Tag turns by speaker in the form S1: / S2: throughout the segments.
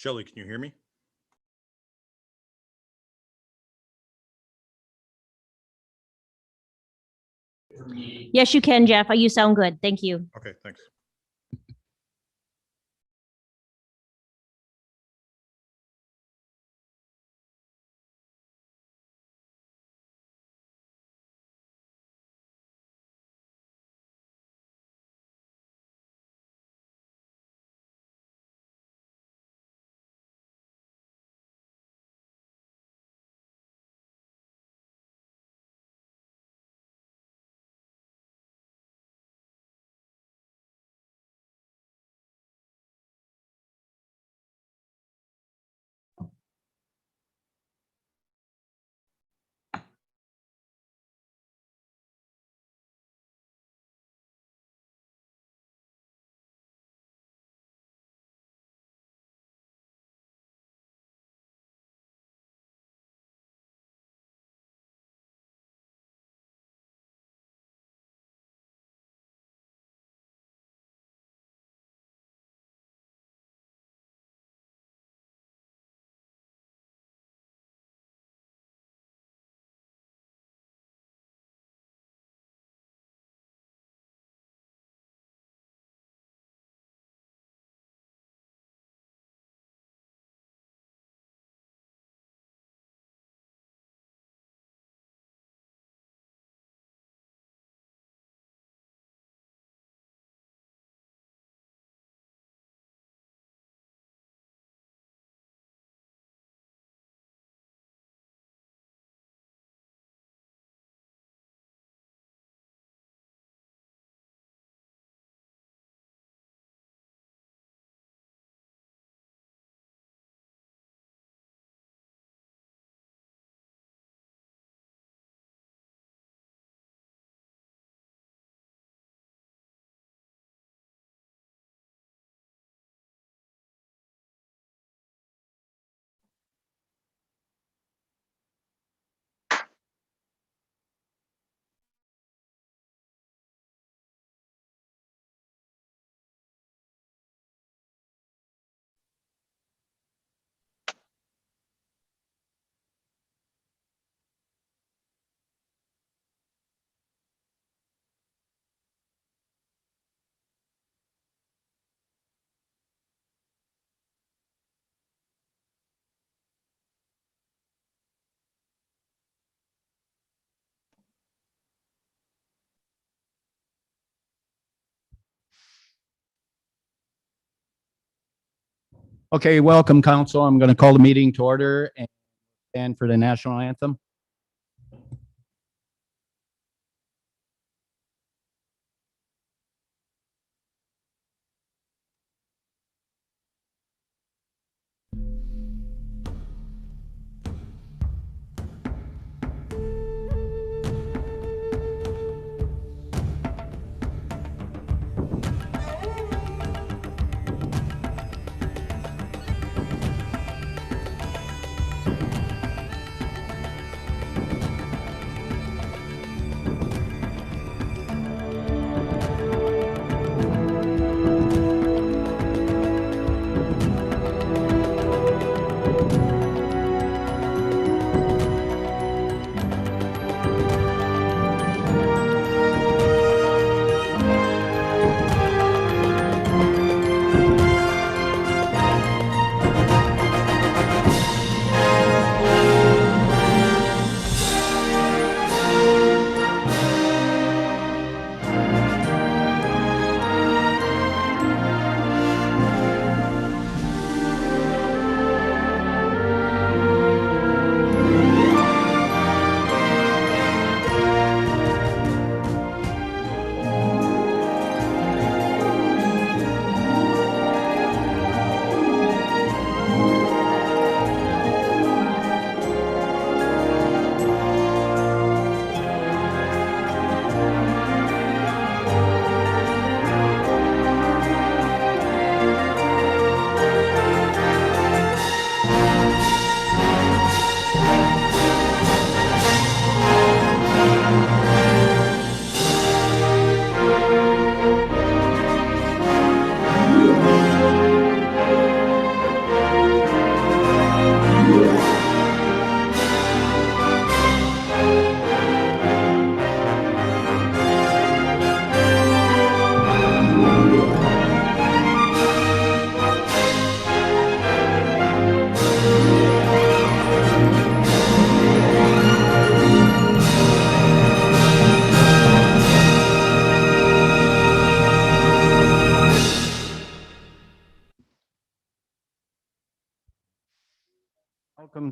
S1: Shelley, can you hear me?
S2: Yes, you can, Jeff. You sound good. Thank you.
S1: Okay, thanks.
S3: Okay, welcome, council. I'm going to call the meeting to order and stand for the national anthem.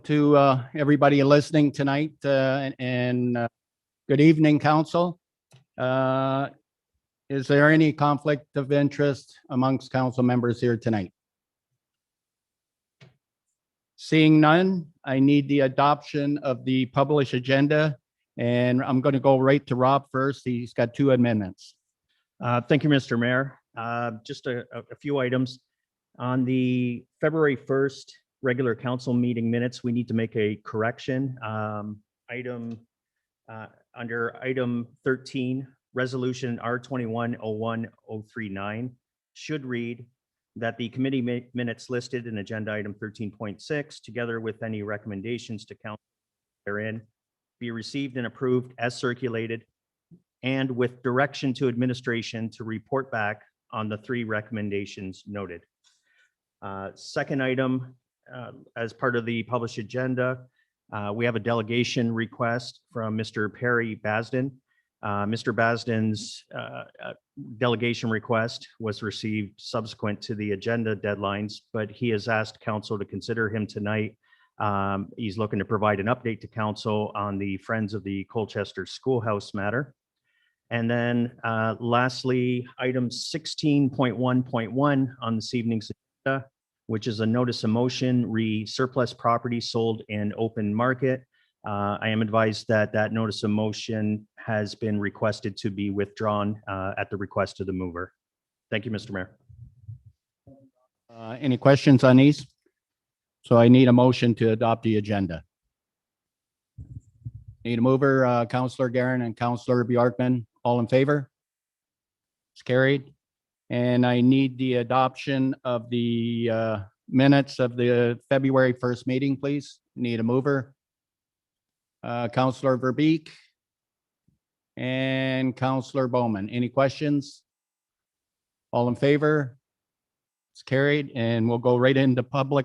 S3: to everybody listening tonight, and good evening, council. Is there any conflict of interest amongst council members here tonight? Seeing none, I need the adoption of the published agenda, and I'm going to go right to Rob first. He's got 2 amendments.
S1: Thank you, Mr. Mayor. Just a few items. On the February 1st regular council meeting minutes, we need to make a correction. Under item 13, resolution R2101-039 should read that the committee minutes listed in agenda item 13.6, together with any recommendations to council therein, be received and approved as circulated, and with direction to administration to report back on the 3 recommendations noted. Second item, as part of the published agenda, we have a delegation request from Mr. Perry Basden. Mr. Basden's delegation request was received subsequent to the agenda deadlines, but he has asked council to consider him tonight. He's looking to provide an update to council on the Friends of the Colchester Schoolhouse matter. And then lastly, item 16.1.1 on this evening's agenda, which is a notice of motion re surplus property sold in open market. I am advised that that notice of motion has been requested to be withdrawn at the request of the mover. Thank you, Mr. Mayor.
S3: Any questions on these? So I need a motion to adopt the agenda. Need a mover, Councillor Guerin and Councillor Bjorkman. All in favor? It's carried. And I need the adoption of the minutes of the February 1st meeting, please. Need a mover. Councillor Verbeek and Councillor Bowman. Any questions? All in favor? It's carried, and we'll go right into public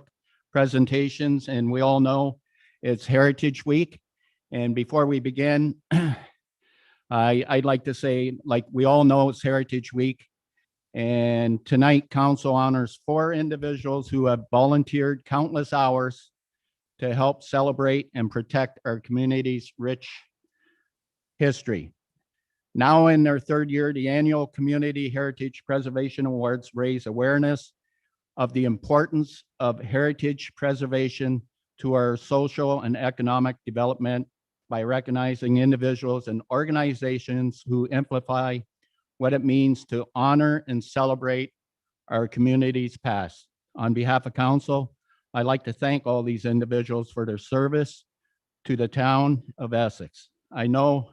S3: presentations. And we all know it's Heritage Week. And before we begin, I'd like to say, like we all know, it's Heritage Week. And tonight, council honors 4 individuals who have volunteered countless hours to help celebrate and protect our community's rich history. Now in their 3rd year, the annual Community Heritage Preservation Awards raise awareness of the importance of heritage preservation to our social and economic development by recognizing individuals and organizations who amplify what it means to honor and celebrate our community's past. On behalf of council, I'd like to thank all these individuals for their service to the town of Essex. I now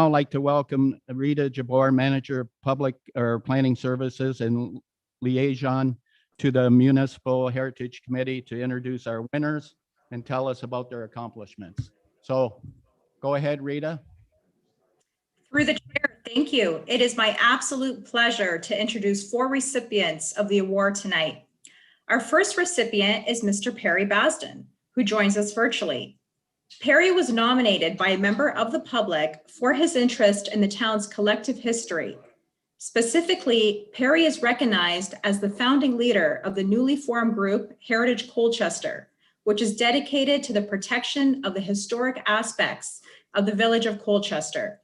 S3: like to welcome Rita Jabor, Manager of Public or Planning Services and Liaison to the Municipal Heritage Committee, to introduce our winners and tell us about their accomplishments. So go ahead, Rita.
S4: Through the chair, thank you. It is my absolute pleasure to introduce 4 recipients of the award tonight. Our first recipient is Mr. Perry Basden, who joins us virtually. Perry was nominated by a member of the public for his interest in the town's collective history. Specifically, Perry is recognized as the founding leader of the newly formed group Heritage Colchester, which is dedicated to the protection of the historic aspects of the village of Colchester.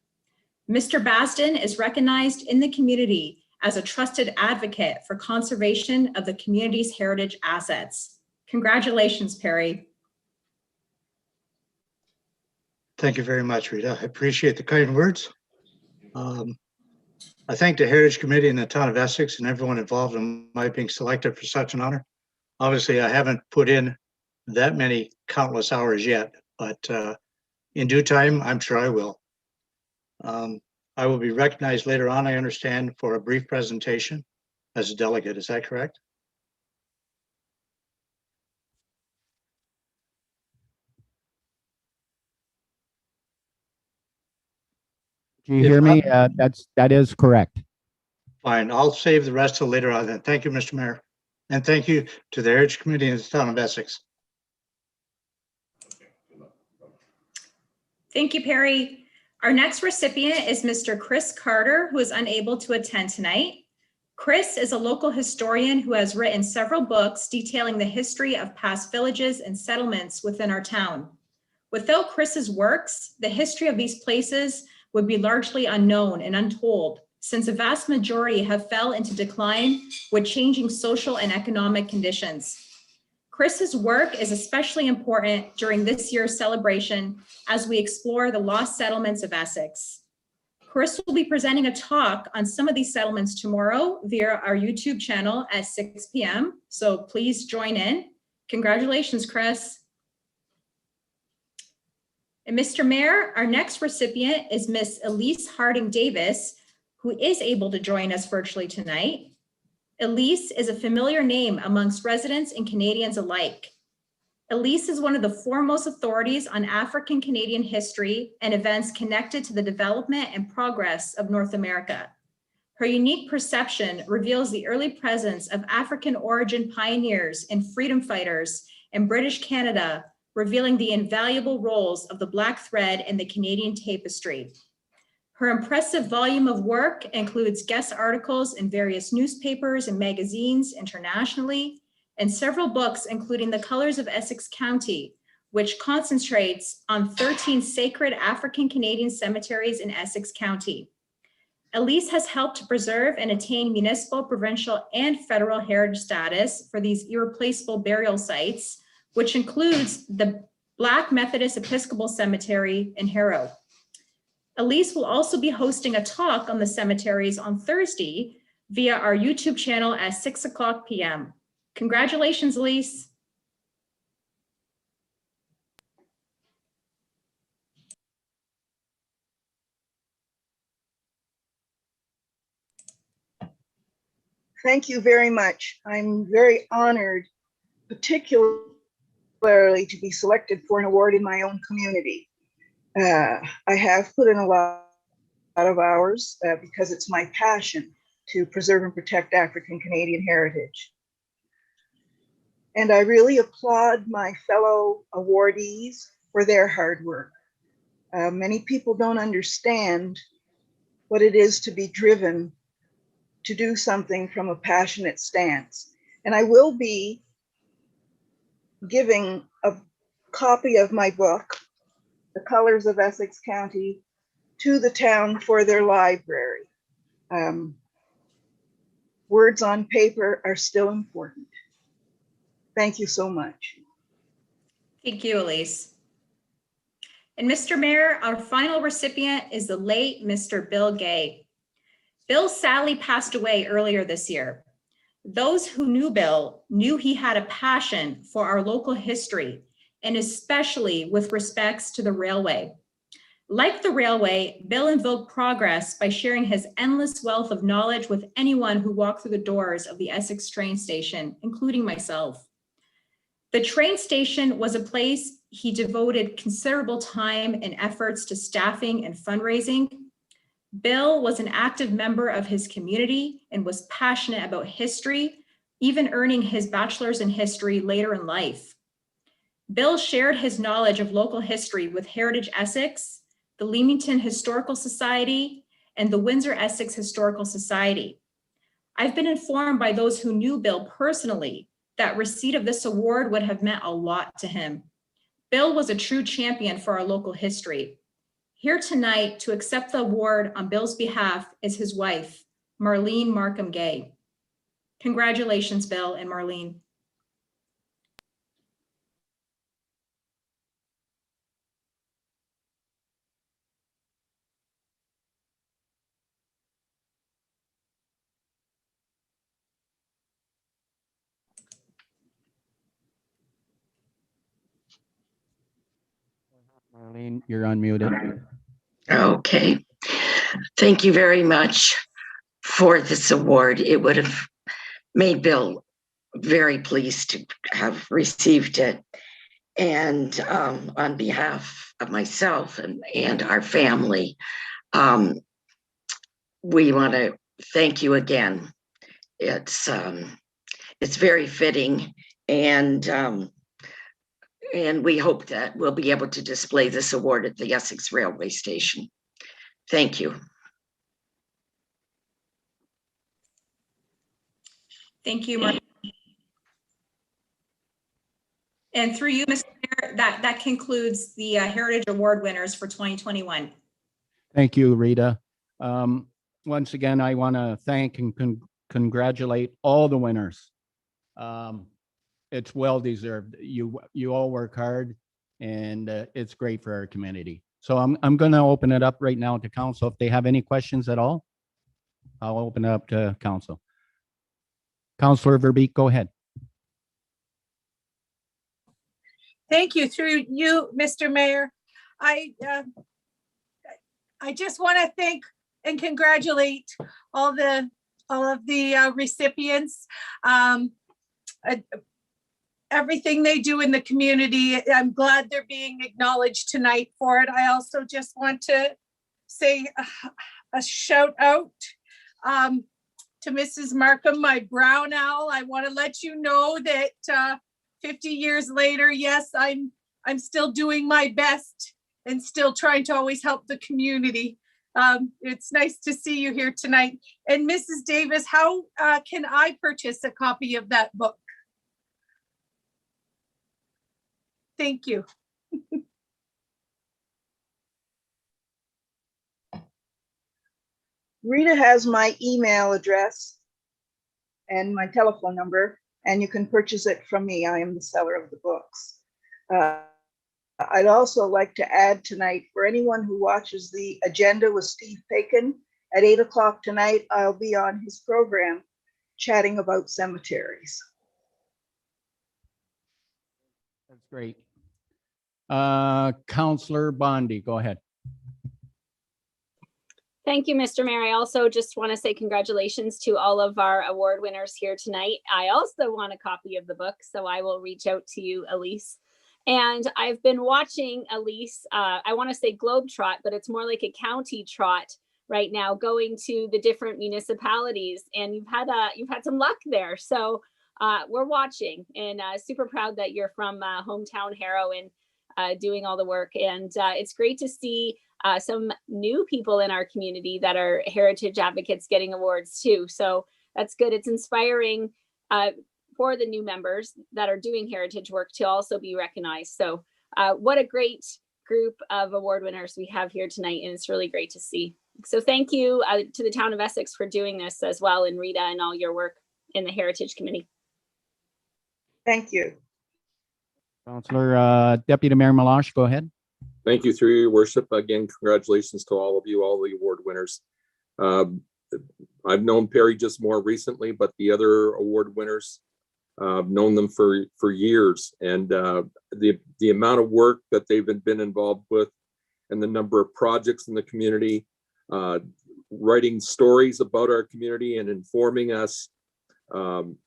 S4: Mr. Basden is recognized in the community as a trusted advocate for conservation of the community's heritage assets. Congratulations, Perry.
S5: Thank you very much, Rita. I appreciate the kind words. I thank the Heritage Committee in the town of Essex and everyone involved in my being selected for such an honor. Obviously, I haven't put in that many countless hours yet, but in due time, I'm sure I will. I will be recognized later on, I understand, for a brief presentation as a delegate. Is that correct?
S3: Do you hear me? That is correct.
S5: Fine. I'll save the rest till later on then. Thank you, Mr. Mayor. And thank you to the Heritage Committee in the town of Essex.
S4: Thank you, Perry. Our next recipient is Mr. Chris Carter, who is unable to attend tonight. Chris is a local historian who has written several books detailing the history of past villages and settlements within our town. Without Chris's works, the history of these places would be largely unknown and untold, since a vast majority have fell into decline with changing social and economic conditions. Chris's work is especially important during this year's celebration as we explore the lost settlements of Essex. Chris will be presenting a talk on some of these settlements tomorrow via our YouTube channel at 6 p.m. So please join in. Congratulations, Chris. And Mr. Mayor, our next recipient is Miss Elise Harding Davis, who is able to join us virtually tonight. Elise is a familiar name amongst residents and Canadians alike. Elise is one of the foremost authorities on African Canadian history and events connected to the development and progress of North America. Her unique perception reveals the early presence of African origin pioneers and freedom fighters in British Canada, revealing the invaluable roles of the Black thread in the Canadian tapestry. Her impressive volume of work includes guest articles in various newspapers and magazines internationally, and several books, including The Colors of Essex County, which concentrates on 13 sacred African Canadian cemeteries in Essex County. Elise has helped to preserve and attain municipal, provincial, and federal heritage status for these irreplaceable burial sites, which includes the Black Methodist Episcopal Cemetery in Harrow. Elise will also be hosting a talk on the cemeteries on Thursday via our YouTube channel at 6:00 p.m. Congratulations, Elise.
S6: Thank you very much. I'm very honored, particularly to be selected for an award in my own community. I have put in a lot of hours because it's my passion to preserve and protect African Canadian heritage. And I really applaud my fellow awardees for their hard work. Many people don't understand what it is to be driven to do something from a passionate stance. And I will be giving a copy of my book, The Colors of Essex County, to the town for their library. Words on paper are still important. Thank you so much.
S4: Thank you, Elise. And Mr. Mayor, our final recipient is the late Mr. Bill Gay. Bill sadly passed away earlier this year. Those who knew Bill knew he had a passion for our local history, and especially with respects to the railway. Like the railway, Bill invoked progress by sharing his endless wealth of knowledge with anyone who walked through the doors of the Essex train station, including myself. The train station was a place he devoted considerable time and efforts to staffing and fundraising. Bill was an active member of his community and was passionate about history, even earning his bachelor's in history later in life. Bill shared his knowledge of local history with Heritage Essex, the Leamington Historical Society, and the Windsor Essex Historical Society. I've been informed by those who knew Bill personally that receipt of this award would have meant a lot to him. Bill was a true champion for our local history. Here tonight to accept the award on Bill's behalf is his wife, Marlene Markham Gay. Congratulations, Bill and Marlene.
S3: Marlene, you're unmuted.
S7: Okay. Thank you very much for this award. It would have made Bill very pleased to have received it. And on behalf of myself and our family, we want to thank you again. It's very fitting, and we hope that we'll be able to display this award at the Essex Railway Station. Thank you.
S4: Thank you, Mark. And through you, Mr. Mayor, that concludes the Heritage Award winners for 2021.
S3: Thank you, Rita. Once again, I want to thank and congratulate all the winners. It's well deserved. You all work hard, and it's great for our community. So I'm going to open it up right now to council. If they have any questions at all, I'll open it up to council. Councillor Verbeek, go ahead.
S8: Thank you. Through you, Mr. Mayor, I just want to thank and congratulate all of the recipients. Everything they do in the community, I'm glad they're being acknowledged tonight for it. I also just want to say a shout out to Mrs. Markham, my brown owl. I want to let you know that 50 years later, yes, I'm still doing my best and still trying to always help the community. It's nice to see you here tonight. And Mrs. Davis, how can I purchase a copy of that book? Thank you.
S6: Rita has my email address and my telephone number, and you can purchase it from me. I am the seller of the books. I'd also like to add tonight, for anyone who watches the agenda with Steve Paikin at 8 o'clock tonight, I'll be on his program chatting about cemeteries.
S3: That's great. Councillor Bondi, go ahead.
S9: Thank you, Mr. Mayor. I also just want to say congratulations to all of our award winners here tonight. I also want a copy of the book, so I will reach out to you, Elise. And I've been watching Elise, I want to say globetrot, but it's more like a county trot right now, going to the different municipalities, and you've had some luck there. So we're watching, and super proud that you're from hometown Harrow and doing all the work. And it's great to see some new people in our community that are heritage advocates getting awards too. So that's good. It's inspiring for the new members that are doing heritage work to also be recognized. So what a great group of award winners we have here tonight, and it's really great to see. So thank you to the town of Essex for doing this as well, and Rita and all your work in the Heritage Committee.
S6: Thank you.
S3: Councillor Deputy Mayor Malash, go ahead.
S10: Thank you, through your worship. Again, congratulations to all of you, all the award winners. I've known Perry just more recently, but the other award winners, I've known them for years, and the amount of work that they've been involved with, and the number of projects in the community, writing stories about our community and informing us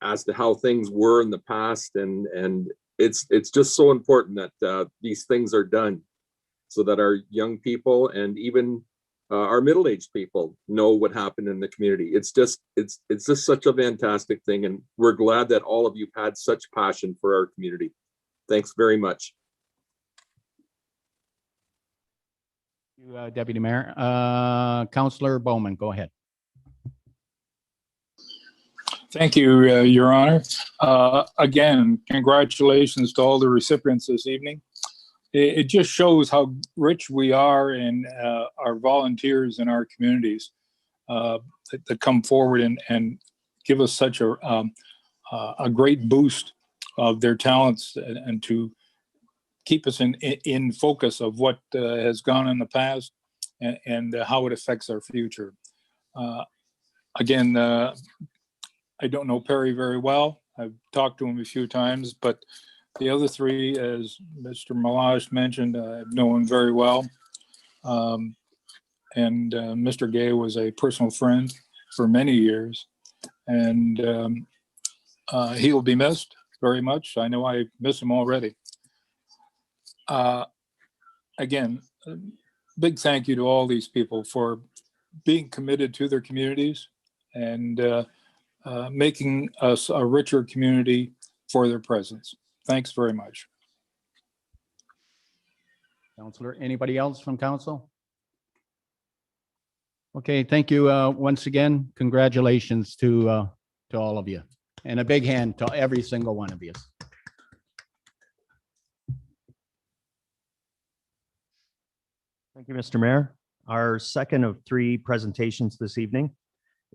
S10: as to how things were in the past, and it's just so important that these things are done, so that our young people and even our middle-aged people know what happened in the community. It's just such a fantastic thing, and we're glad that all of you had such passion for our community. Thanks very much.
S3: Thank you, Deputy Mayor. Councillor Bowman, go ahead.
S11: Thank you, Your Honor. Again, congratulations to all the recipients this evening. It just shows how rich we are in our volunteers in our communities that come forward and give us such a great boost of their talents, and to keep us in focus of what has gone in the past, and how it affects our future. Again, I don't know Perry very well. I've talked to him a few times, but the other three, as Mr. Malash mentioned, I've known very well. And Mr. Gay was a personal friend for many years, and he will be missed very much. I know I miss him already. Again, big thank you to all these people for being committed to their communities and making us a richer community for their presence. Thanks very much.
S3: Councillor, anybody else from council? Okay, thank you once again. Congratulations to all of you. And a big hand to every single one of you.
S1: Thank you, Mr. Mayor. Our second of three presentations this evening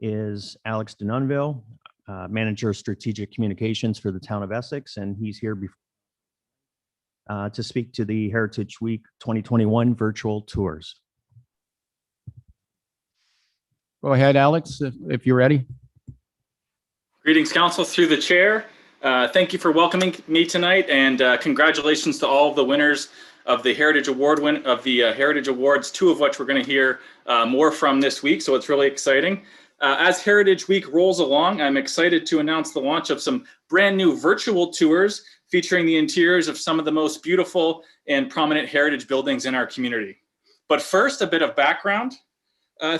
S1: is Alex Denunville, Manager of Strategic Communications for the Town of Essex, and he's here to speak to the Heritage Week 2021 virtual tours.
S3: Go ahead, Alex, if you're ready.
S12: Greetings, Council, through the chair. Thank you for welcoming me tonight, and congratulations to all of the winners of the Heritage Heritage Awards, two of which we're going to hear more from this week. So it's really exciting. As Heritage Week rolls along, I'm excited to announce the launch of some brand new virtual tours featuring the interiors of some of the most beautiful and prominent heritage buildings in our community. But first, a bit of background.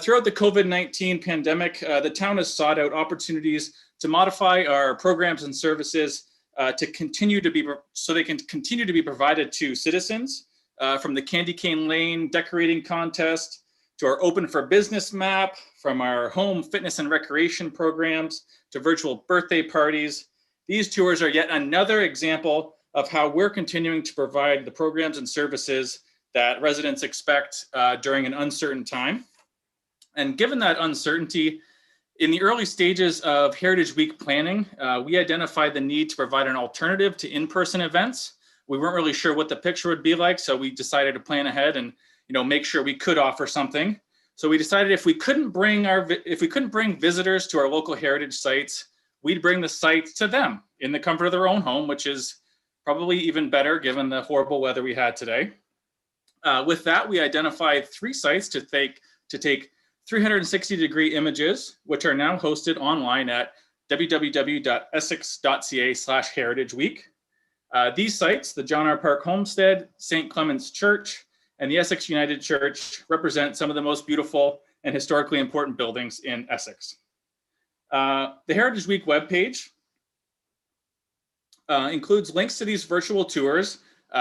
S12: Throughout the COVID-19 pandemic, the town has sought out opportunities to modify our programs and services to continue to be, so they can continue to be provided to citizens, from the Candy Cane Lane decorating contest to our Open for Business map, from our home fitness and recreation programs to virtual birthday parties. These tours are yet another example of how we're continuing to provide the programs and services that residents expect during an uncertain time. And given that uncertainty, in the early stages of Heritage Week planning, we identified the need to provide an alternative to in-person events. We weren't really sure what the picture would be like, so we decided to plan ahead and make sure we could offer something. So we decided if we couldn't bring visitors to our local heritage sites, we'd bring the sites to them in the comfort of their own home, which is probably even better given the horrible weather we had today. With that, we identified 3 sites to take 360-degree images, which are now hosted online at www.essex.ca/Heritage Week. These sites, the John R. Park Homestead, St. Clement's Church, and the Essex United Church, represent some of the most beautiful and historically important buildings in Essex. The Heritage Week webpage includes links to these virtual tours,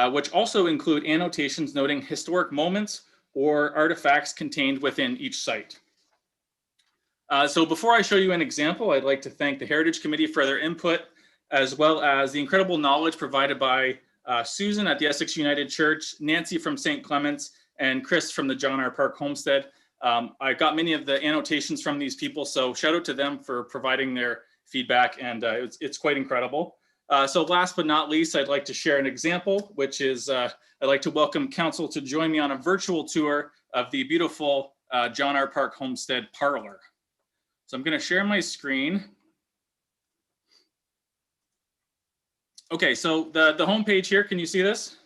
S12: which also include annotations noting historic moments or artifacts contained within each site. So before I show you an example, I'd like to thank the Heritage Committee for their input, as well as the incredible knowledge provided by Susan at the Essex United Church, Nancy from St. Clement's, and Chris from the John R. Park Homestead. I got many of the annotations from these people, so shout out to them for providing their feedback, and it's quite incredible. So last but not least, I'd like to share an example, which is I'd like to welcome Council to join me on a virtual tour of the beautiful John R. Park Homestead parlor. So I'm going to share my screen. Okay, so the homepage here, can you see this?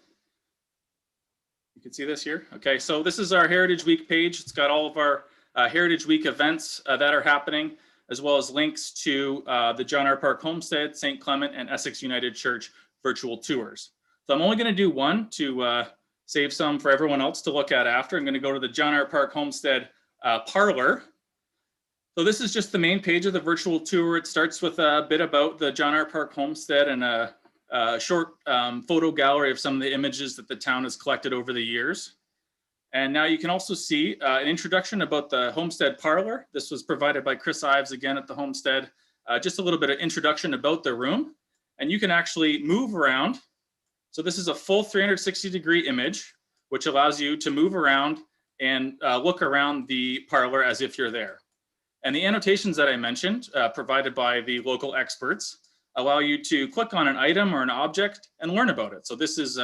S12: You can see this here. Okay, so this is our Heritage Week page. It's got all of our Heritage Week events that are happening, as well as links to the John R. Park Homestead, St. Clement, and Essex United Church virtual tours. So I'm only going to do one to save some for everyone else to look at after. I'm going to go to the John R. Park Homestead parlor. So this is just the main page of the virtual tour. It starts with a bit about the John R. Park Homestead and a short photo gallery of some of the images that the town has collected over the years. And now you can also see an introduction about the Homestead parlor. This was provided by Chris Ives again at the Homestead. Just a little bit of introduction about the room. And you can actually move around. So this is a full 360-degree image, which allows you to move around and look around the parlor as if you're there. And the annotations that I mentioned, provided by the local experts, allow you to click on an item or an object and learn about it. So this is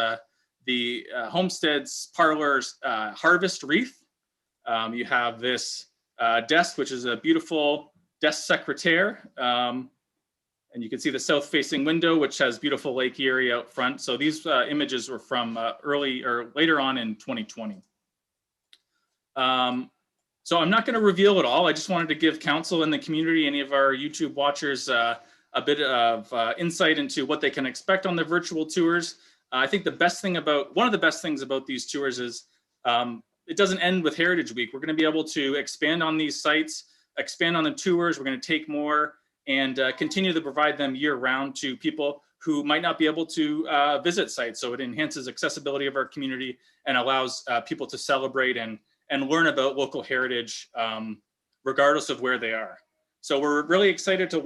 S12: the Homestead's parlor's harvest wreath. You have this desk, which is a beautiful desk secretaire. And you can see the south-facing window, which has beautiful Lake Erie out front. So these images were from later on in 2020. So I'm not going to reveal it all. I just wanted to give council and the community, any of our YouTube watchers, a bit of insight into what they can expect on the virtual tours. I think one of the best things about these tours is it doesn't end with Heritage Week. We're going to be able to expand on these sites, expand on the tours. We're going to take more and continue to provide them year round to people who might not be able to visit sites. So it enhances accessibility of our community and allows people to celebrate and learn about local heritage regardless of where they are. So we're really excited to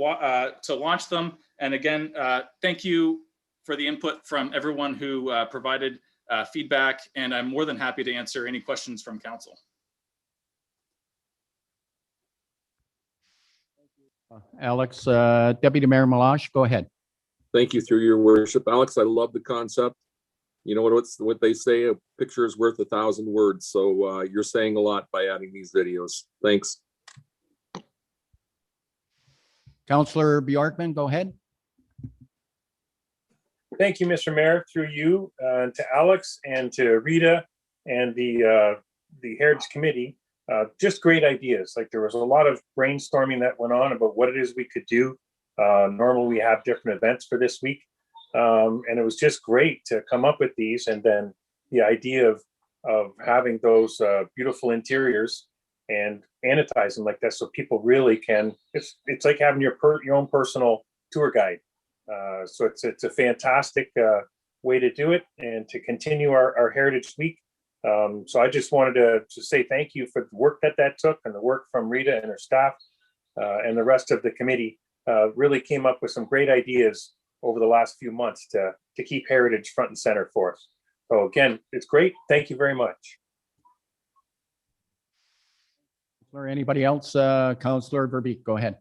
S12: launch them. And again, thank you for the input from everyone who provided feedback, and I'm more than happy to answer any questions from council.
S3: Alex, Deputy Mayor Malash, go ahead.
S10: Thank you, through your worship. Alex, I love the concept. You know what they say, a picture is worth 1,000 words. So you're saying a lot by adding these videos. Thanks.
S3: Councillor Bjorkman, go ahead.
S13: Thank you, Mr. Mayor, through you to Alex and to Rita and the Heritage Committee. Just great ideas. Like, there was a lot of brainstorming that went on about what it is we could do. Normally we have different events for this week. And it was just great to come up with these, and then the idea of having those beautiful interiors and annotize them like that, so people really can. It's like having your own personal tour guide. So it's a fantastic way to do it and to continue our Heritage Week. So I just wanted to say thank you for the work that took, and the work from Rita and her staff and the rest of the committee. Really came up with some great ideas over the last few months to keep heritage front and center for us. So again, it's great. Thank you very much.
S3: Or anybody else? Councillor Verbeek, go ahead.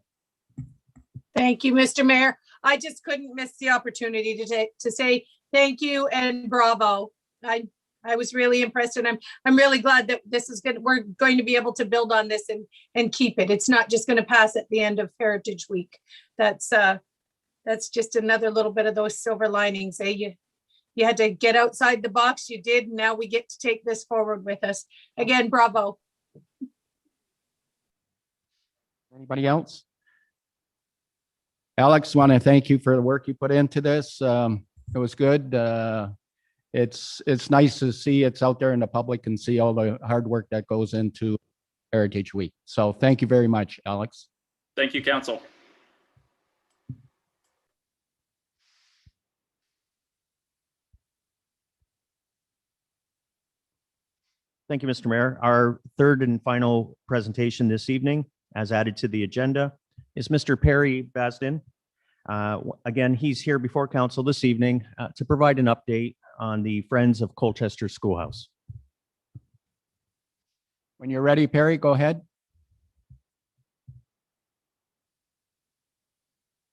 S8: Thank you, Mr. Mayor. I just couldn't miss the opportunity to say thank you and bravo. I was really impressed, and I'm really glad that we're going to be able to build on this and keep it. It's not just going to pass at the end of Heritage Week. That's just another little bit of those silver linings. You had to get outside the box. You did. And now we get to take this forward with us. Again, bravo.
S3: Anybody else? Alex, want to thank you for the work you put into this. It was good. It's nice to see it's out there in the public and see all the hard work that goes into Heritage Week. So thank you very much, Alex.
S12: Thank you, council.
S1: Thank you, Mr. Mayor. Our third and final presentation this evening, as added to the agenda, is Mr. Perry Basden. Again, he's here before council this evening to provide an update on the Friends of Colchester Schoolhouse.
S3: When you're ready, Perry, go ahead.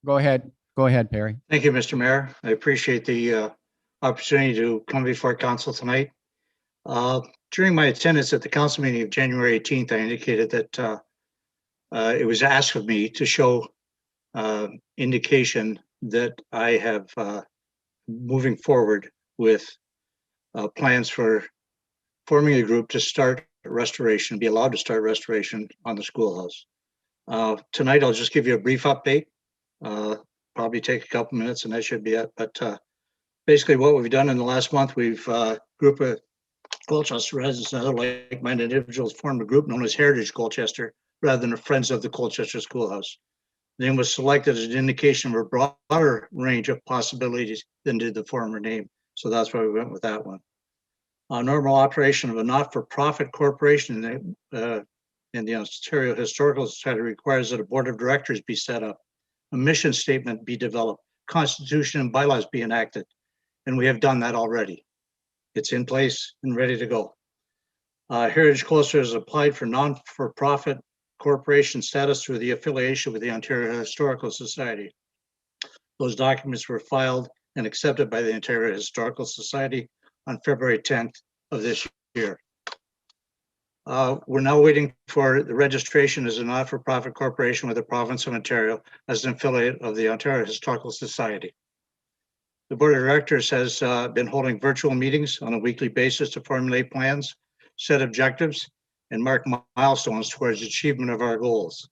S3: Go ahead. Go ahead, Perry.
S5: Thank you, Mr. Mayor. I appreciate the opportunity to come before council tonight. During my attendance at the council meeting of January 18th, I indicated that it was asked of me to show indication that I have moving forward with plans for forming a group to start restoration, be allowed to start restoration on the schoolhouse. Tonight, I'll just give you a brief update. Probably take a couple minutes and that should be it. But basically what we've done in the last month, we've group of Colchester residents and other like-minded individuals formed a group known as Heritage Colchester rather than the Friends of the Colchester Schoolhouse. The name was selected as an indication of a broader range of possibilities than did the former name. So that's why we went with that one. Normal operation of a not-for-profit corporation in the Ontario Historical Society requires that a board of directors be set up, a mission statement be developed, constitution and bylaws be enacted. And we have done that already. It's in place and ready to go. Heritage Colchester has applied for non-for-profit corporation status through the affiliation with the Ontario Historical Society. Those documents were filed and accepted by the Ontario Historical Society on February 10th of this year. We're now waiting for the registration as a not-for-profit corporation with the province of Ontario as an affiliate of the Ontario Historical Society. The board of directors has been holding virtual meetings on a weekly basis to formulate plans, set objectives, and mark milestones towards achievement of our goals.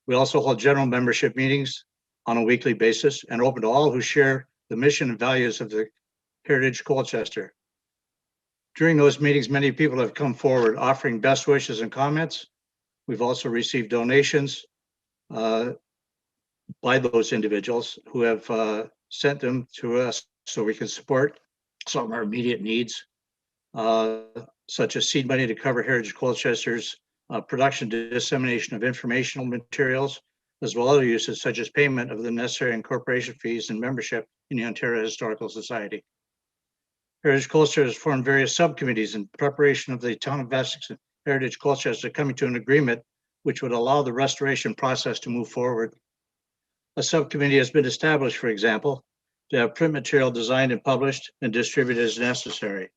S5: We also hold general membership meetings on a weekly basis and open to all who share the mission and values of the Heritage Colchester. During those meetings, many people have come forward offering best wishes and comments. We've also received donations by those individuals who have sent them to us so we can support some of our immediate needs, such as seed money to cover Heritage Colchester's production and dissemination of informational materials, as well as other uses such as payment of the necessary incorporation fees and membership in the Ontario Historical Society. Heritage Colchester has formed various subcommittees in preparation of the Town of Essex and Heritage Colchester coming to an agreement which would allow the restoration process to move forward. A subcommittee has been established, for example, to have print material designed and published and distributed as necessary.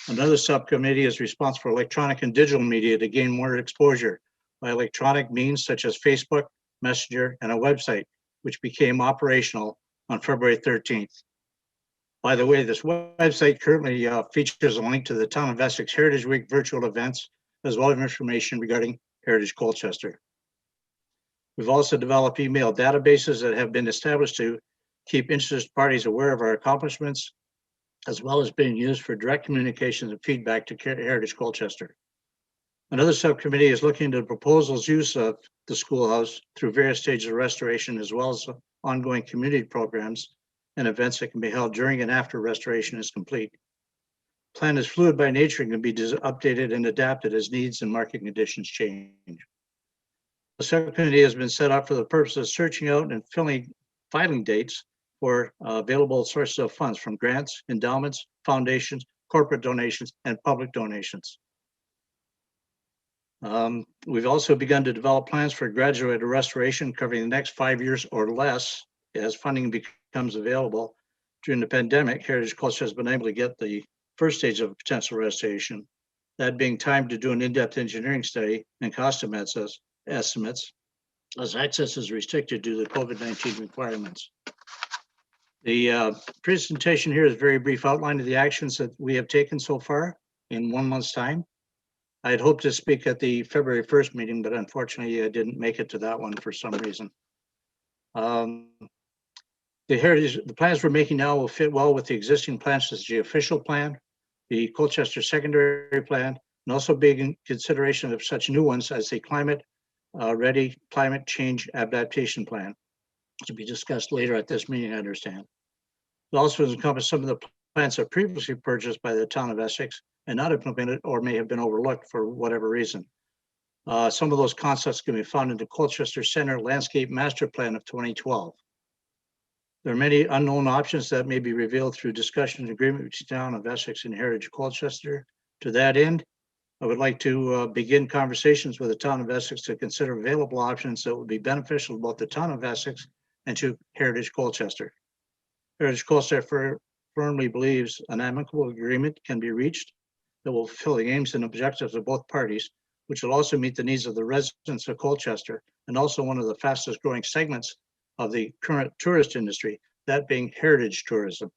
S5: Another subcommittee is responsible for electronic and digital media to gain more exposure by electronic means such as Facebook, Messenger, and a website, which became operational on February 13th. By the way, this website currently features a link to the Town of Essex Heritage Week virtual events, as well as information regarding Heritage Colchester. We've also developed email databases that have been established to keep interested parties aware of our accomplishments, as well as being used for direct communications and feedback to Heritage Colchester. Another subcommittee is looking into the proposals use of the schoolhouse through various stages of restoration, as well as ongoing community programs and events that can be held during and after restoration is complete. Plan is fluid by nature and can be updated and adapted as needs and market conditions change. The subcommittee has been set up for the purpose of searching out and filing dates for available sources of funds from grants, endowments, foundations, corporate donations, and public donations. We've also begun to develop plans for graduated restoration covering the next 5 years or less as funding becomes available. During the pandemic, Heritage Colchester has been able to get the first stage of potential restoration, that being time to do an in-depth engineering study and cost estimates, as access is restricted due to the COVID-19 requirements. The presentation here is a very brief outline of the actions that we have taken so far in 1 month's time. I had hoped to speak at the February 1st meeting, but unfortunately I didn't make it to that one for some reason. The plans we're making now will fit well with the existing plans, such as the official plan, the Colchester secondary plan, and also big in consideration of such new ones as the climate ready climate change adaptation plan, to be discussed later at this meeting, I understand. It also encompasses some of the plans that previously purchased by the Town of Essex and not implemented or may have been overlooked for whatever reason. Some of those concepts can be found in the Colchester Center Landscape Master Plan of 2012. There are many unknown options that may be revealed through discussion and agreement between the Town of Essex and Heritage Colchester. To that end, I would like to begin conversations with the Town of Essex to consider available options that would be beneficial to both the Town of Essex and to Heritage Colchester. Heritage Colchester firmly believes an amicable agreement can be reached that will fulfill the aims and objectives of both parties, which will also meet the needs of the residents of Colchester and also one of the fastest growing segments of the current tourist industry, that being heritage tourism.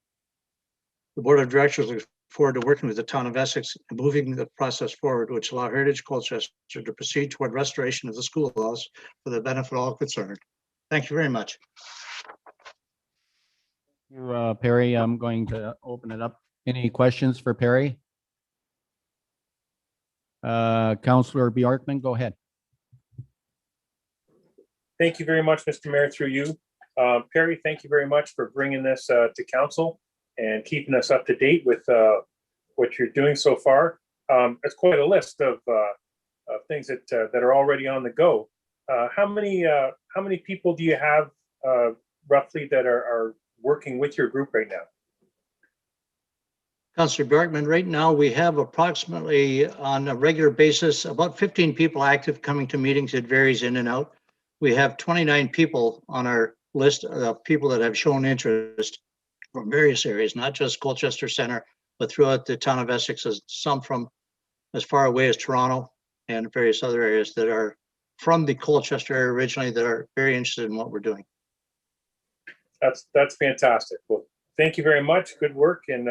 S5: The Board of Directors looks forward to working with the Town of Essex and moving the process forward, which allow Heritage Colchester to proceed toward restoration of the schoolhouse for the benefit of all concerned. Thank you very much.
S3: Thank you, Perry. I'm going to open it up. Any questions for Perry? Councillor Bjorkman, go ahead.
S13: Thank you very much, Mr. Mayor, through you. Perry, thank you very much for bringing this to council and keeping us up to date with what you're doing so far. It's quite a list of things that are already on the go. How many people do you have roughly that are working with your group right now?
S5: Councillor Bjorkman, right now we have approximately on a regular basis about 15 people active coming to meetings. It varies in and out. We have 29 people on our list of people that have shown interest from various areas, not just Colchester Center, but throughout the Town of Essex, some from as far away as Toronto and various other areas that are from the Colchester area originally that are very interested in what we're doing.
S13: That's fantastic. Well, thank you very much. Good work, and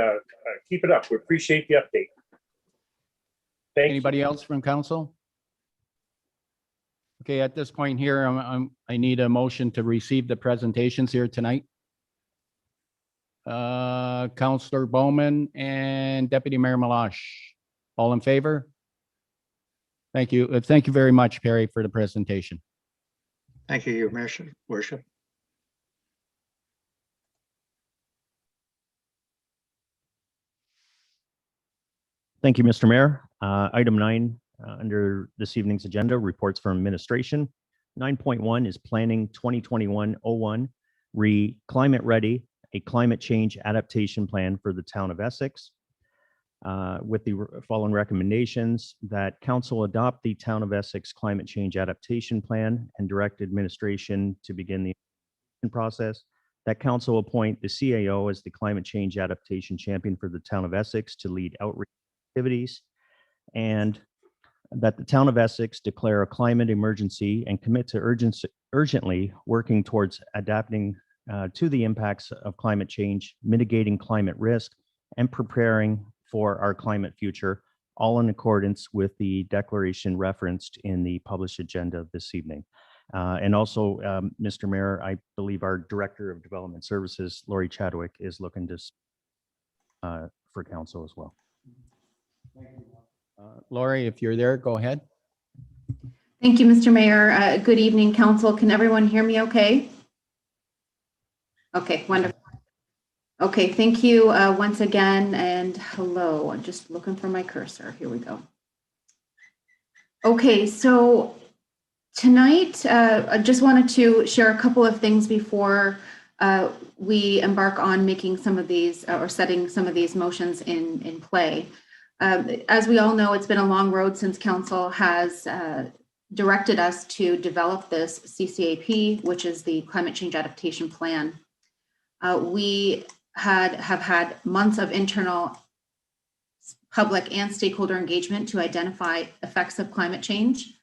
S13: keep it up. We appreciate the update. Thank
S3: Anybody else from council? Okay, at this point here, I need a motion to receive the presentations here tonight. Councillor Bowman and Deputy Mayor Malash, all in favor? Thank you. Thank you very much, Perry, for the presentation.
S5: Thank you, Your Worship.
S1: Thank you, Mr. Mayor. Item 9 under this evening's agenda, reports from administration. 9.1 is Planning 2021-01, Climate Ready, a climate change adaptation plan for the town of Essex. With the following recommendations: that council adopt the town of Essex climate change adaptation plan and direct administration to begin the process, that council appoint the CAO as the climate change adaptation champion for the town of Essex to lead outreach activities, and that the town of Essex declare a climate emergency and commit to urgently working towards adapting to the impacts of climate change, mitigating climate risk, and preparing for our climate future, all in accordance with the declaration referenced in the published agenda this evening. And also, Mr. Mayor, I believe our Director of Development Services, Lori Chadwick, is looking to for council as well.
S3: Lori, if you're there, go ahead.
S14: Thank you, Mr. Mayor. Good evening, council. Can everyone hear me okay? Okay, wonderful. Okay, thank you once again, and hello. I'm just looking for my cursor. Here we go. Okay, so tonight, I just wanted to share a couple of things before we embark on making some of these or setting some of these motions in play. As we all know, it's been a long road since council has directed us to develop this CCAP, which is the Climate Change Adaptation Plan. We have had months of internal public and stakeholder engagement to identify effects of climate change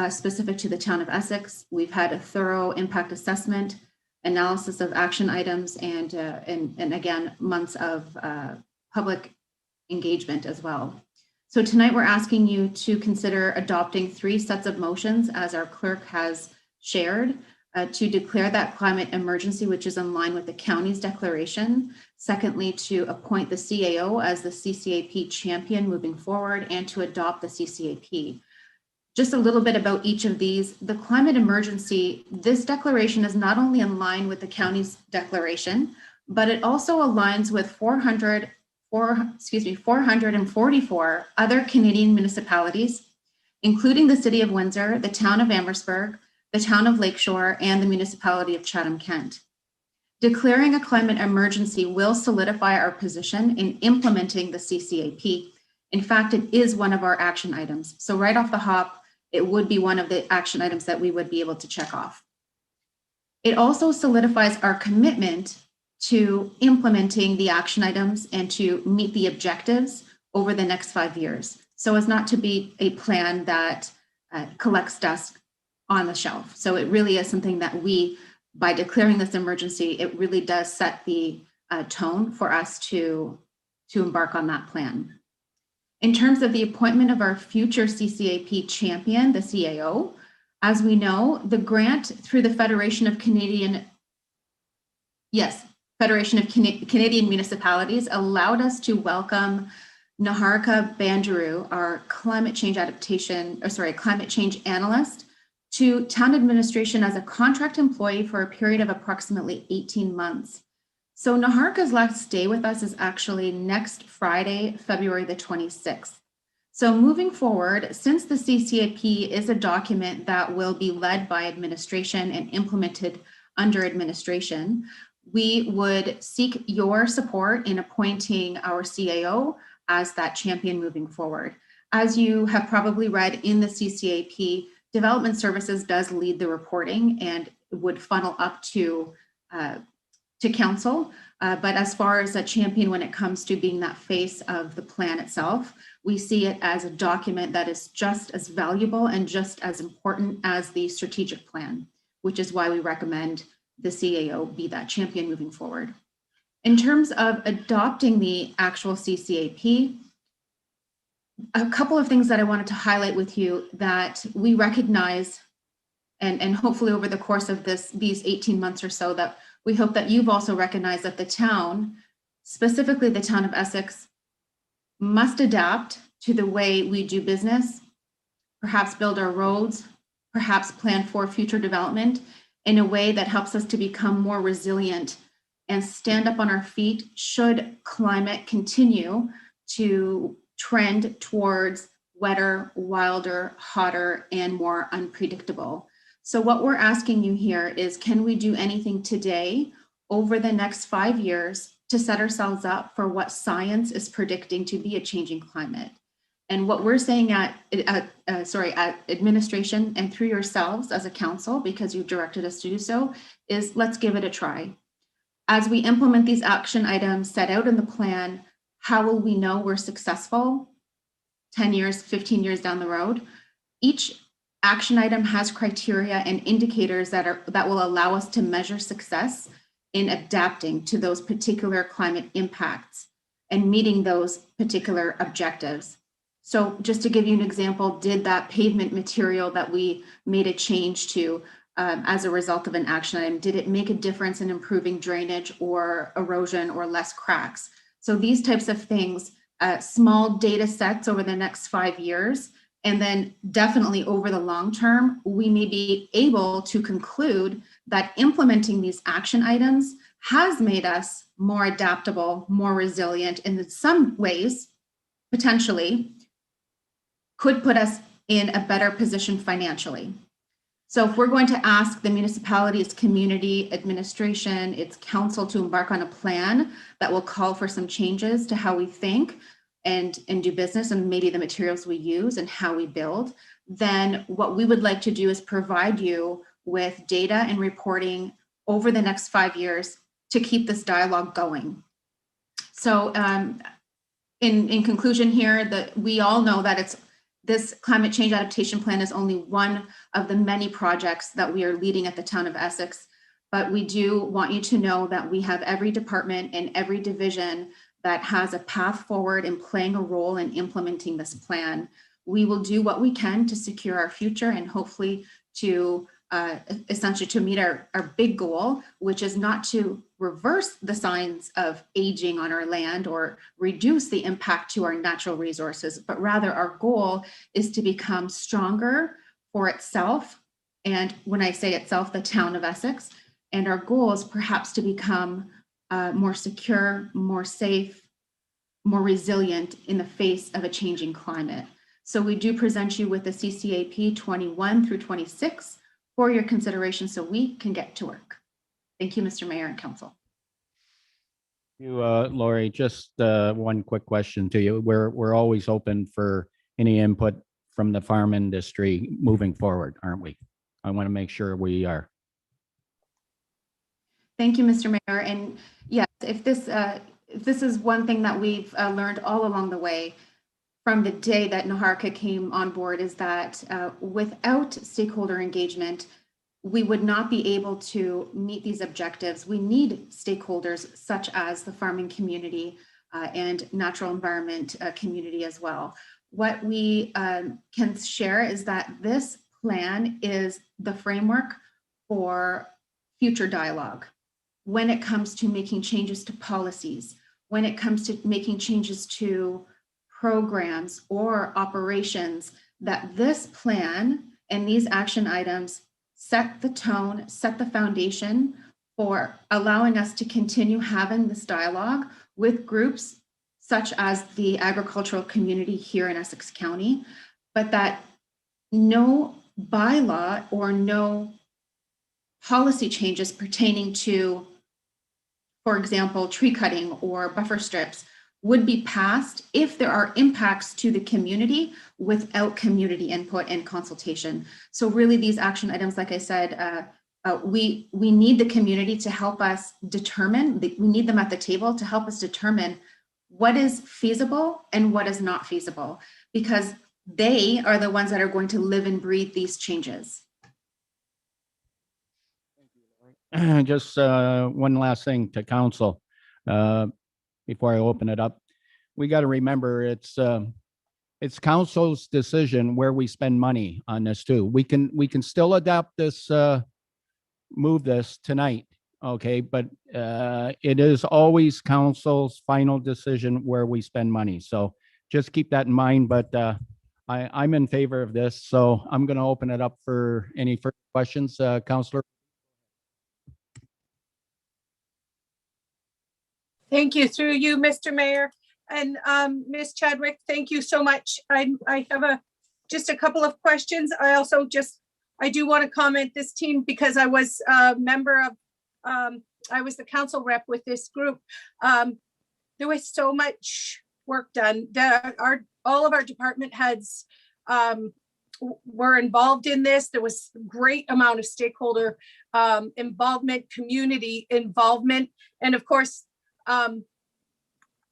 S14: specific to the town of Essex. We've had a thorough impact assessment, analysis of action items, and again, months of public engagement as well. So tonight we're asking you to consider adopting 3 sets of motions, as our clerk has shared, to declare that climate emergency, which is in line with the county's declaration. Secondly, to appoint the CAO as the CCAP champion moving forward, and to adopt the CCAP. Just a little bit about each of these. The climate emergency, this declaration is not only in line with the county's declaration, but it also aligns with 444 other Canadian municipalities, including the City of Windsor, the town of Amherstburg, the town of Lakeshore, and the municipality of Chatham-Kent. Declaring a climate emergency will solidify our position in implementing the CCAP. In fact, it is one of our action items. So right off the hop, it would be one of the action items that we would be able to check off. It also solidifies our commitment to implementing the action items and to meet the objectives over the next 5 years, so as not to be a plan that collects dust on the shelf. So it really is something that we, by declaring this emergency, it really does set the tone for us to embark on that plan. In terms of the appointment of our future CCAP champion, the CAO, as we know, the grant through the Federation of Canadian Municipalities allowed us to welcome Niharika Bandaru, our climate change analyst, to town administration as a contract employee for a period of approximately 18 months. So Niharika's last day with us is actually next Friday, February the 26th. So moving forward, since the CCAP is a document that will be led by administration and implemented under administration, we would seek your support in appointing our CAO as that champion moving forward. As you have probably read in the CCAP, Development Services does lead the reporting and would funnel up to council. But as far as a champion when it comes to being that face of the plan itself, we see it as a document that is just as valuable and just as important as the strategic plan, which is why we recommend the CAO be that champion moving forward. In terms of adopting the actual CCAP, a couple of things that I wanted to highlight with you that we recognize, and hopefully over the course of these 18 months or so, that we hope that you've also recognized that the town, specifically the town of Essex, must adapt to the way we do business, perhaps build our roads, perhaps plan for future development in a way that helps us to become more resilient and stand up on our feet should climate continue to trend towards wetter, wilder, hotter, and more unpredictable. So what we're asking you here is, can we do anything today over the next 5 years to set ourselves up for what science is predicting to be a changing climate? And what we're saying at administration and through yourselves as a council, because you've directed us to do so, is let's give it a try. As we implement these action items set out in the plan, how will we know we're successful 10 years, 15 years down the road? Each action item has criteria and indicators that will allow us to measure success in adapting to those particular climate impacts and meeting those particular objectives. So just to give you an example, did that pavement material that we made a change to as a result of an action item, did it make a difference in improving drainage or erosion or less cracks? So these types of things, small data sets over the next 5 years, and then definitely over the long term, we may be able to conclude that implementing these action items has made us more adaptable, more resilient, and in some ways, potentially, could put us in a better position financially. So if we're going to ask the municipality, its community administration, its council to embark on a plan that will call for some changes to how we think and do business, and maybe the materials we use and how we build, then what we would like to do is provide you with data and reporting over the next 5 years to keep this dialogue going. So in conclusion here, that we all know that this climate change adaptation plan is only one of the many projects that we are leading at the town of Essex, but we do want you to know that we have every department and every division that has a path forward in playing a role in implementing this plan. We will do what we can to secure our future and hopefully to essentially to meet our big goal, which is not to reverse the signs of aging on our land or reduce the impact to our natural resources, but rather our goal is to become stronger for itself. And when I say itself, the town of Essex, and our goal is perhaps to become more secure, more safe, more resilient in the face of a changing climate. So we do present you with the CCAP 21 through 26 for your consideration so we can get to work. Thank you, Mr. Mayor and Council.
S3: Thank you, Lori. Just one quick question to you. We're always open for any input from the farm industry moving forward, aren't we? I want to make sure we are.
S14: Thank you, Mr. Mayor. And yes, if this is one thing that we've learned all along the way from the day that NAHARCA came on board, is that without stakeholder engagement, we would not be able to meet these objectives. We need stakeholders such as the farming community and natural environment community as well. What we can share is that this plan is the framework for future dialogue when it comes to making changes to policies, when it comes to making changes to programs or operations, that this plan and these action items set the tone, set the foundation for allowing us to continue having this dialogue with groups such as the agricultural community here in Essex County, but that no bylaw or no policy changes pertaining to, for example, tree cutting or buffer strips would be passed if there are impacts to the community without community input and consultation. So really these action items, like I said, we need the community to help us determine, we need them at the table to help us determine what is feasible and what is not feasible, because they are the ones that are going to live and breathe these changes.
S3: Just one last thing to council before I open it up. We got to remember it's council's decision where we spend money on this too. We can still adapt this, move this tonight, okay? But it is always council's final decision where we spend money. So just keep that in mind. But I'm in favor of this, so I'm going to open it up for any further questions, Councillor.
S8: Thank you. Through you, Mr. Mayor. And Ms. Chadwick, thank you so much. I have just a couple of questions. I also just I do want to comment this team because I was a member of, I was the council rep with this group. There was so much work done. All of our department heads were involved in this. There was a great amount of stakeholder involvement, community involvement, and of course,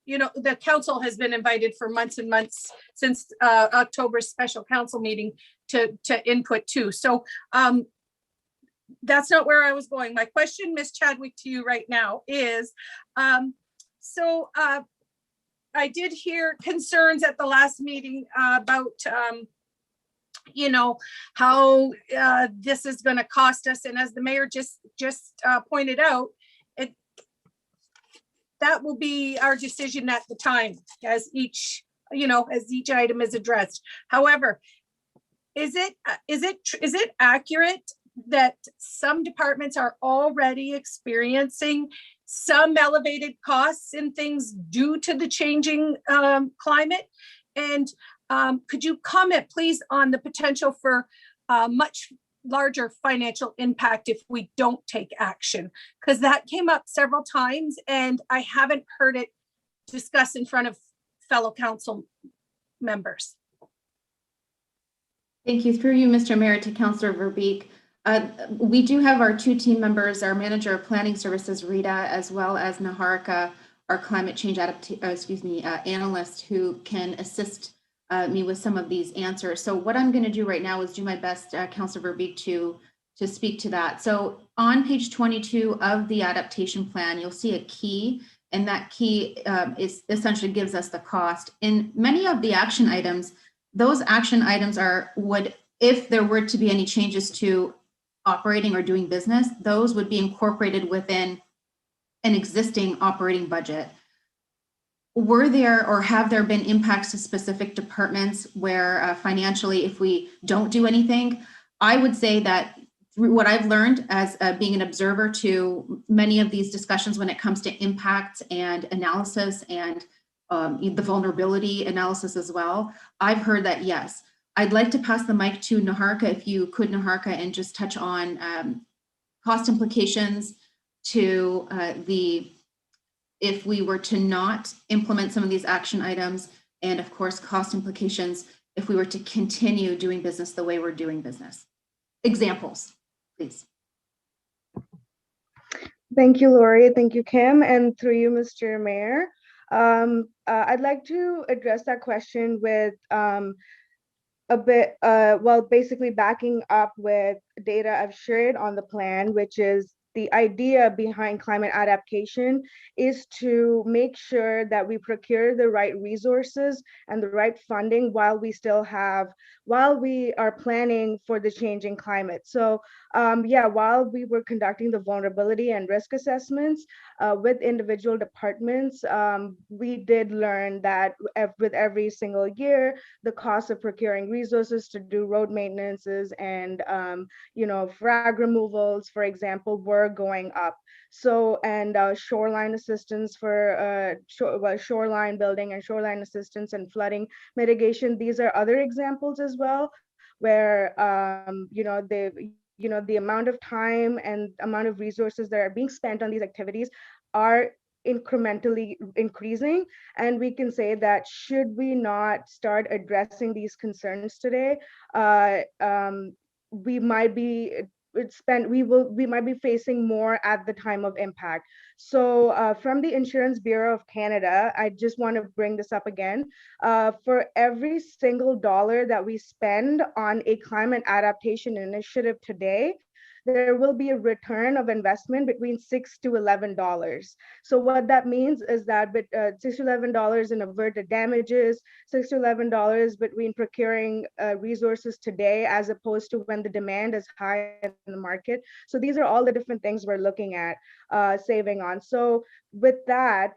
S8: you know, the council has been invited for months and months since October's special council meeting to input too. So that's not where I was going. My question, Ms. Chadwick, to you right now is, I did hear concerns at the last meeting about, you know, how this is going to cost us. And as the mayor just pointed out, that will be our decision at the time as each, you know, as each item is addressed. However, is it accurate that some departments are already experiencing some elevated costs and things due to the changing climate? And could you comment, please, on the potential for much larger financial impact if we don't take action? Because that came up several times and I haven't heard it discussed in front of fellow council members.
S14: Thank you. Through you, Mr. Mayor, to Councillor Verbeek. We do have our two team members, our Manager of Planning Services, Rita, as well as Naharka, our climate change analyst, who can assist me with some of these answers. So what I'm going to do right now is do my best, Councillor Verbeek, to speak to that. So on page 22 of the adaptation plan, you'll see a key, and that key is essentially gives us the cost. In many of the action items, those action items would, if there were to be any changes to operating or doing business, those would be incorporated within an existing operating budget. Were there or have there been impacts to specific departments where financially, if we don't do anything? I would say that through what I've learned as being an observer to many of these discussions when it comes to impacts and analysis and the vulnerability analysis as well, I've heard that yes. I'd like to pass the mic to Naharka, if you could, Naharka, and just touch on cost implications to if we were to not implement some of these action items, and of course, cost implications if we were to continue doing business the way we're doing business. Examples, please.
S15: Thank you, Lori. Thank you, Kim. And through you, Mr. Mayor. I'd like to address that question with a bit, basically backing up with data I've shared on the plan, which is the idea behind climate adaptation is to make sure that we procure the right resources and the right funding while we are planning for the changing climate. So while we were conducting the vulnerability and risk assessments with individual departments, we did learn that with every single year, the cost of procuring resources to do road maintenances and frag removals, for example, were going up. So, and shoreline assistance for shoreline building and shoreline assistance and flooding mitigation. These are other examples as well, where the amount of time and amount of resources that are being spent on these activities are incrementally increasing. And we can say that should we not start addressing these concerns today, we might be facing more at the time of impact. So from the Insurance Bureau of Canada, I just want to bring this up again. For every single dollar that we spend on a climate adaptation initiative today, there will be a return of investment between $6 to $11. So what that means is that $6 to $11 in averted damages, $6 to $11 between procuring resources today as opposed to when the demand is high in the market. So these are all the different things we're looking at saving on. So with that,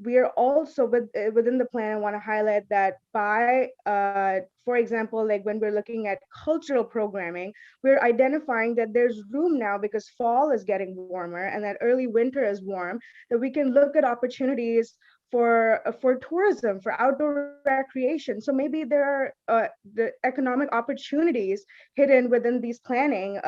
S15: we are also within the plan, I want to highlight that by, for example, like when we're looking at cultural programming, we're identifying that there's room now because fall is getting warmer and that early winter is warm, that we can look at opportunities for tourism, for outdoor recreation. So maybe there are the economic opportunities hidden within these planning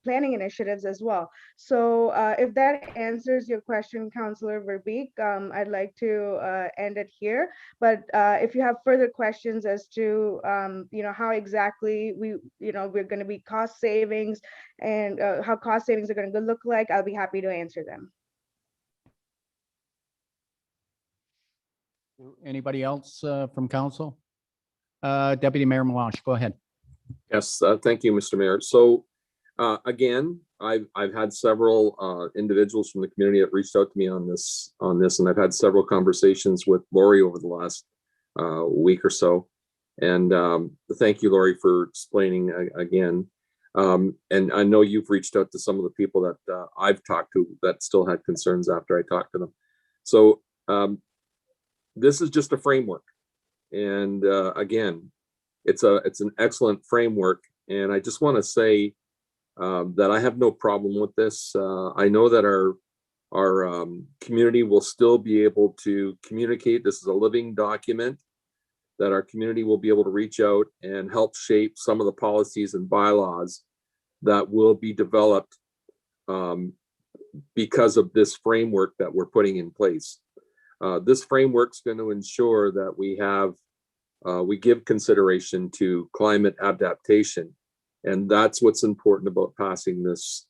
S15: initiatives as well. So if that answers your question, Councillor Verbeek, I'd like to end it here. But if you have further questions as to how exactly we're going to be cost savings and how cost savings are going to look like, I'll be happy to answer them.
S3: Anybody else from council? Deputy Mayor Malash, go ahead.
S10: Yes, thank you, Mr. Mayor. So again, I've had several individuals from the community that reached out to me on this, and I've had several conversations with Lori over the last week or so. And thank you, Lori, for explaining again. And I know you've reached out to some of the people that I've talked to that still had concerns after I talked to them. So this is just a framework. And again, it's an excellent framework. And I just want to say that I have no problem with this. I know that our community will still be able to communicate. This is a living document that our community will be able to reach out and help shape some of the policies and bylaws that will be developed because of this framework that we're putting in place. This framework is going to ensure that we give consideration to climate adaptation. And that's what's important about passing this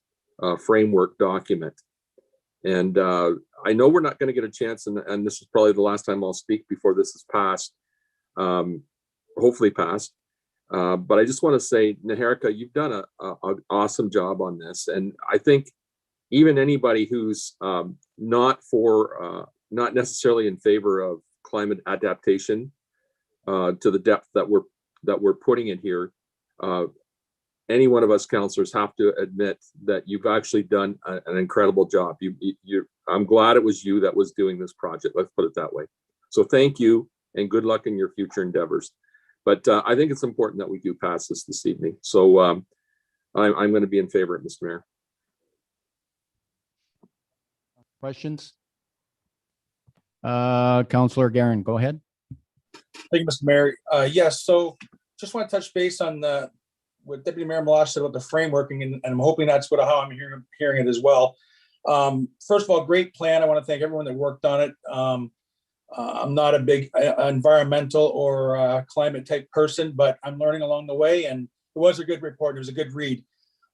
S10: framework document. And I know we're not going to get a chance, and this is probably the last time I'll speak before this is passed, hopefully passed. But I just want to say, Niharika, you've done an awesome job on this. And I think even anybody who's not necessarily in favor of climate adaptation to the depth that we're putting it here, any one of us councillors have to admit that you've actually done an incredible job. I'm glad it was you that was doing this project. Let's put it that way. So thank you and good luck in your future endeavors. But I think it's important that we do pass this evening. So I'm going to be in favor of it, Mr. Mayor.
S3: Questions? Councillor Garin, go ahead.
S16: Thank you, Mr. Mayor. Yes, so just want to touch base on what Deputy Mayor Malash said about the frameworking, and I'm hoping that's how I'm hearing it as well. First of all, great plan. I want to thank everyone that worked on it. I'm not a big environmental or climate type person, but I'm learning along the way, and it was a good report. It was a good read.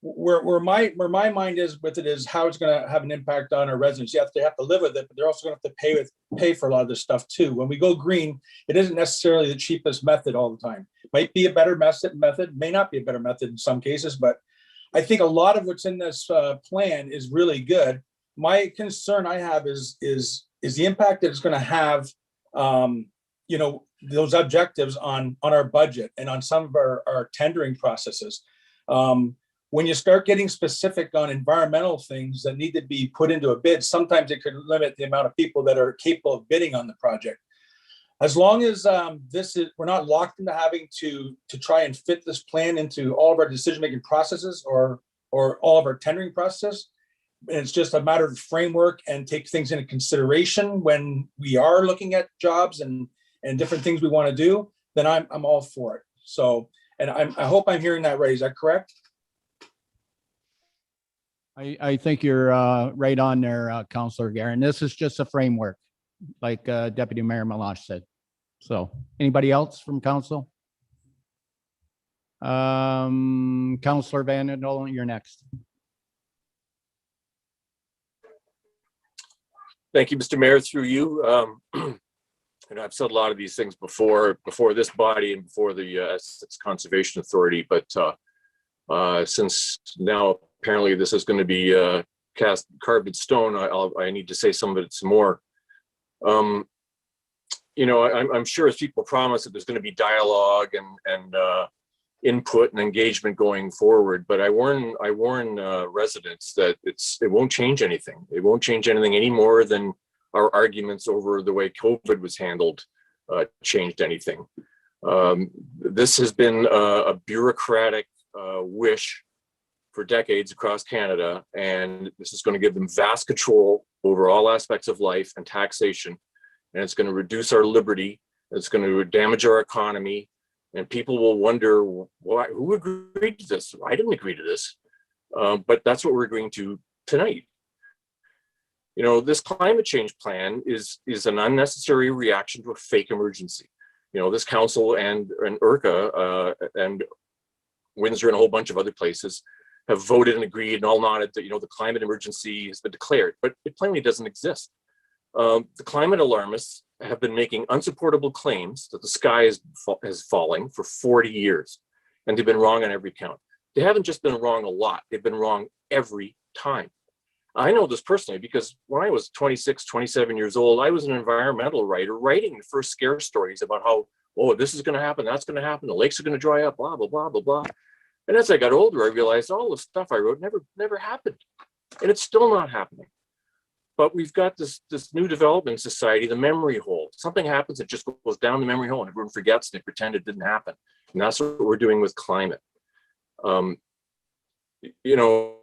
S16: Where my mind is with it is how it's going to have an impact on our residents. They have to live with it, but they're also going to have to pay for a lot of this stuff too. When we go green, it isn't necessarily the cheapest method all the time. Might be a better method, may not be a better method in some cases, but I think a lot of what's in this plan is really good. My concern I have is the impact that it's going to have, those objectives on our budget and on some of our tendering processes. When you start getting specific on environmental things that need to be put into a bid, sometimes it could limit the amount of people that are capable of bidding on the project. As long as we're not locked into having to try and fit this plan into all of our decision-making processes or all of our tendering process, and it's just a matter of framework and take things into consideration when we are looking at jobs and different things we want to do, then I'm all for it. So, and I hope I'm hearing that right. Is that correct?
S3: I think you're right on there, Councillor Garin. This is just a framework, like Deputy Mayor Malash said. So anybody else from council? Councillor Van Dolen, you're next.
S17: Thank you, Mr. Mayor, through you. And I've said a lot of these things before this body and before the Essex Conservation Authority, but since now apparently this is going to be carved in stone, I need to say some of it some more. I'm sure as people promise that there's going to be dialogue and input and engagement going forward, but I warn residents that it won't change anything. It won't change anything any more than our arguments over the way COVID was handled changed anything. This has been a bureaucratic wish for decades across Canada, and this is going to give them vast control over all aspects of life and taxation. and it's going to reduce our liberty. It's going to damage our economy, and people will wonder, why, who agreed to this? I didn't agree to this, but that's what we're agreeing to tonight. You know, this climate change plan is an unnecessary reaction to a fake emergency. You know, this council and IRCA and Windsor and a whole bunch of other places have voted and agreed and all nodded that, you know, the climate emergency has been declared, but it plainly doesn't exist. The climate alarmists have been making unsupportable claims that the sky is falling for 40 years, and they've been wrong on every count. They haven't just been wrong a lot, they've been wrong every time. I know this personally because when I was 26, 27 years old, I was an environmental writer writing the first scare stories about how, oh, this is going to happen, that's going to happen, the lakes are going to dry up, blah, blah, blah, blah, blah. And as I got older, I realized all the stuff I wrote never happened. And it's still not happening. But we've got this new development society, the memory hole. Something happens, it just goes down the memory hole and everyone forgets and they pretend it didn't happen. And that's what we're doing with climate. You know,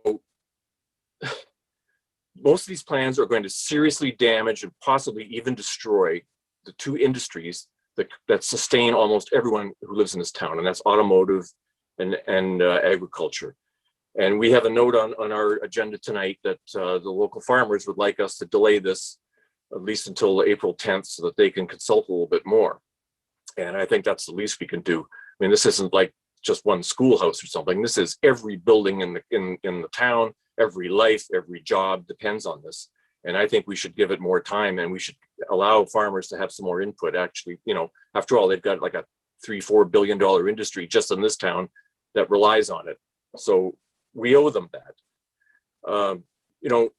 S17: most of these plans are going to seriously damage and possibly even destroy the two industries that sustain almost everyone who lives in this town, and that's automotive and agriculture. And we have a note on our agenda tonight that the local farmers would like us to delay this at least until April 10th so that they can consult a little bit more. And I think that's the least we can do. I mean, this isn't like just one schoolhouse or something. This is every building in the town, every life, every job depends on this. And I think we should give it more time, and we should allow farmers to have some more input. Actually, you know, after all, they've got like a $3-4 billion industry just in this town that relies on it. So we owe them that. You know,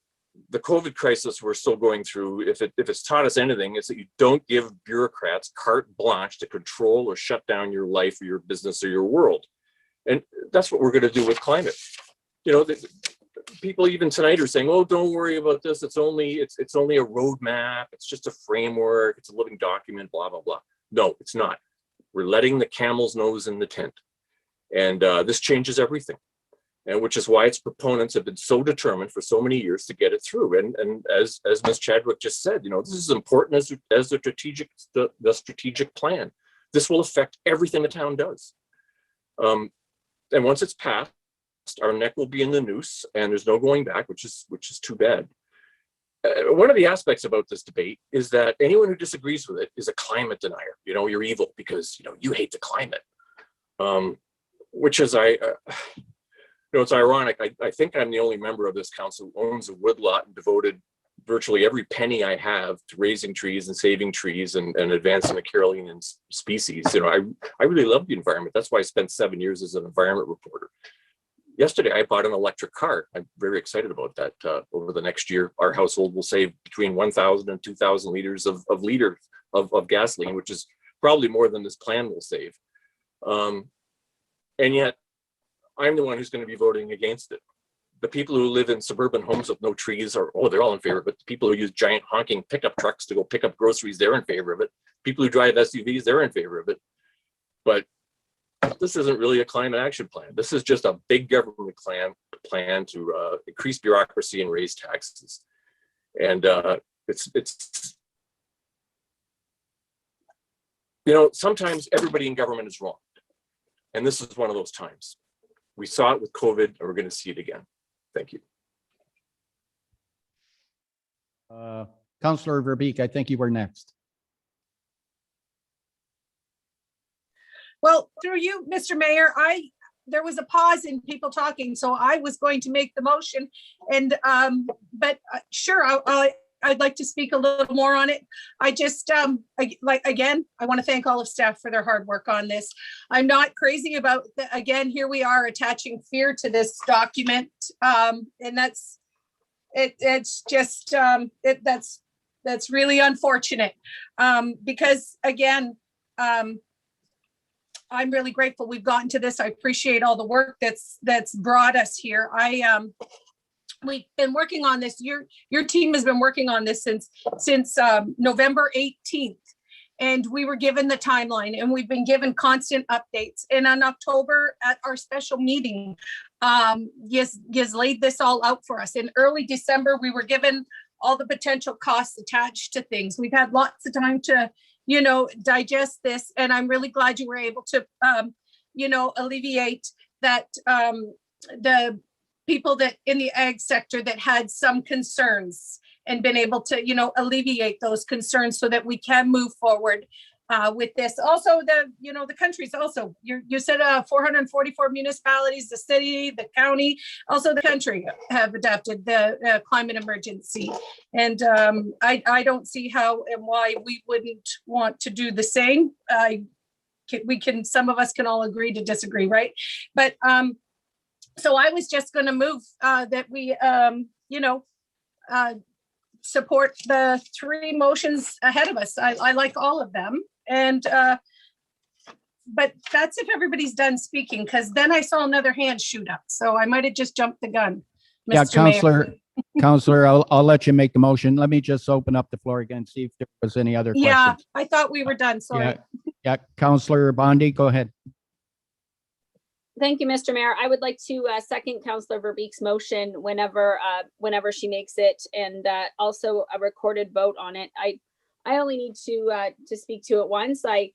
S17: the COVID crisis we're still going through, if it's taught us anything, it's that you don't give bureaucrats carte blanche to control or shut down your life or your business or your world. And that's what we're going to do with climate. You know, people even tonight are saying, oh, don't worry about this. It's only a roadmap. It's just a framework. It's a living document, blah, blah, blah. No, it's not. We're letting the camel's nose in the tent. And this changes everything. And which is why its proponents have been so determined for so many years to get it through. And as Ms. Chadwick just said, you know, this is important as the strategic plan. This will affect everything the town does. And once it's passed, our neck will be in the noose, and there's no going back, which is too bad. One of the aspects about this debate is that anyone who disagrees with it is a climate denier. You know, you're evil because, you know, you hate the climate. Which is, you know, it's ironic. I think I'm the only member of this council who owns a woodlot and devoted virtually every penny I have to raising trees and saving trees and advancing the Carolinian species. You know, I really love the environment. That's why I spent 7 years as an environment reporter. Yesterday, I bought an electric car. I'm very excited about that. Over the next year, our household will save between 1,000 and 2,000 liters of gasoline, which is probably more than this plan will save. And yet, I'm the one who's going to be voting against it. The people who live in suburban homes with no trees they're all in favor of it. The people who use giant honking pickup trucks to go pick up groceries, they're in favor of it. People who drive SUVs, they're in favor of it. But this isn't really a climate action plan. This is just a big government plan to increase bureaucracy and raise taxes. And it's you know, sometimes everybody in government is wrong. And this is one of those times. We saw it with COVID, and we're going to see it again. Thank you.
S3: Councillor Verbeek, I think you were next.
S8: Well, through you, Mr. Mayor, there was a pause in people talking, so I was going to make the motion, and but sure, I'd like to speak a little more on it. I just again, I want to thank all of staff for their hard work on this. I'm not crazy about again, here we are attaching fear to this document, and that's it. It's just that's really unfortunate, because again, I'm really grateful we've gotten to this. I appreciate all the work that's brought us here. We've been working on this. Your team has been working on this since November 18th, and we were given the timeline, and we've been given constant updates. And on October at our special meeting, Giz laid this all out for us. In early December, we were given all the potential costs attached to things. We've had lots of time to, digest this, and I'm really glad you were able to, alleviate that, the people that in the ag sector that had some concerns and been able to, alleviate those concerns so that we can move forward with this. Also, the countries also, you said 444 municipalities, the city, the county, also the country have adopted the climate emergency. And I don't see how and why we wouldn't want to do the same. Some of us can all agree to disagree, right? But so I was just going to move that we, support the 3 motions ahead of us. I like all of them. And, but that's if everybody's done speaking, because then I saw another hand shoot up. So I might have just jumped the gun.
S3: Yeah,
S8: Mr. Mayor.
S3: Counselor, I'll let you make the motion. Let me just open up the floor again, see if there was any other
S8: Yeah,
S3: questions.
S8: I thought we were done. Sorry.
S3: Yeah, Counselor Bondi, go ahead.
S9: Thank you, Mr. Mayor. I would like to second Councillor Verbeek's motion whenever she makes it, and also a recorded vote on it. I only need to speak to it once. I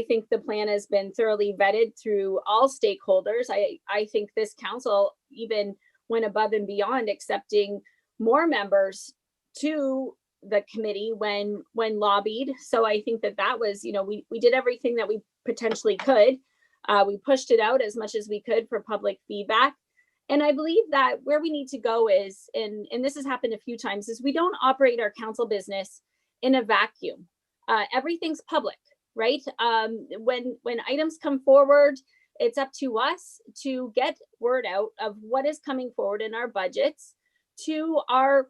S9: think the plan has been thoroughly vetted through all stakeholders. I think this council even went above and beyond accepting more members to the committee when lobbied. So I think that was, we did everything that we potentially could. We pushed it out as much as we could for public feedback. And I believe that where we need to go is, and this has happened a few times, is we don't operate our council business in a vacuum. Everything's public, right? When items come forward, it's up to us to get word out of what is coming forward in our budgets to our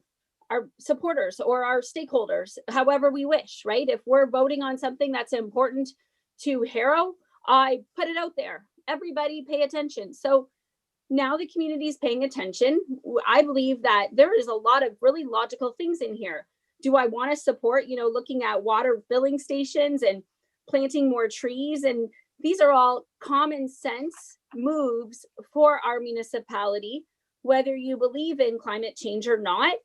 S9: supporters or our stakeholders, however we wish, right? If we're voting on something that's important to Harrow, I put it out there. Everybody pay attention. So now the community is paying attention. I believe that there is a lot of really logical things in here. Do I want to support, looking at water filling stations and planting more trees? And these are all common sense moves for our municipality, whether you believe in climate change or not.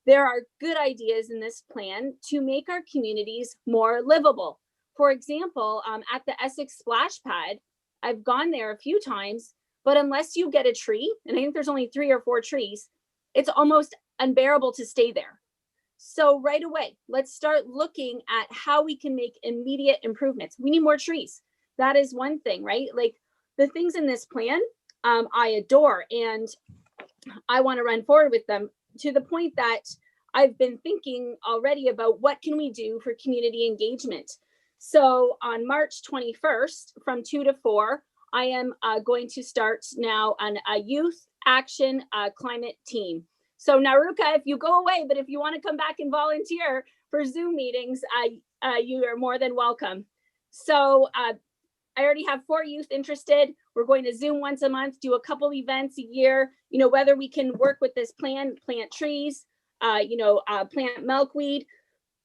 S9: There are good ideas in this plan to make our communities more livable. For example, at the Essex Splash Pad, I've gone there a few times, but unless you get a tree, and I think there's only 3 or 4 trees, it's almost unbearable to stay there. So right away, let's start looking at how we can make immediate improvements. We need more trees. That is one thing, right? Like the things in this plan, I adore, and I want to run forward with them to the point that I've been thinking already about what can we do for community engagement. So on March 21st, from 2 to 4, I am going to start now on a youth action climate team. So Naruka, if you go away, but if you want to come back and volunteer for Zoom meetings, you are more than welcome. So I already have 4 youth interested. We're going to Zoom once a month, do a couple events a year, whether we can work with this plan, plant trees, plant milkweed,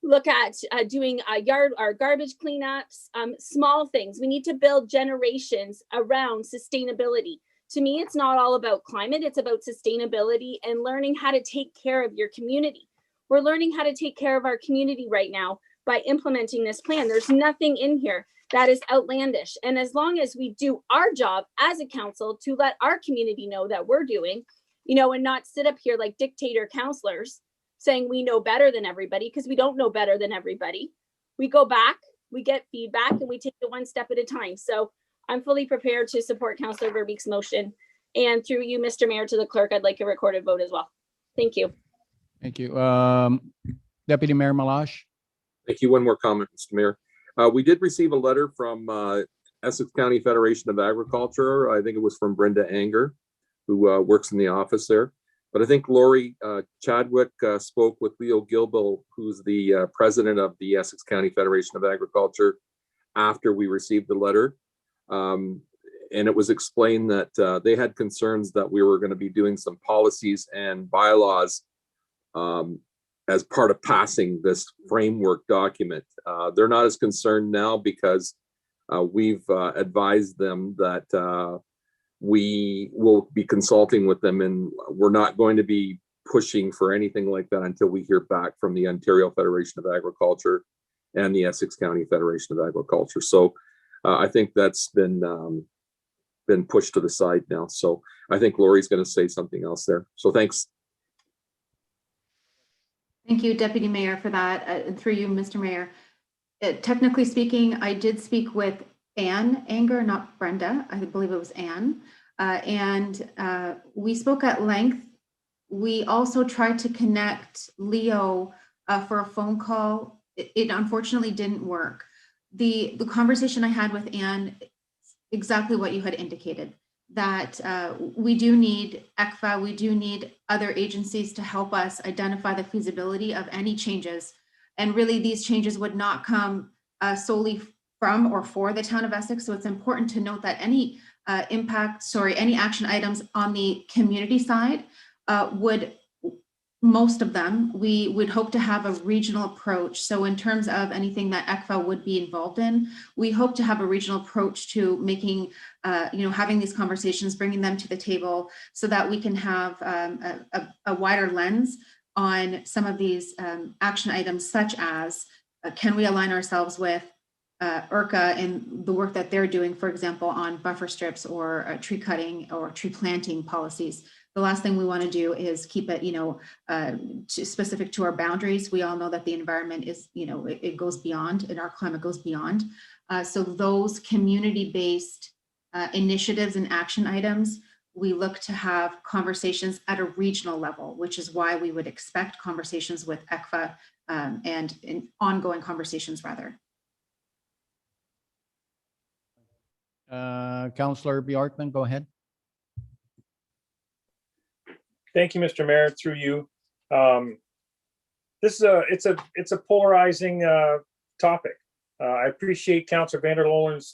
S9: look at doing our garbage cleanups, small things. We need to build generations around sustainability. To me, it's not all about climate, it's about sustainability and learning how to take care of your community. We're learning how to take care of our community right now by implementing this plan. There's nothing in here that is outlandish. And as long as we do our job as a council to let our community know that we're doing, and not sit up here like dictator counselors saying we know better than everybody, because we don't know better than everybody. We go back, we get feedback, and we take it one step at a time. So I'm fully prepared to support Councillor Verbeek's motion. And through you, Mr. Mayor, to the clerk, I'd like a recorded vote as well. Thank you.
S3: Thank you. Deputy Mayor Malash.
S10: Thank you. One more comment, Mr. Mayor. We did receive a letter from Essex County Federation of Agriculture. I think it was from Brenda Anger, who works in the office there. But I think Lori Chadwick spoke with Leo Gilbo, who's the president of the Essex County Federation of Agriculture, after we received the letter. And it was explained that they had concerns that we were going to be doing some policies and bylaws as part of passing this framework document. They're not as concerned now because we've advised them that we will be consulting with them, and we're not going to be pushing for anything like that until we hear back from the Ontario Federation of Agriculture and the Essex County Federation of Agriculture. So I think that's been pushed to the side now. So I think Lori's going to say something else there. So thanks.
S14: Thank you, Deputy Mayor, for that. And through you, Mr. Mayor. Technically speaking, I did speak with Anne Anger, not Brenda. I believe it was Anne. We spoke at length. We also tried to connect Leo for a phone call. It unfortunately didn't work. The conversation I had with Anne, exactly what you had indicated, that we do need ECFA, we do need other agencies to help us identify the feasibility of any changes. And really these changes would not come solely from or for the town of Essex. So it's important to note that any any action items on the community side most of them, we would hope to have a regional approach. So in terms of anything that ECFA would be involved in, we hope to have a regional approach to making, having these conversations, bringing them to the table so that we can have a wider lens on some of these action items, such as can we align ourselves with IRCA and the work that they're doing, for example, on buffer strips or tree cutting or tree planting policies. The last thing we want to do is keep it, specific to our boundaries. We all know that the environment is, it goes beyond, and our climate goes beyond. So those community-based initiatives and action items, we look to have conversations at a regional level, which is why we would expect conversations with ECFA and in ongoing conversations rather.
S3: Councillor Bjorkman, go ahead.
S13: Thank you, Mr. Mayor, through you. This is it's a polarizing topic. I appreciate Councillor Vanderlolen's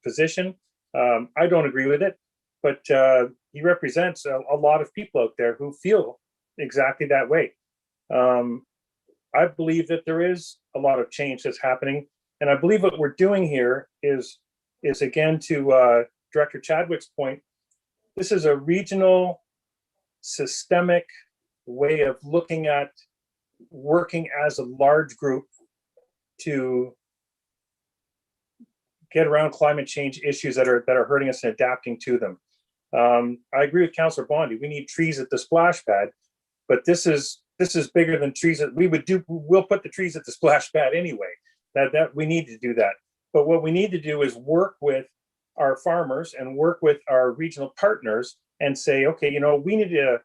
S13: position. I don't agree with it, but he represents a lot of people out there who feel exactly that way. I believe that there is a lot of change that's happening, and I believe what we're doing here is again, to Director Chadwick's point, this is a regional systemic way of looking at working as a large group to get around climate change issues that are hurting us and adapting to them. I agree with Councillor Bondi. We need trees at the splash pad, but this is bigger than trees that we would do. We'll put the trees at the splash pad anyway. That we need to do that. But what we need to do is work with our farmers and work with our regional partners and say, okay, we need to.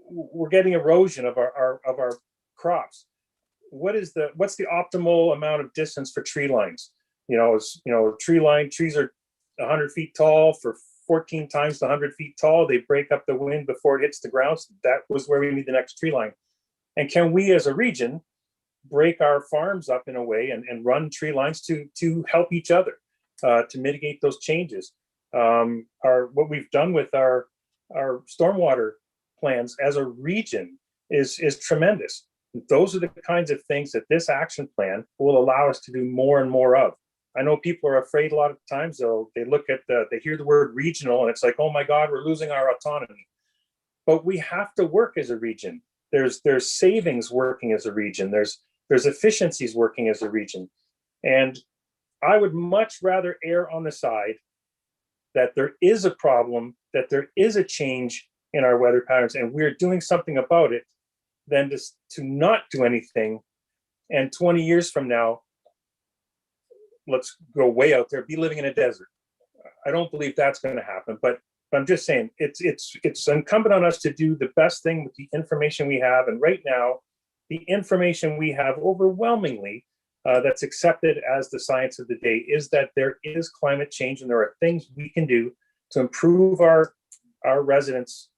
S13: We're getting erosion of our crops. What's the optimal amount of distance for tree lines? Trees are 100 feet tall. For 14 times the 100 feet tall, they break up the wind before it hits the ground. So that was where we need the next tree line. And can we, as a region, break our farms up in a way and run tree lines to help each other to mitigate those changes? What we've done with our stormwater plans as a region is tremendous. Those are the kinds of things that this action plan will allow us to do more and more of. I know people are afraid a lot of times, though. They hear the word regional and it's like, oh my God, we're losing our autonomy. But we have to work as a region. There's savings working as a region. There's efficiencies working as a region. And I would much rather err on the side that there is a problem, that there is a change in our weather patterns and we're doing something about it, than to not do anything. And 20 years from now, let's go way out there, be living in a desert. I don't believe that's going to happen, but I'm just saying it's incumbent on us to do the best thing with the information we have. And right now, the information we have overwhelmingly that's accepted as the science of the day is that there is climate change and there are things we can do to improve our residents'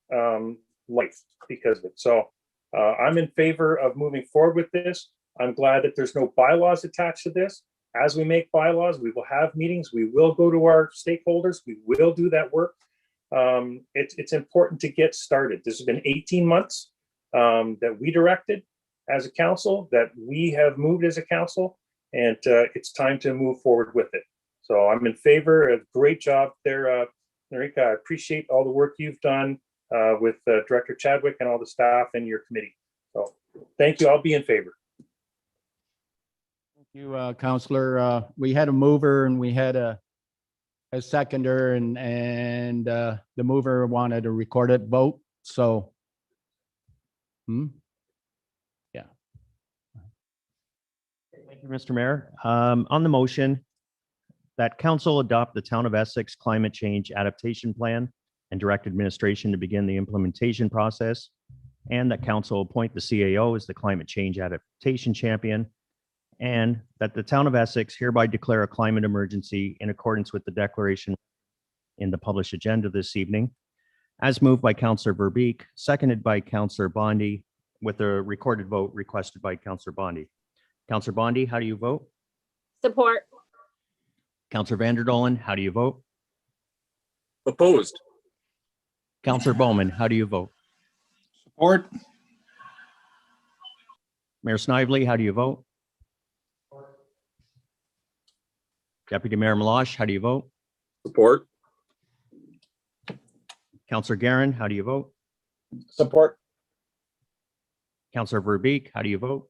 S13: life because of it. So I'm in favor of moving forward with this. I'm glad that there's no bylaws attached to this. As we make bylaws, we will have meetings. We will go to our stakeholders. We will do that work. It's important to get started. This has been 18 months that we directed as a council, that we have moved as a council, and it's time to move forward with it. So I'm in favor. Great job there, Narika. I appreciate all the work you've done. with Director Chadwick and all the staff and your committee. So thank you. I'll be in favor.
S3: Thank you, Counselor. We had a mover and we had a seconder, and the mover wanted a recorded vote. So, yeah.
S1: Thank you, Mr. Mayor. On the motion that council adopt the Town of Essex Climate Change Adaptation Plan and direct administration to begin the implementation process, and that council appoint the CAO as the Climate Change Adaptation Champion, and that the Town of Essex hereby declare a climate emergency in accordance with the declaration in the published agenda this evening, as moved by Councillor Verbeek, seconded by Councillor Bondi, with a recorded vote requested by Councillor Bondi. Councillor Bondi, how do you vote?
S9: Support.
S1: Councillor Vanderdolen, how do you vote?
S17: Opposed.
S1: Councillor Bowman, how do you vote?
S11: Support.
S1: Mayor Snively, how do you vote? Deputy Mayor Malash, how do you vote?
S17: Support.
S1: Councillor Garin, how do you vote?
S16: Support.
S1: Councillor Verbeek, how do you vote?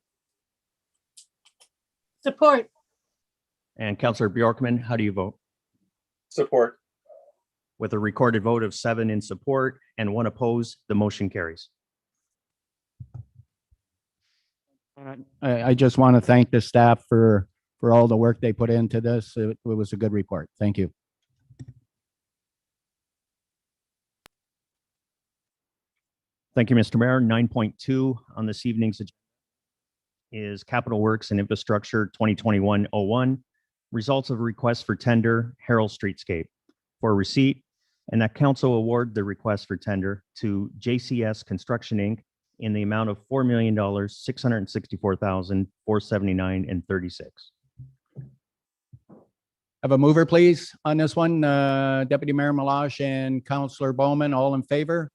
S8: Support.
S1: And Councillor Bjorkman, how do you vote?
S13: Support.
S1: With a recorded vote of 7 in support and 1 opposed, the motion carries.
S3: I just want to thank the staff for all the work they put into this. It was a good report. Thank you.
S1: Thank you, Mr. Mayor. 9.2 on this evening's agenda is Capital Works and Infrastructure 2021-01, results of request for tender, Harold Streetscape, for receipt, and that council award the request for tender to JCS Construction, Inc. in the amount of $4,664,479.36.
S3: Have a mover, please, on this one. Deputy Mayor Malash and Councillor Bowman, all in favor?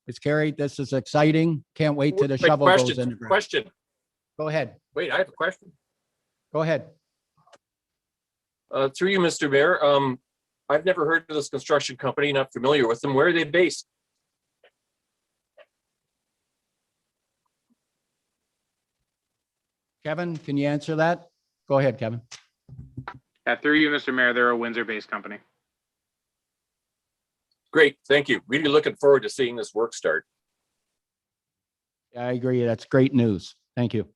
S3: It's carried. This is exciting. Can't wait till the
S17: Wait,
S3: shovel goes in
S17: question,
S3: the ground.
S17: question.
S3: Go ahead.
S17: Wait, I have a question.
S3: Go ahead.
S17: Through you, Mr. Mayor. I've never heard of this construction company, not familiar with them. Where are they based?
S3: Kevin, can you answer that? Go ahead, Kevin.
S18: Through you, Mr. Mayor, they're a Windsor-based company.
S17: Great, thank you. Really looking forward to seeing this work start.
S3: Yeah, I agree. That's great news. Thank you.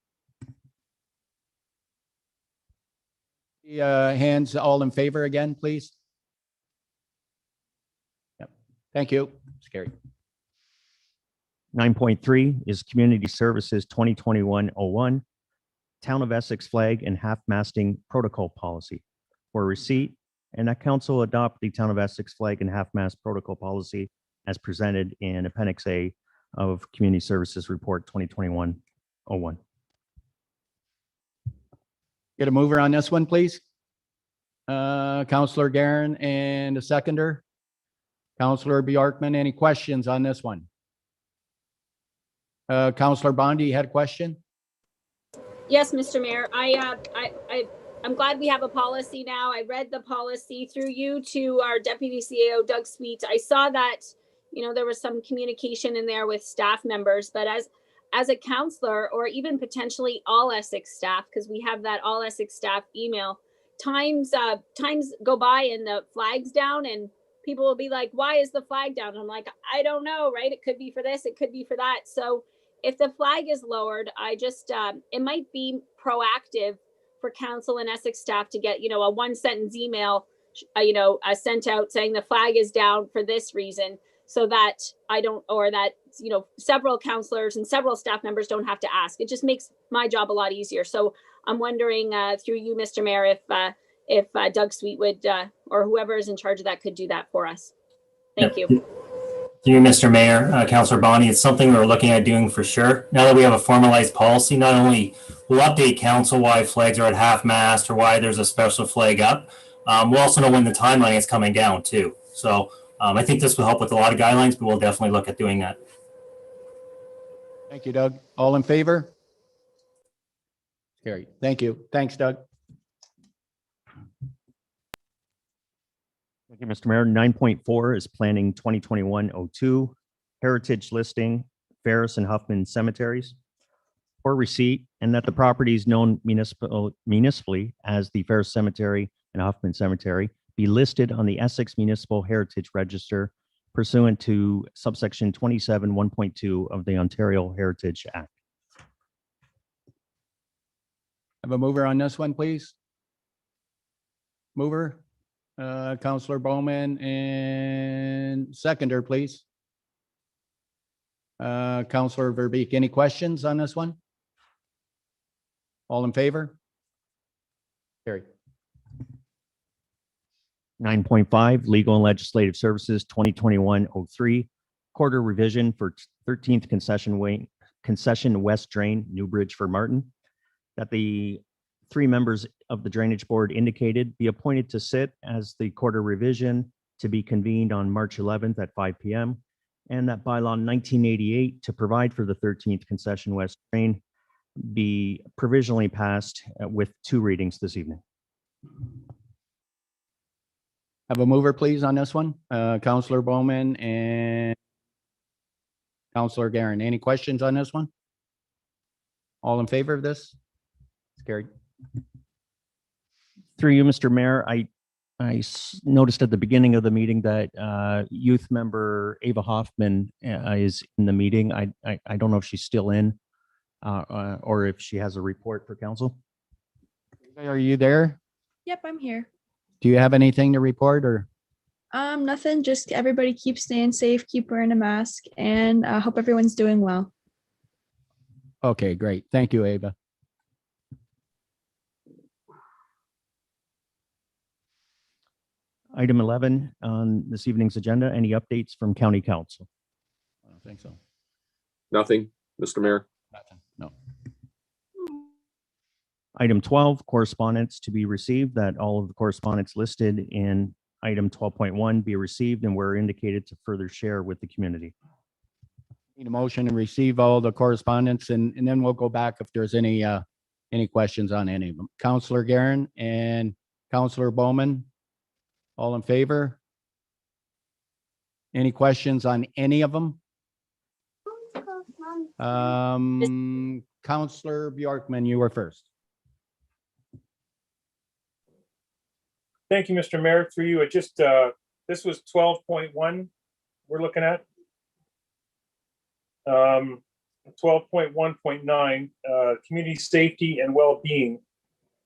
S3: Hands all in favor again, please. Yep. Thank you. It's carried.
S1: 9.3 is Community Services 2021-01, Town of Essex Flag and Half-Masting Protocol Policy, for receipt, and that council adopt the Town of Essex Flag and Half-Mast Protocol Policy as presented in Appendix A of Community Services Report 2021-01.
S3: Get a mover on this one, please. Councillor Garin and a seconder. Councillor Bjorkman, any questions on this one? Councillor Bondi, you had a question?
S9: Yes, Mr. Mayor. I'm glad we have a policy now. I read the policy through you to our Deputy CAO, Doug Sweet. I saw that, there was some communication in there with staff members, but as a counselor, or even potentially all Essex staff, because we have that all Essex staff email, times go by and the flag's down and people will be like, why is the flag down? And I'm like, I don't know, right? It could be for this, it could be for that. So if the flag is lowered, I just, it might be proactive for council and Essex staff to get, a 1-sentence email, sent out saying the flag is down for this reason, so that several counselors and several staff members don't have to ask. It just makes my job a lot easier. So I'm wondering through you, Mr. Mayor, if Doug Sweet would, or whoever is in charge of that, could do that for us. Thank you.
S19: Through you, Mr. Mayor, Councillor Bonnie, it's something we're looking at doing for sure. Now that we have a formalized policy, not only we'll update council why flags are at half-mast or why there's a special flag up, we'll also know when the timeline is coming down too. So I think this will help with a lot of guidelines, but we'll definitely look at doing that.
S3: Thank you, Doug. All in favor? Carried. Thank you. Thanks, Doug.
S1: Thank you, Mr. Mayor. 9.4 is Planning 2021-02, Heritage Listing, Ferris and Huffman Cemeteries for receipt, and that the properties known municipally as the Ferris Cemetery and Huffman Cemetery be listed on the Essex Municipal Heritage Register pursuant to subsection 27(1.2) of the Ontario Heritage Act.
S3: Have a mover on this one, please. Mover, Counselor Bowman, and seconder, please. Counselor Verbeek, any questions on this one? All in favor? Carried.
S1: 9.5, Legal and Legislative Services 2021-03, quarter revision for 13th concession West Drain, Newbridge for Martin, that the 3 members of the Drainage Board indicated be appointed to sit as the quarter revision to be convened on March 11th at 5 p.m. and that bylaw 1988 to provide for the 13th concession West Drain be provisionally passed with 2 readings this evening.
S3: Have a mover, please, on this one. Counselor Bowman and Counselor Guerin. Any questions on this one? All in favor of this? It's carried.
S1: Through you, Mr. Mayor, I noticed at the beginning of the meeting that youth member Ava Hoffman is in the meeting. I don't know if she's still in or if she has a report for council.
S3: Are you there?
S20: Yep, I'm here.
S3: Do you have anything to report or?
S20: Nothing, just everybody keep staying safe, keep wearing a mask, and I hope everyone's doing well.
S3: Okay, great. Thank you, Ava.
S1: Item 11 on this evening's agenda, any updates from County Council?
S3: I don't think so.
S10: Nothing, Mr. Mayor.
S3: Nothing. No.
S1: Item 12, correspondence to be received, that all of the correspondence listed in item 12.1 be received and were indicated to further share with the community.
S3: Need a motion to receive all the correspondence and then we'll go back if there's any questions on any of them. Counselor Guerin and Counselor Bowman, all in favor? Any questions on any of them? Counselor Bjorkman, you were first.
S13: Thank you, Mr. Mayor. Through you, this was 12.1 we're looking at. 12.1.9, community safety and well-being,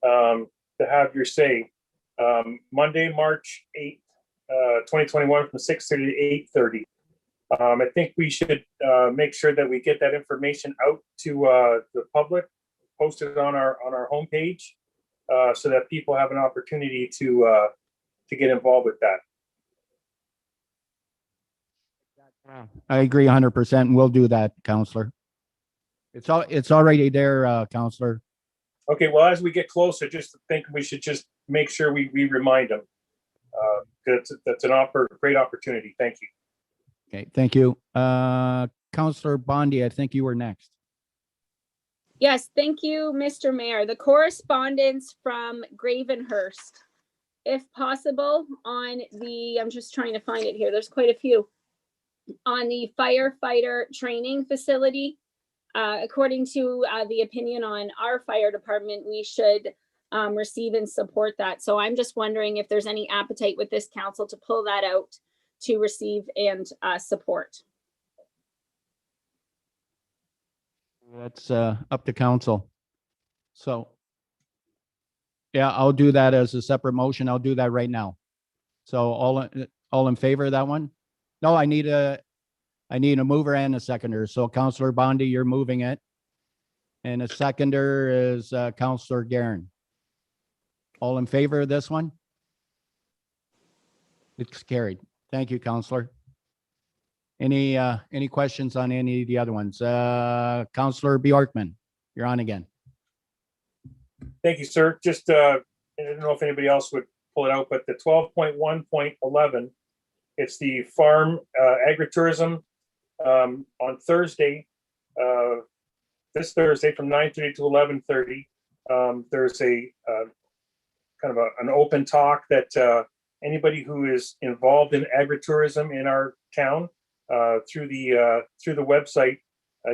S13: to have your say. Monday, March 8th, 2021 from 6:30 to 8:30. I think we should make sure that we get that information out to the public, post it on our homepage, so that people have an opportunity to get involved with that.
S3: I agree 100%. And we'll do that, Counselor. It's already there, Counselor.
S13: Okay, well, as we get closer, just think we should just make sure we remind them. That's a great opportunity. Thank you.
S3: Okay, thank you. Counselor Bondi, I think you were next.
S9: Yes, thank you, Mr. Mayor. The correspondence from Gravenhurst, if possible, on the, I'm just trying to find it here. There's quite a few. On the firefighter training facility. According to the opinion on our fire department, we should receive and support that. So I'm just wondering if there's any appetite with this council to pull that out to receive and support.
S3: That's up to council. So, yeah, I'll do that as a separate motion. I'll do that right now. So all in favor of that one? No, I need a mover and a seconder. So Counselor Bondi, you're moving it. And a seconder is Counselor Guerin. All in favor of this one? It's carried. Thank you, Counselor. Any questions on any of the other ones? Counselor Bjorkman, you're on again.
S13: Thank you, sir. Just, I don't know if anybody else would pull it out, but the 12.1.11, it's the farm agritourism on Thursday, this Thursday from 9:30 to 11:30. There's a kind of an open talk that anybody who is involved in agritourism in our town, through the website,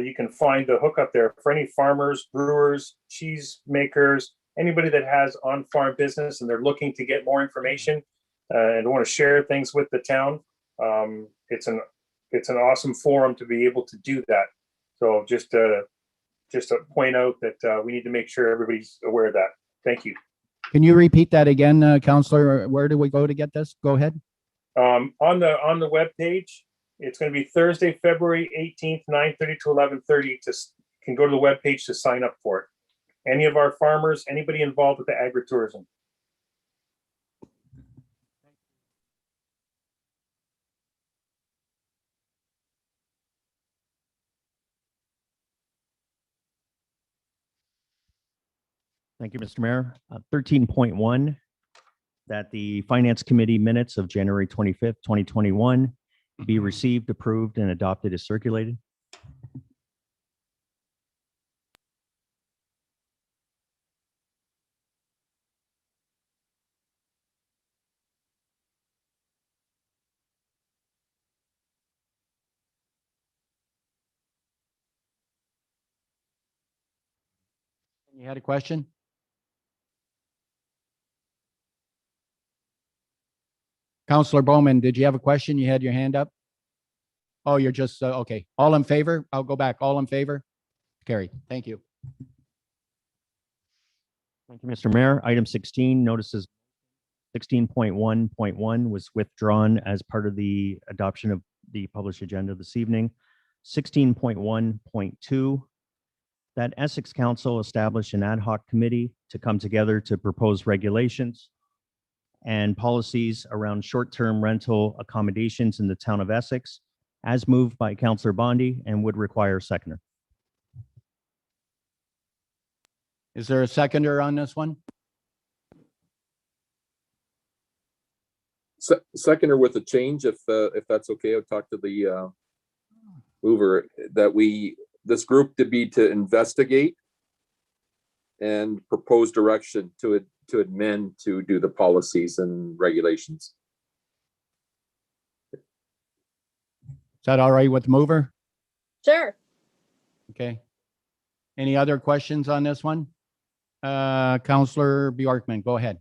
S13: you can find the hookup there for any farmers, brewers, cheese makers, anybody that has on-farm business and they're looking to get more information and want to share things with the town. It's an awesome forum to be able to do that. So just to point out that we need to make sure everybody's aware of that. Thank you.
S3: Can you repeat that again, Counselor? Where do we go to get this? Go ahead.
S13: On the web page, it's going to be Thursday, February 18th, 9:30 to 11:30. Can go to the web page to sign up for it. Any of our farmers, anybody involved with the agritourism.
S1: Thank you, Mr. Mayor. 13.1, that the Finance Committee minutes of January 25th, 2021 be received, approved, and adopted as circulated.
S3: You had a question? Counselor Bowman, did you have a question? You had your hand up? Oh, you're just, okay. All in favor? I'll go back. All in favor? Carried. Thank you.
S1: Thank you, Mr. Mayor. Item 16, notices 16.1.1 was withdrawn as part of the adoption of the published agenda this evening. 16.1.2, that Essex Council establish an ad hoc committee to come together to propose regulations and policies around short-term rental accommodations in the town of Essex, as moved by Councillor Bondi and would require a seconder.
S3: Is there a seconder on this one?
S10: Seconder with a change, if that's okay. I'll talk to the mover that this group to investigate and propose direction to amend to do the policies and regulations.
S3: Is that all right with the mover?
S9: Sure.
S3: Okay. Any other questions on this one? Councillor Bjorkman, go ahead.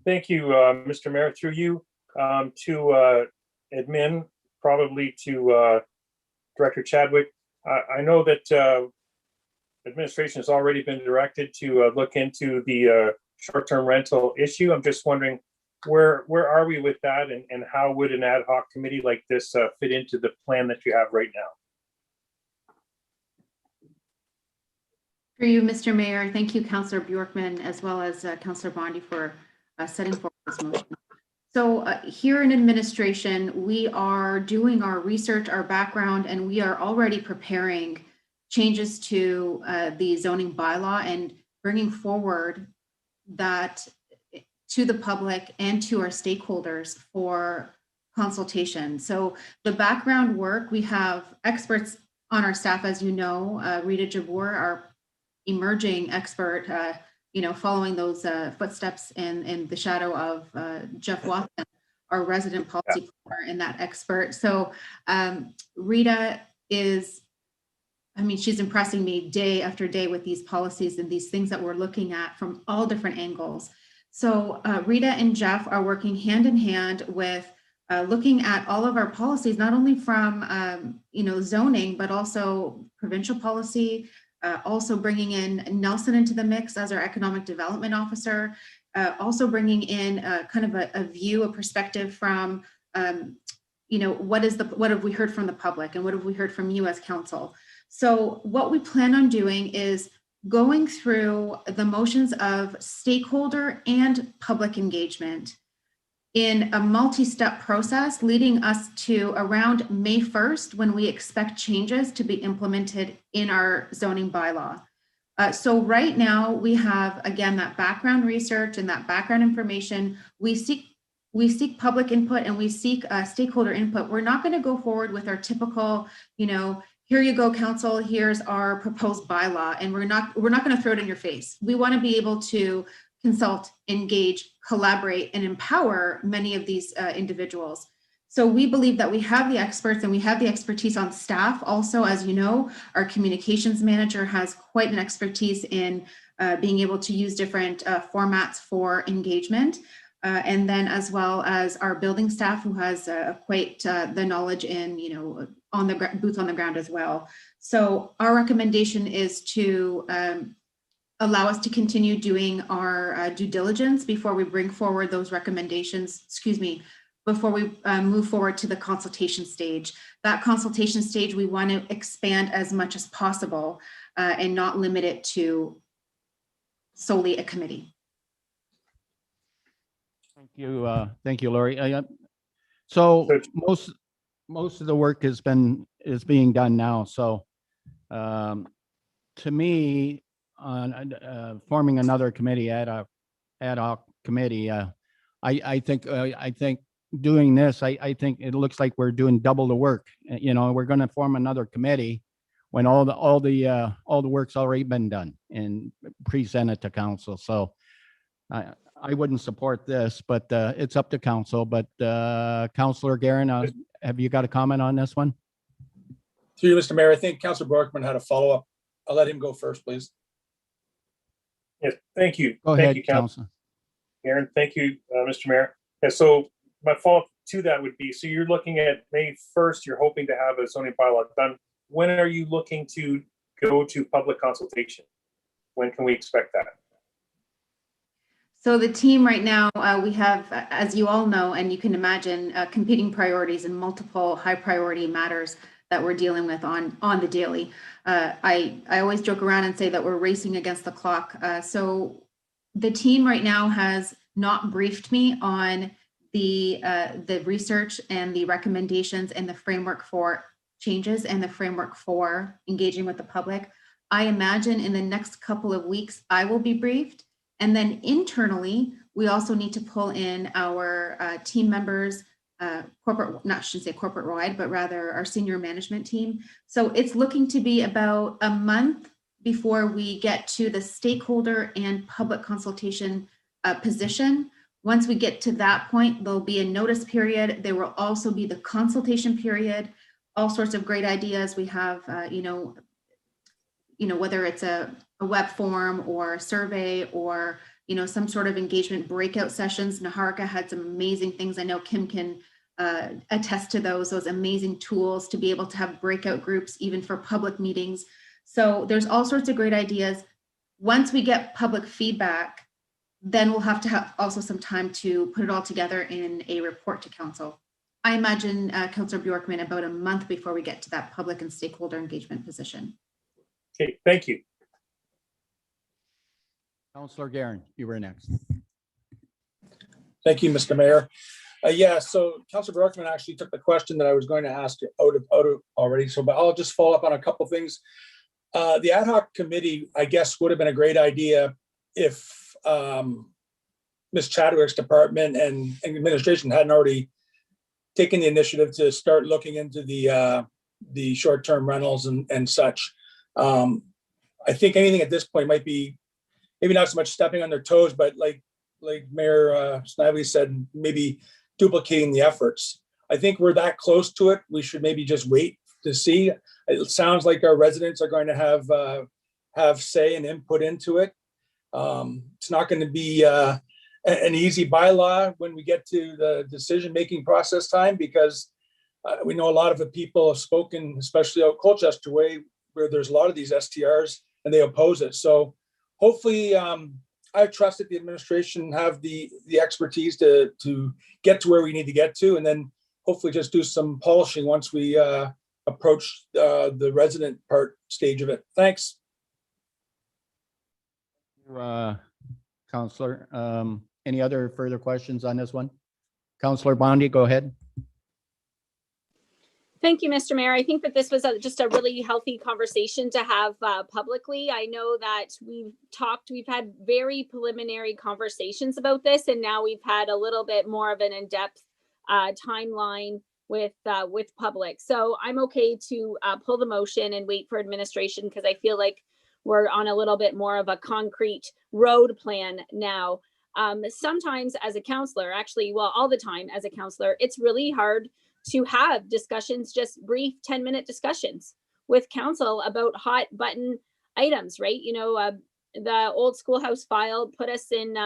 S13: Thank you, Mr. Mayor. Through you to admin, probably to Director Chadwick. I know that administration has already been directed to look into the short-term rental issue. I'm just wondering where are we with that, and how would an ad hoc committee like this fit into the plan that you have right now?
S14: For you, Mr. Mayor, thank you, Councillor Bjorkman, as well as Councillor Bondi for setting forward this motion. So here in administration, we are doing our research, our background, and we are already preparing changes to the zoning bylaw and bringing forward that to the public and to our stakeholders for consultation. So the background work, we have experts on our staff, as you know, Rita Jabour, our emerging expert, following those footsteps in the shadow of Jeff Watson, our resident policy planner and that expert. So Rita is, she's impressing me day after day with these policies and these things that we're looking at from all different angles. So Rita and Jeff are working hand in hand with looking at all of our policies, not only from zoning, but also provincial policy, also bringing in Nelson into the mix as our economic development officer, also bringing in kind of a view, a perspective from, what have we heard from the public and what have we heard from you as council? So what we plan on doing is going through the motions of stakeholder and public engagement in a multi-step process leading us to around May 1st, when we expect changes to be implemented in our zoning bylaw. So right now we have, again, that background research and that background information. We seek public input and we seek stakeholder input. We're not going to go forward with our typical, here you go, council, here's our proposed bylaw, and we're not going to throw it in your face. We want to be able to consult, engage, collaborate, and empower many of these individuals. So we believe that we have the experts and we have the expertise on staff. Also, as you know, our communications manager has quite an expertise in being able to use different formats for engagement. And then as well as our building staff who has quite the knowledge in, on the boots on the ground as well. So our recommendation is to allow us to continue doing our due diligence before we bring forward those recommendations, before we move forward to the consultation stage. That consultation stage, we want to expand as much as possible and not limit it to solely a committee.
S3: Thank you, Lori. So most of the work is being done now. So to me, on forming another committee, ad hoc committee, I think doing this, I think it looks like we're doing double the work. We're going to form another committee when all the work's already been done and presented to council. So I wouldn't support this, but it's up to council. But Councillor Guerin, have you got a comment on this one?
S16: Through you, Mr. Mayor, I think Councillor Borkman had a follow-up. I'll let him go first, please.
S13: Yes, thank you.
S3: Go
S13: Thank
S3: ahead,
S13: you,
S3: Councillor.
S13: Aaron. Thank you, Mr. Mayor. Yeah, so my follow-up to that would be, so you're looking at May 1st, you're hoping to have a zoning bylaw done. When are you looking to go to public consultation? When can we expect that?
S14: So the team right now, we have, as you all know, and you can imagine, competing priorities and multiple high priority matters that we're dealing with on the daily. I always joke around and say that we're racing against the clock. So the team right now has not briefed me on the research and the recommendations and the framework for changes and the framework for engaging with the public. I imagine in the next couple of weeks, I will be briefed. And then internally, we also need to pull in our team members, corporate wide, but rather our senior management team. So it's looking to be about a month before we get to the stakeholder and public consultation position. Once we get to that point, there'll be a notice period. There will also be the consultation period, all sorts of great ideas. We have, whether it's a web form or a survey or, some sort of engagement breakout sessions. Naharka had some amazing things. I know Kim can attest to those amazing tools to be able to have breakout groups, even for public meetings. So there's all sorts of great ideas. Once we get public feedback, then we'll have to have also some time to put it all together in a report to council. I imagine, Councillor Bjorkman, about a month before we get to that public and stakeholder engagement position.
S13: Okay, thank you.
S3: Councillor Guerin, you were next.
S16: Thank you, Mr. Mayor. Yeah, so Councillor Borkman actually took the question that I was going to ask out of already. So, but I'll just follow up on a couple things. The ad hoc committee, I guess, would have been a great idea if Ms. Chadwick's department and administration hadn't already taken the initiative to start looking into the short-term rentals and such. I think anything at this point might be maybe not so much stepping on their toes, but like Mayor Snively said, maybe duplicating the efforts. I think we're that close to it. We should maybe just wait to see. It sounds like our residents are going to have say and input into it. It's not going to be an easy bylaw when we get to the decision-making process time, because we know a lot of the people have spoken, especially out Colchester way, where there's a lot of these STRs and they oppose it. So hopefully, I trust that the administration have the expertise to get to where we need to get to, and then hopefully just do some polishing once we approach the resident part stage of it. Thanks.
S3: Councillor, any other further questions on this one? Councillor Bondi, go ahead.
S9: Thank you, Mr. Mayor. I think that this was just a really healthy conversation to have publicly. I know that we've had very preliminary conversations about this, and now we've had a little bit more of an in-depth timeline with public. So I'm okay to pull the motion and wait for administration, because I feel like we're on a little bit more of a concrete road plan now. Sometimes as a counselor, actually, well, all the time as a counselor, it's really hard to have discussions, just brief 10-minute discussions with council about hot button items, right? The old schoolhouse file put us in,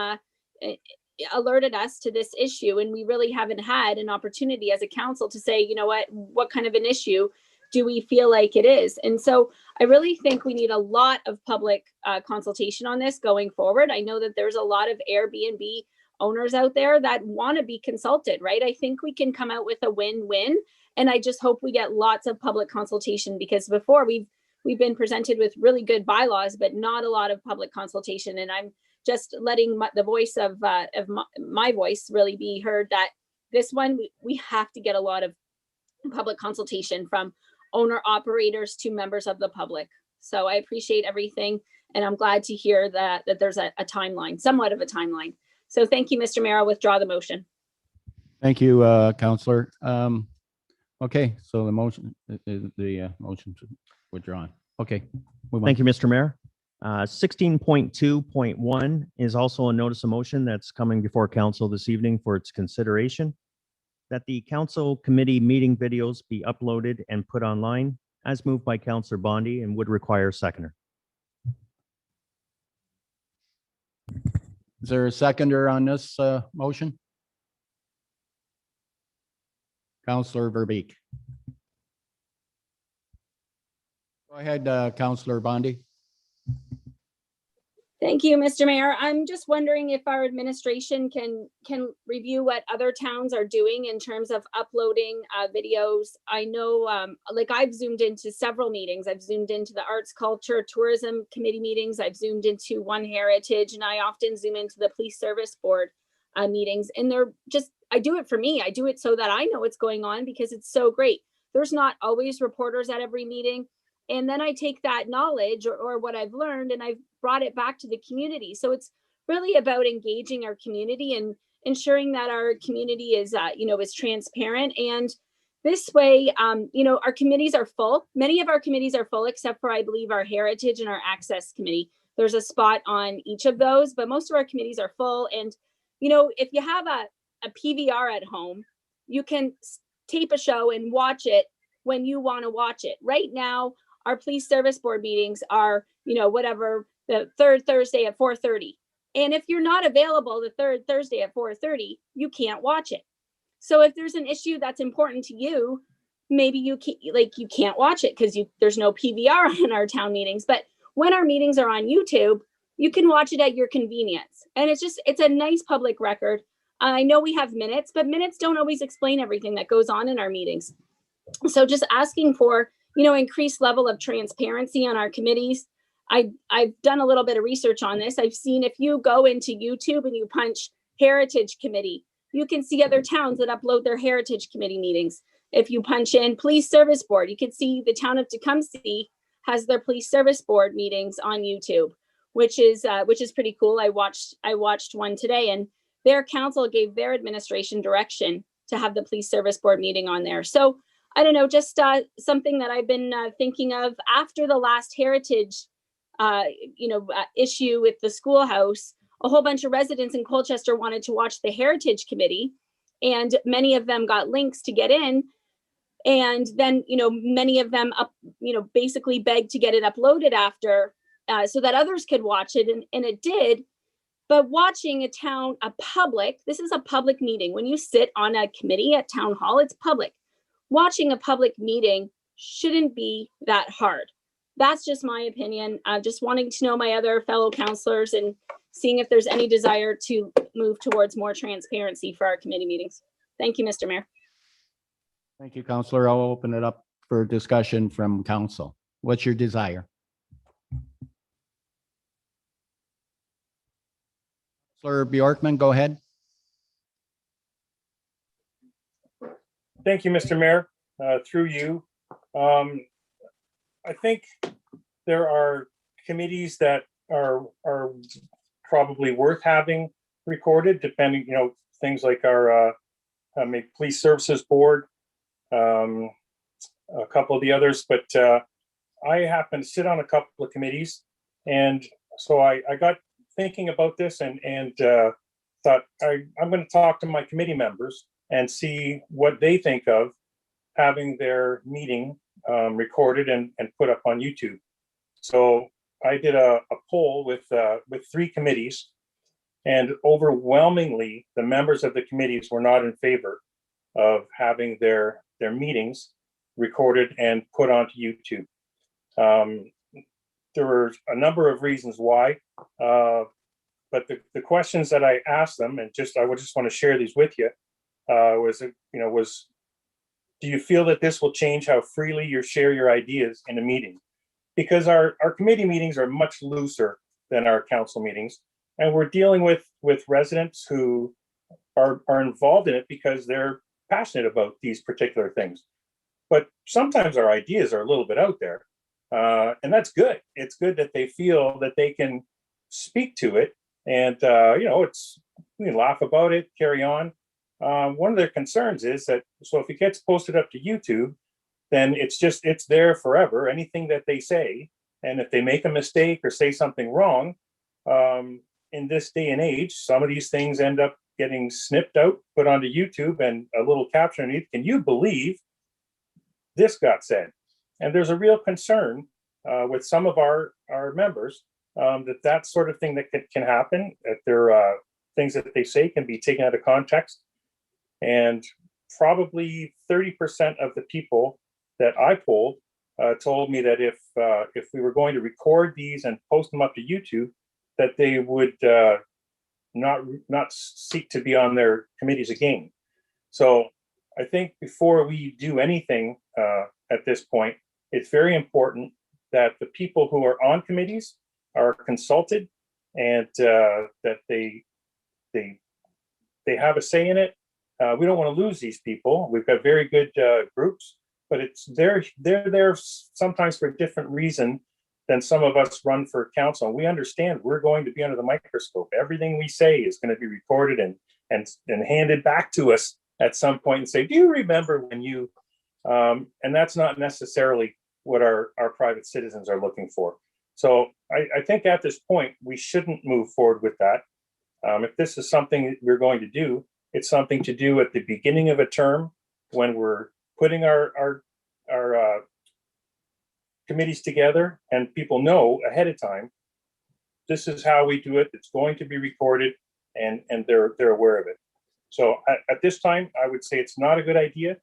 S9: alerted us to this issue, and we really haven't had an opportunity as a council to say, what kind of an issue do we feel like it is? And so I really think we need a lot of public consultation on this going forward. I know that there's a lot of Airbnb owners out there that want to be consulted, right? I think we can come out with a win-win, and I just hope we get lots of public consultation, because before we've been presented with really good bylaws, but not a lot of public consultation. And I'm just letting the voice of my voice really be heard, that this one, we have to get a lot of public consultation from owner operators to members of the public. So I appreciate everything. And I'm glad to hear that there's a timeline, somewhat of a timeline. So thank you, Mr. Mayor. I'll withdraw the motion.
S3: Thank you, Counselor. Okay, so the motion, the motion to withdrawn. Okay. move on.
S1: Thank you, Mr. Mayor. 16.2.1 is also a notice of motion that's coming before council this evening for its consideration. That the council committee meeting videos be uploaded and put online as moved by Councillor Bondi and would require a seconder.
S3: Is there a seconder on this motion? Councillor Verbeek. Go ahead, Councillor Bondi.
S9: Thank you, Mr. Mayor. I'm just wondering if our administration can review what other towns are doing in terms of uploading videos. I know, like I've zoomed into several meetings. I've zoomed into the Arts, Culture, Tourism Committee meetings. I've zoomed into One Heritage, and I often zoom into the Police Service Board meetings. And they're just, I do it for me. I do it so that I know what's going on, because it's so great. There's not always reporters at every meeting. And then I take that knowledge or what I've learned, and I've brought it back to the community. So it's really about engaging our community and ensuring that our community is, is transparent. And this way, our committees are full. Many of our committees are full, except for, I believe, our Heritage and our Access Committee. There's a spot on each of those, but most of our committees are full. And, if you have a PVR at home, you can tape a show and watch it when you want to watch it. Right now, our Police Service Board meetings are, the third Thursday at 4:30. And if you're not available the third Thursday at 4:30, you can't watch it. So if there's an issue that's important to you, maybe you can't watch it because there's no PVR in our town meetings. But when our meetings are on YouTube, you can watch it at your convenience. And it's a nice public record. I know we have minutes, but minutes don't always explain everything that goes on in our meetings. So just asking for, increased level of transparency on our committees. I've done a little bit of research on this. I've seen, if you go into YouTube and you punch Heritage Committee, you can see other towns that upload their Heritage Committee meetings. If you punch in Police Service Board, you can see the town of Tecumseh has their Police Service Board meetings on YouTube, which is pretty cool. I watched one today, and their council gave their administration direction to have the Police Service Board meeting on there. So I don't know, just something that I've been thinking of after the last Heritage issue with the schoolhouse. A whole bunch of residents in Colchester wanted to watch the Heritage Committee, and many of them got links to get in. And then, many of them basically begged to get it uploaded after so that others could watch it. And it did. But watching this is a public meeting. When you sit on a committee at town hall, it's public. Watching a public meeting shouldn't be that hard. That's just my opinion. Just wanting to know my other fellow councilors and seeing if there's any desire to move towards more transparency for our committee meetings. Thank you, Mr. Mayor.
S3: Thank you, Councillor. I'll open it up for discussion from council. What's your desire? Councillor Bjorkman, go ahead.
S13: Thank you, Mr. Mayor. Through you, I think there are committees that are probably worth having recorded, depending, things like our Police Services Board, a couple of the others. But I happen to sit on a couple of committees, And so I got thinking about this and thought I'm going to talk to my committee members and see what they think of having their meeting recorded and put up on YouTube. So I did a poll with 3 committees, and overwhelmingly, the members of the committees were not in favor of having their meetings recorded and put onto YouTube. There were a number of reasons why, but the questions that I asked them, and I would just want to share these with you, was do you feel that this will change how freely you share your ideas in a meeting? Because our committee meetings are much looser than our council meetings, and we're dealing with residents who are involved in it because they're passionate about these particular things. But sometimes our ideas are a little bit out there, and that's good. It's good that they feel that they can speak to it, and we can laugh about it, carry on. One of their concerns is that, so if it gets posted up to YouTube, then it's there forever. Anything that they say, and if they make a mistake or say something wrong, in this day and age, some of these things end up getting snipped out, put onto YouTube, and a little caption underneath. Can you believe this got said? And there's a real concern with some of our members that sort of thing that can happen, that there are things that they say can be taken out of context. And probably 30% of the people that I polled told me that if we were going to record these and post them up to YouTube, that they would not seek to be on their committees again. So I think before we do anything at this point, it's very important that the people who are on committees are consulted, and that they have a say in it. We don't want to lose these people. We've got very good groups, but they're there sometimes for a different reason than some of us run for council. And we understand we're going to be under the microscope. Everything we say is going to be recorded and handed back to us at some point and say, do you remember when you, and that's not necessarily what our private citizens are looking for. So I think at this point, we shouldn't move forward with that. If this is something that we're going to do, it's something to do at the beginning of a term when we're putting our committees together, and people know ahead of time, this is how we do it. It's going to be recorded, and they're aware of it. So at this time, I would say it's not a good idea.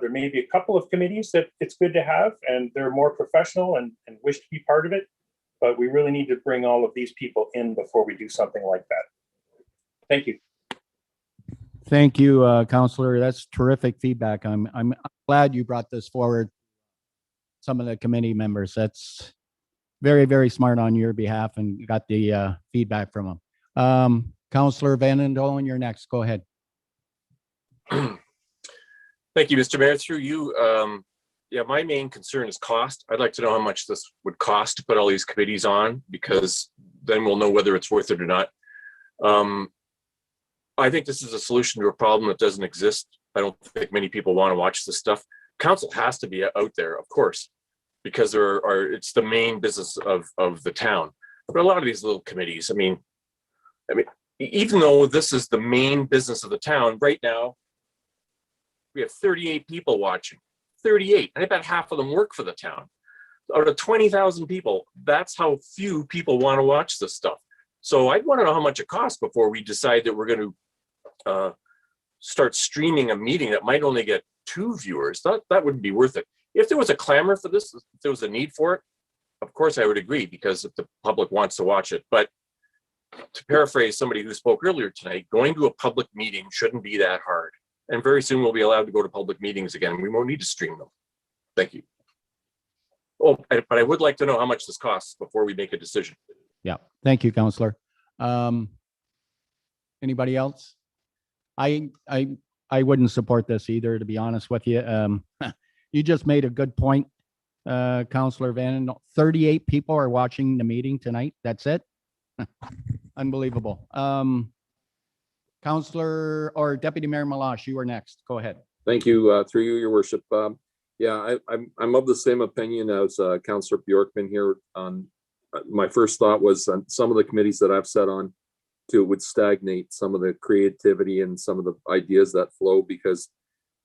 S13: There may be a couple of committees that it's good to have, and they're more professional and wish to be part of it. But we really need to bring all of these people in before we do something like that. Thank you.
S3: Thank you, Counselor. That's terrific feedback. I'm glad you brought this forward. Some of the committee members. That's very, very smart on your behalf, and got the feedback from them. Counselor Van Dolen, you're next. Go ahead.
S17: Thank you, Mr. Mayor. Through you, yeah, my main concern is cost. I'd like to know how much this would cost to put all these committees on, because then we'll know whether it's worth it or not. I think this is a solution to a problem that doesn't exist. I don't think many people want to watch this stuff. Council has to be out there, of course, because it's the main business of the town. But a lot of these little committees, I mean, even though this is the main business of the town, right now, we have 38 people watching. 38. I bet half of them work for the town. Out of 20,000 people, that's how few people want to watch this stuff. So I'd want to know how much it costs before we decide that we're going to start streaming a meeting that might only get 2 viewers. That wouldn't be worth it. If there was a clamor for this, if there was a need for it, of course I would agree, because if the public wants to watch it. But to paraphrase somebody who spoke earlier tonight, going to a public meeting shouldn't be that hard. And very soon we'll be allowed to go to public meetings again. We won't need to stream them. Thank you. Oh, but I would like to know how much this costs before we make a decision.
S3: Yeah, thank you, Counselor. Anybody else? I wouldn't support this either, to be honest with you. You just made a good point, Counselor Van. 38 people are watching the meeting tonight. That's it. Unbelievable. Counselor or Deputy Mayor Malash, you are next. Go ahead.
S10: Thank you. Through you, Your Worship. Yeah, I'm of the same opinion as Councillor Bjorkman here on my first thought was on some of the committees that I've sat on too would stagnate some of the creativity and some of the ideas that flow because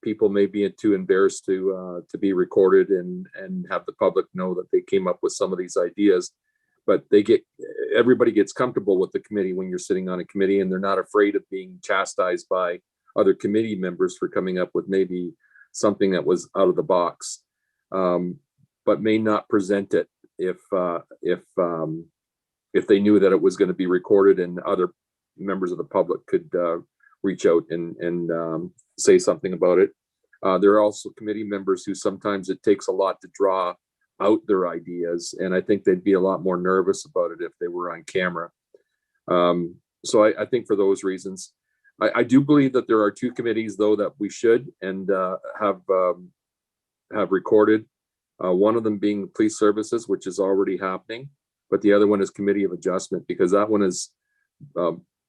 S10: people may be too embarrassed to be recorded and have the public know that they came up with some of these ideas. But everybody gets comfortable with the committee when you're sitting on a committee, and they're not afraid of being chastised by other committee members for coming up with maybe something that was out of the box, but may not present it if they knew that it was going to be recorded and other members of the public could reach out and say something about it. There are also committee members who sometimes it takes a lot to draw out their ideas, and I think they'd be a lot more nervous about it if they were on camera. So I think for those reasons, I do believe that there are two committees though that we should and have recorded. One of them being police services, which is already happening, but the other one is committee of adjustment, because that one is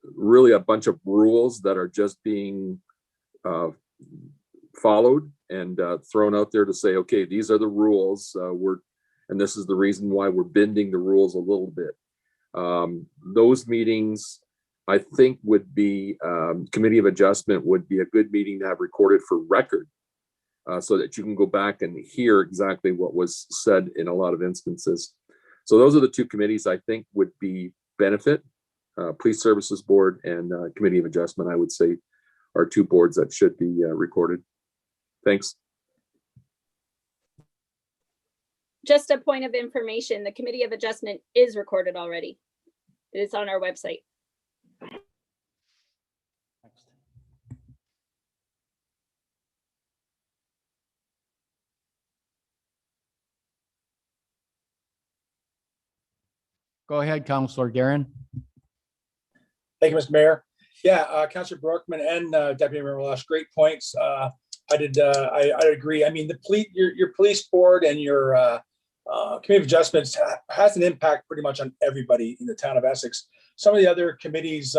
S10: really a bunch of rules that are just being followed and thrown out there to say, okay, these are the rules, and this is the reason why we're bending the rules a little bit. Those meetings, I think, would be committee of adjustment would be a good meeting to have recorded for record, so that you can go back and hear exactly what was said in a lot of instances. So those are the two committees I think would be benefit. Police Services Board and Committee of Adjustment, I would say, are two boards that should be recorded. Thanks.
S9: Just a point of information, the Committee of Adjustment is recorded already. It's on our website.
S3: Go ahead, Councillor Guerin.
S16: Thank you, Mr. Mayor. Yeah, Councillor Brockman and Deputy Mayor Malash, great points. I agree. I mean, your police board and your committee of adjustments has an impact pretty much on everybody in the town of Essex. Some of the other committees,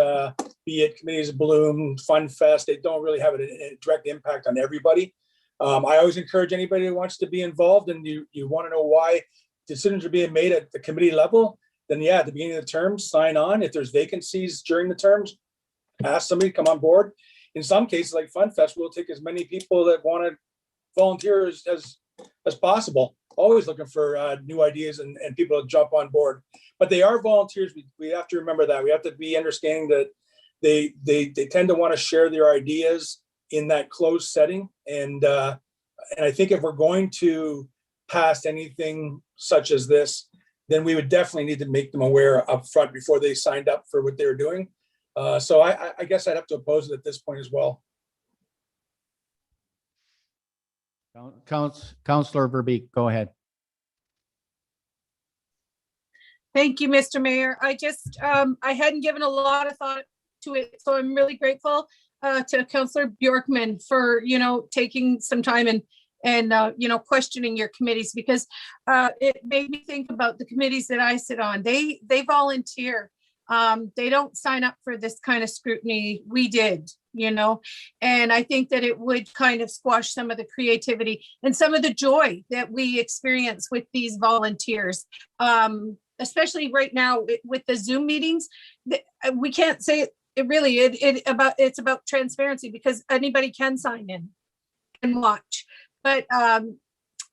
S16: be it committees of Bloom, Fun Fest, they don't really have a direct impact on everybody. I always encourage anybody who wants to be involved and you want to know why decisions are being made at the committee level, then yeah, at the beginning of the term, sign on. If there's vacancies during the terms, ask somebody to come on board. In some cases, like Fun Fest, we'll take as many people that want to volunteer as possible. Always looking for new ideas and people to jump on board. But they are volunteers. We have to remember that. We have to be understanding that they tend to want to share their ideas in that closed setting. And I think if we're going to pass anything such as this, then we would definitely need to make them aware up front before they signed up for what they're doing. So I guess I'd have to oppose it at this point as well.
S3: Councillor Verbeek, go ahead.
S8: Thank you, Mr. Mayor. I hadn't given a lot of thought to it, so I'm really grateful to Councillor Bjorkman for, taking some time and questioning your committees, because it made me think about the committees that I sit on. They volunteer. They don't sign up for this kind of scrutiny. We did, and I think that it would kind of squash some of the creativity and some of the joy that we experience with these volunteers. Especially right now with the Zoom meetings, we can't say it's about transparency, because anybody can sign in and watch. But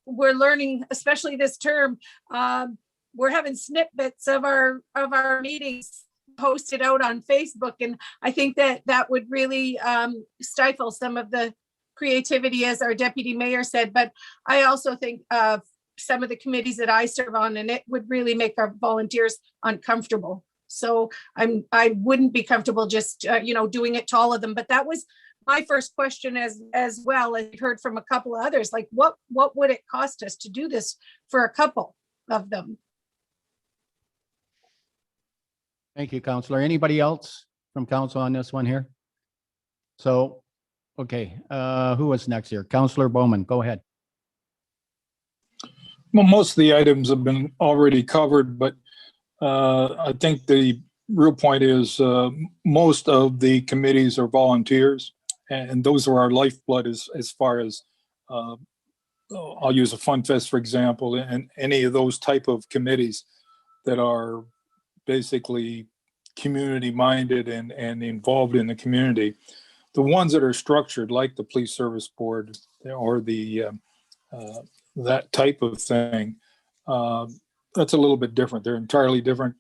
S8: we're learning, especially this term, we're having snippets of our meetings posted out on Facebook, and I think that would really stifle some of the creativity, as our deputy mayor said. But I also think some of the committees that I serve on, and it would really make our volunteers uncomfortable. So I wouldn't be comfortable just doing it to all of them. But that was my first question as well. As you heard from a couple of others, like what would it cost us to do this for a couple of them?
S3: Thank you, Councillor. Anybody else from council on this one here? So, okay, who was next here? Councillor Bowman, go ahead.
S11: Well, most of the items have been already covered, but I think the real point is most of the committees are volunteers, and those are our lifeblood as far as I'll use a Fun Fest, for example, and any of those type of committees. that are basically community minded and involved in the community. The ones that are structured like the police service board or the that type of thing, that's a little bit different. They're entirely different.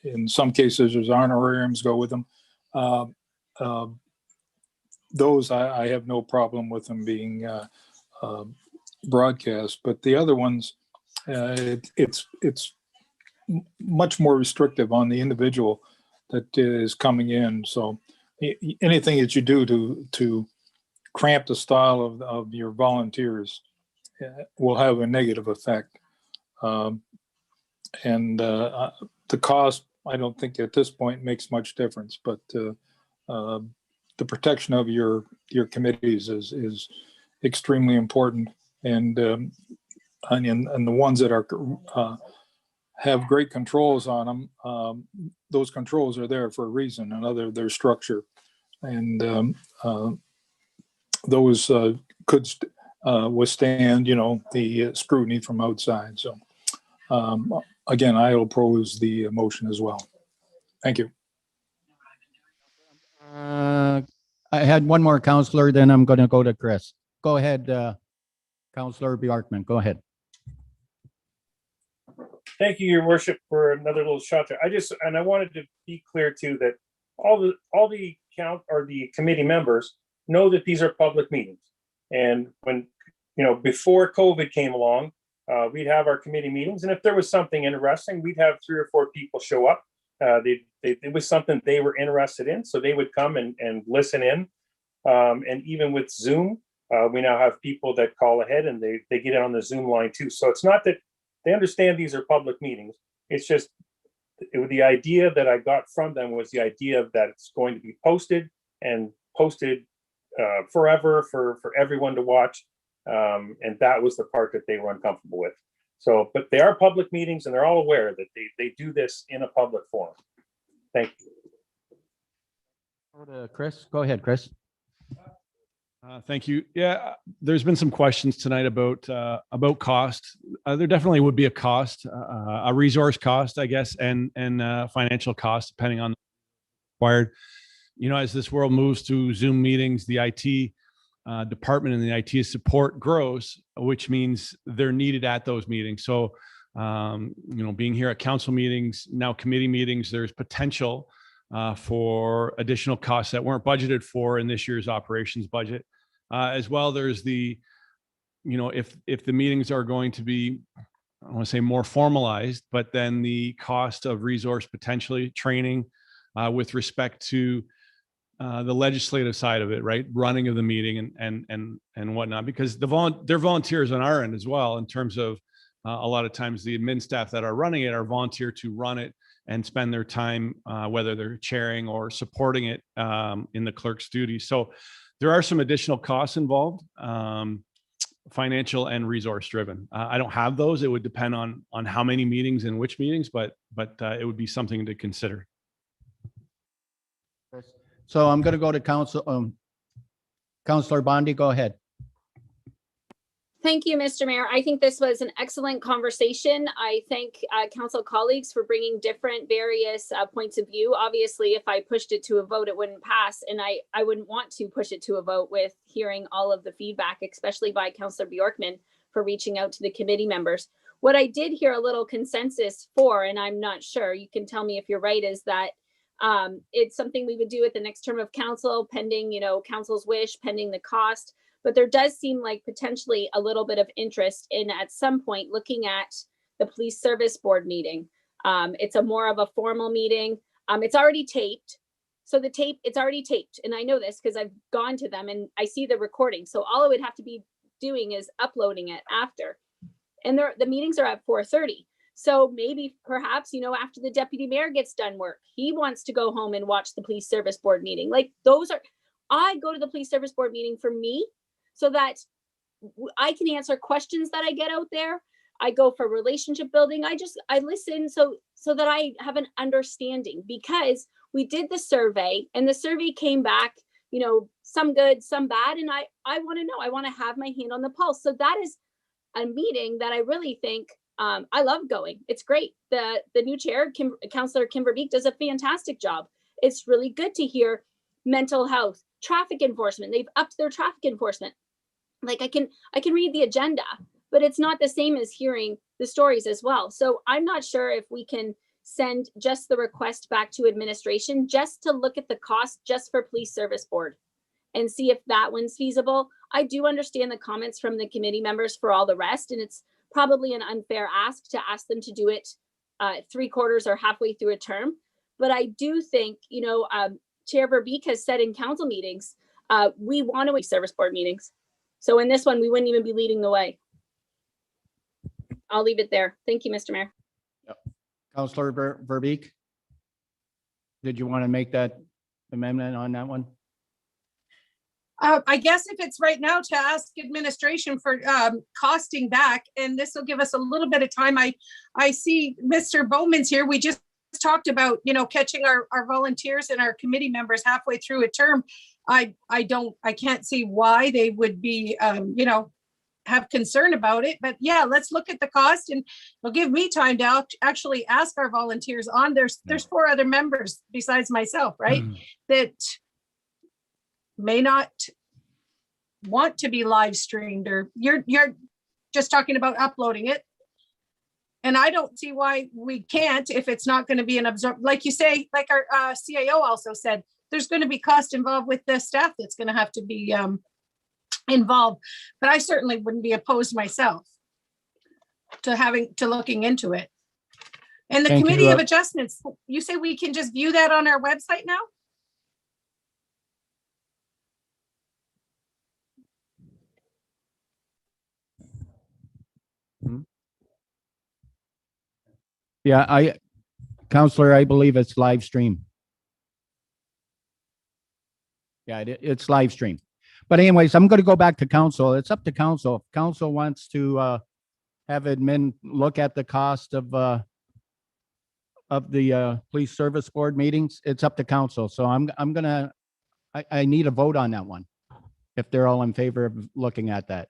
S11: In some cases, there's honorariums go with them. Those I have no problem with them being broadcast, but the other ones, it's much more restrictive on the individual that is coming in. So anything that you do to cramp the style of your volunteers will have a negative effect. And the cost, I don't think at this point makes much difference, but the protection of your committees is extremely important. And the ones that are have great controls on them, those controls are there for a reason, and their structure. And those could withstand, the scrutiny from outside. So again, I will oppose the motion as well. Thank you.
S3: I had one more counselor, then I'm going to go to Chris. Go ahead, Counselor Bjorkman. Go ahead.
S13: Thank you, Your Worship, for another little shot there. I wanted to be clear too that all the committee members know that these are public meetings. And when, before COVID came along, we'd have our committee meetings, and if there was something interesting, we'd have 3 or 4 people show up. It was something they were interested in, so they would come and listen in. And even with Zoom, we now have people that call ahead and they get in on the Zoom line too. So it's not that they understand these are public meetings. It's just the idea that I got from them was the idea that it's going to be posted forever for everyone to watch. And that was the part that they were uncomfortable with. So, but they are public meetings, and they're all aware that they do this in a public forum. Thank you.
S3: Go to Chris. Go ahead, Chris.
S21: Thank you. Yeah, there's been some questions tonight about cost. There definitely would be a cost, a resource cost, I guess, and financial cost, depending on required. As this world moves to Zoom meetings, the IT department and the IT support grows, which means they're needed at those meetings. So, being here at council meetings, now committee meetings, there's potential for additional costs that weren't budgeted for in this year's operations budget. As well, there's the, if the meetings are going to be, I want to say more formalized, but then the cost of resource potentially training with respect to the legislative side of it, right? Running of the meeting and whatnot, because they're volunteers on our end as well, in terms of a lot of times the admin staff that are running it are volunteer to run it and spend their time, whether they're chairing or supporting it in the clerk's duties. So there are some additional costs involved, financial and resource driven. I don't have those. It would depend on how many meetings and which meetings, but it would be something to consider.
S3: So I'm going to go to Councilor Bondi. Go ahead.
S9: Thank you, Mr. Mayor. I think this was an excellent conversation. I thank council colleagues for bringing different various points of view. Obviously, if I pushed it to a vote, it wouldn't pass. And I wouldn't want to push it to a vote with hearing all of the feedback, especially by Councillor Bjorkman for reaching out to the committee members. What I did hear a little consensus for, and I'm not sure, you can tell me if you're right, is that it's something we would do at the next term of council, pending, council's wish, pending the cost. But there does seem like potentially a little bit of interest in at some point looking at the police service board meeting. It's a more of a formal meeting. It's already taped. So it's already taped. And I know this because I've gone to them and I see the recording. So all I would have to be doing is uploading it after. And the meetings are at 4:30. So maybe perhaps, after the deputy mayor gets done work, he wants to go home and watch the police service board meeting. Like I go to the police service board meeting for me, so that I can answer questions that I get out there. I go for relationship building. I listen so that I have an understanding, because we did the survey and the survey came back, some good, some bad. And I want to know, I want to have my hand on the pulse. So that is a meeting that I really think I love going. It's great. The new chair, Councillor Kim Verbeek, does a fantastic job. It's really good to hear mental health, traffic enforcement. They've upped their traffic enforcement. Like I can read the agenda, but it's not the same as hearing the stories as well. So I'm not sure if we can send just the request back to administration just to look at the cost just for police service board and see if that one's feasible. I do understand the comments from the committee members for all the rest, and it's probably an unfair ask to ask them to do it 3/4 or halfway through a term. But I do think, Chair Verbeek has said in council meetings, we want to service board meetings. So in this one, we wouldn't even be leading the way. I'll leave it there. Thank you, Mr. Mayor.
S3: Councillor Verbeek, did you want to make that amendment on that one?
S8: I guess if it's right now to ask administration for costing back, and this will give us a little bit of time. I see Mr. Bowman's here. We just talked about, catching our volunteers and our committee members halfway through a term. I can't see why they would be, have concern about it. But yeah, let's look at the cost, and it'll give me time to actually ask our volunteers on. There's 4 other members besides myself, right? That may not want to be live streamed, or you're just talking about uploading it. And I don't see why we can't if it's not going to be an absorb, like you say, like our CAO also said, there's going to be cost involved with the staff that's going to have to be involved. But I certainly wouldn't be opposed myself to looking into it. And the Committee of Adjustments, you say we can just view that on our website now?
S3: Yeah, Councillor, I believe it's live stream. Yeah, it's live stream. But anyways, I'm going to go back to council. It's up to council. If council wants to have admin look at the cost of the police service board meetings, it's up to council. So I need a vote on that one, if they're all in favor of looking at that.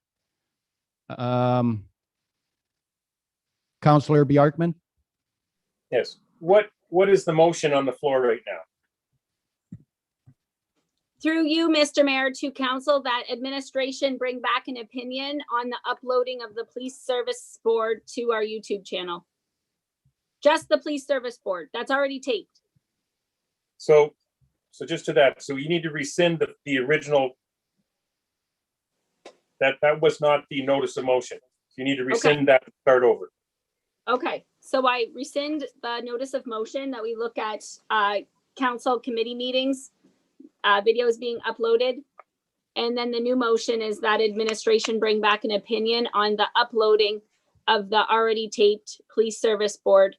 S3: Councillor Bjarkman?
S13: Yes. What is the motion on the floor right now?
S9: Through you, Mr. Mayor, to council that administration bring back an opinion on the uploading of the police service board to our YouTube channel. Just the police service board. That's already taped.
S13: So just to that, so you need to rescind the original. That was not the notice of motion. You need to rescind that and start over.
S9: Okay, so I rescind the notice of motion that we look at council committee meetings, videos being uploaded. And then the new motion is that administration bring back an opinion on the uploading of the already taped police service board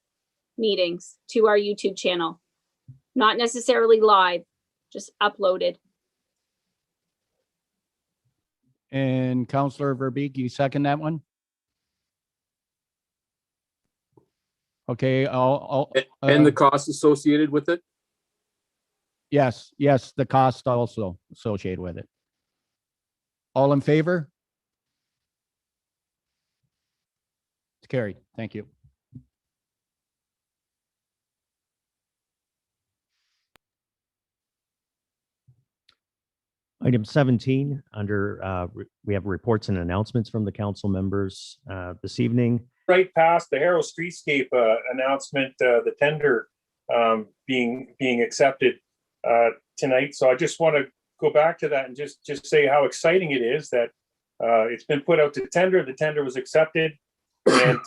S9: meetings to our YouTube channel. Not necessarily live, just uploaded.
S3: And Councillor Verbeek, you second that one? Okay,
S10: and the cost associated with it?
S3: Yes, the cost also associated with it. All in favor? It's carried. Thank you.
S1: Item 17, we have reports and announcements from the council members this evening.
S13: Right past the Harrow Streetscape announcement, the tender being accepted tonight. So I just want to go back to that and just say how exciting it is that it's been put out to tender. The tender was accepted, and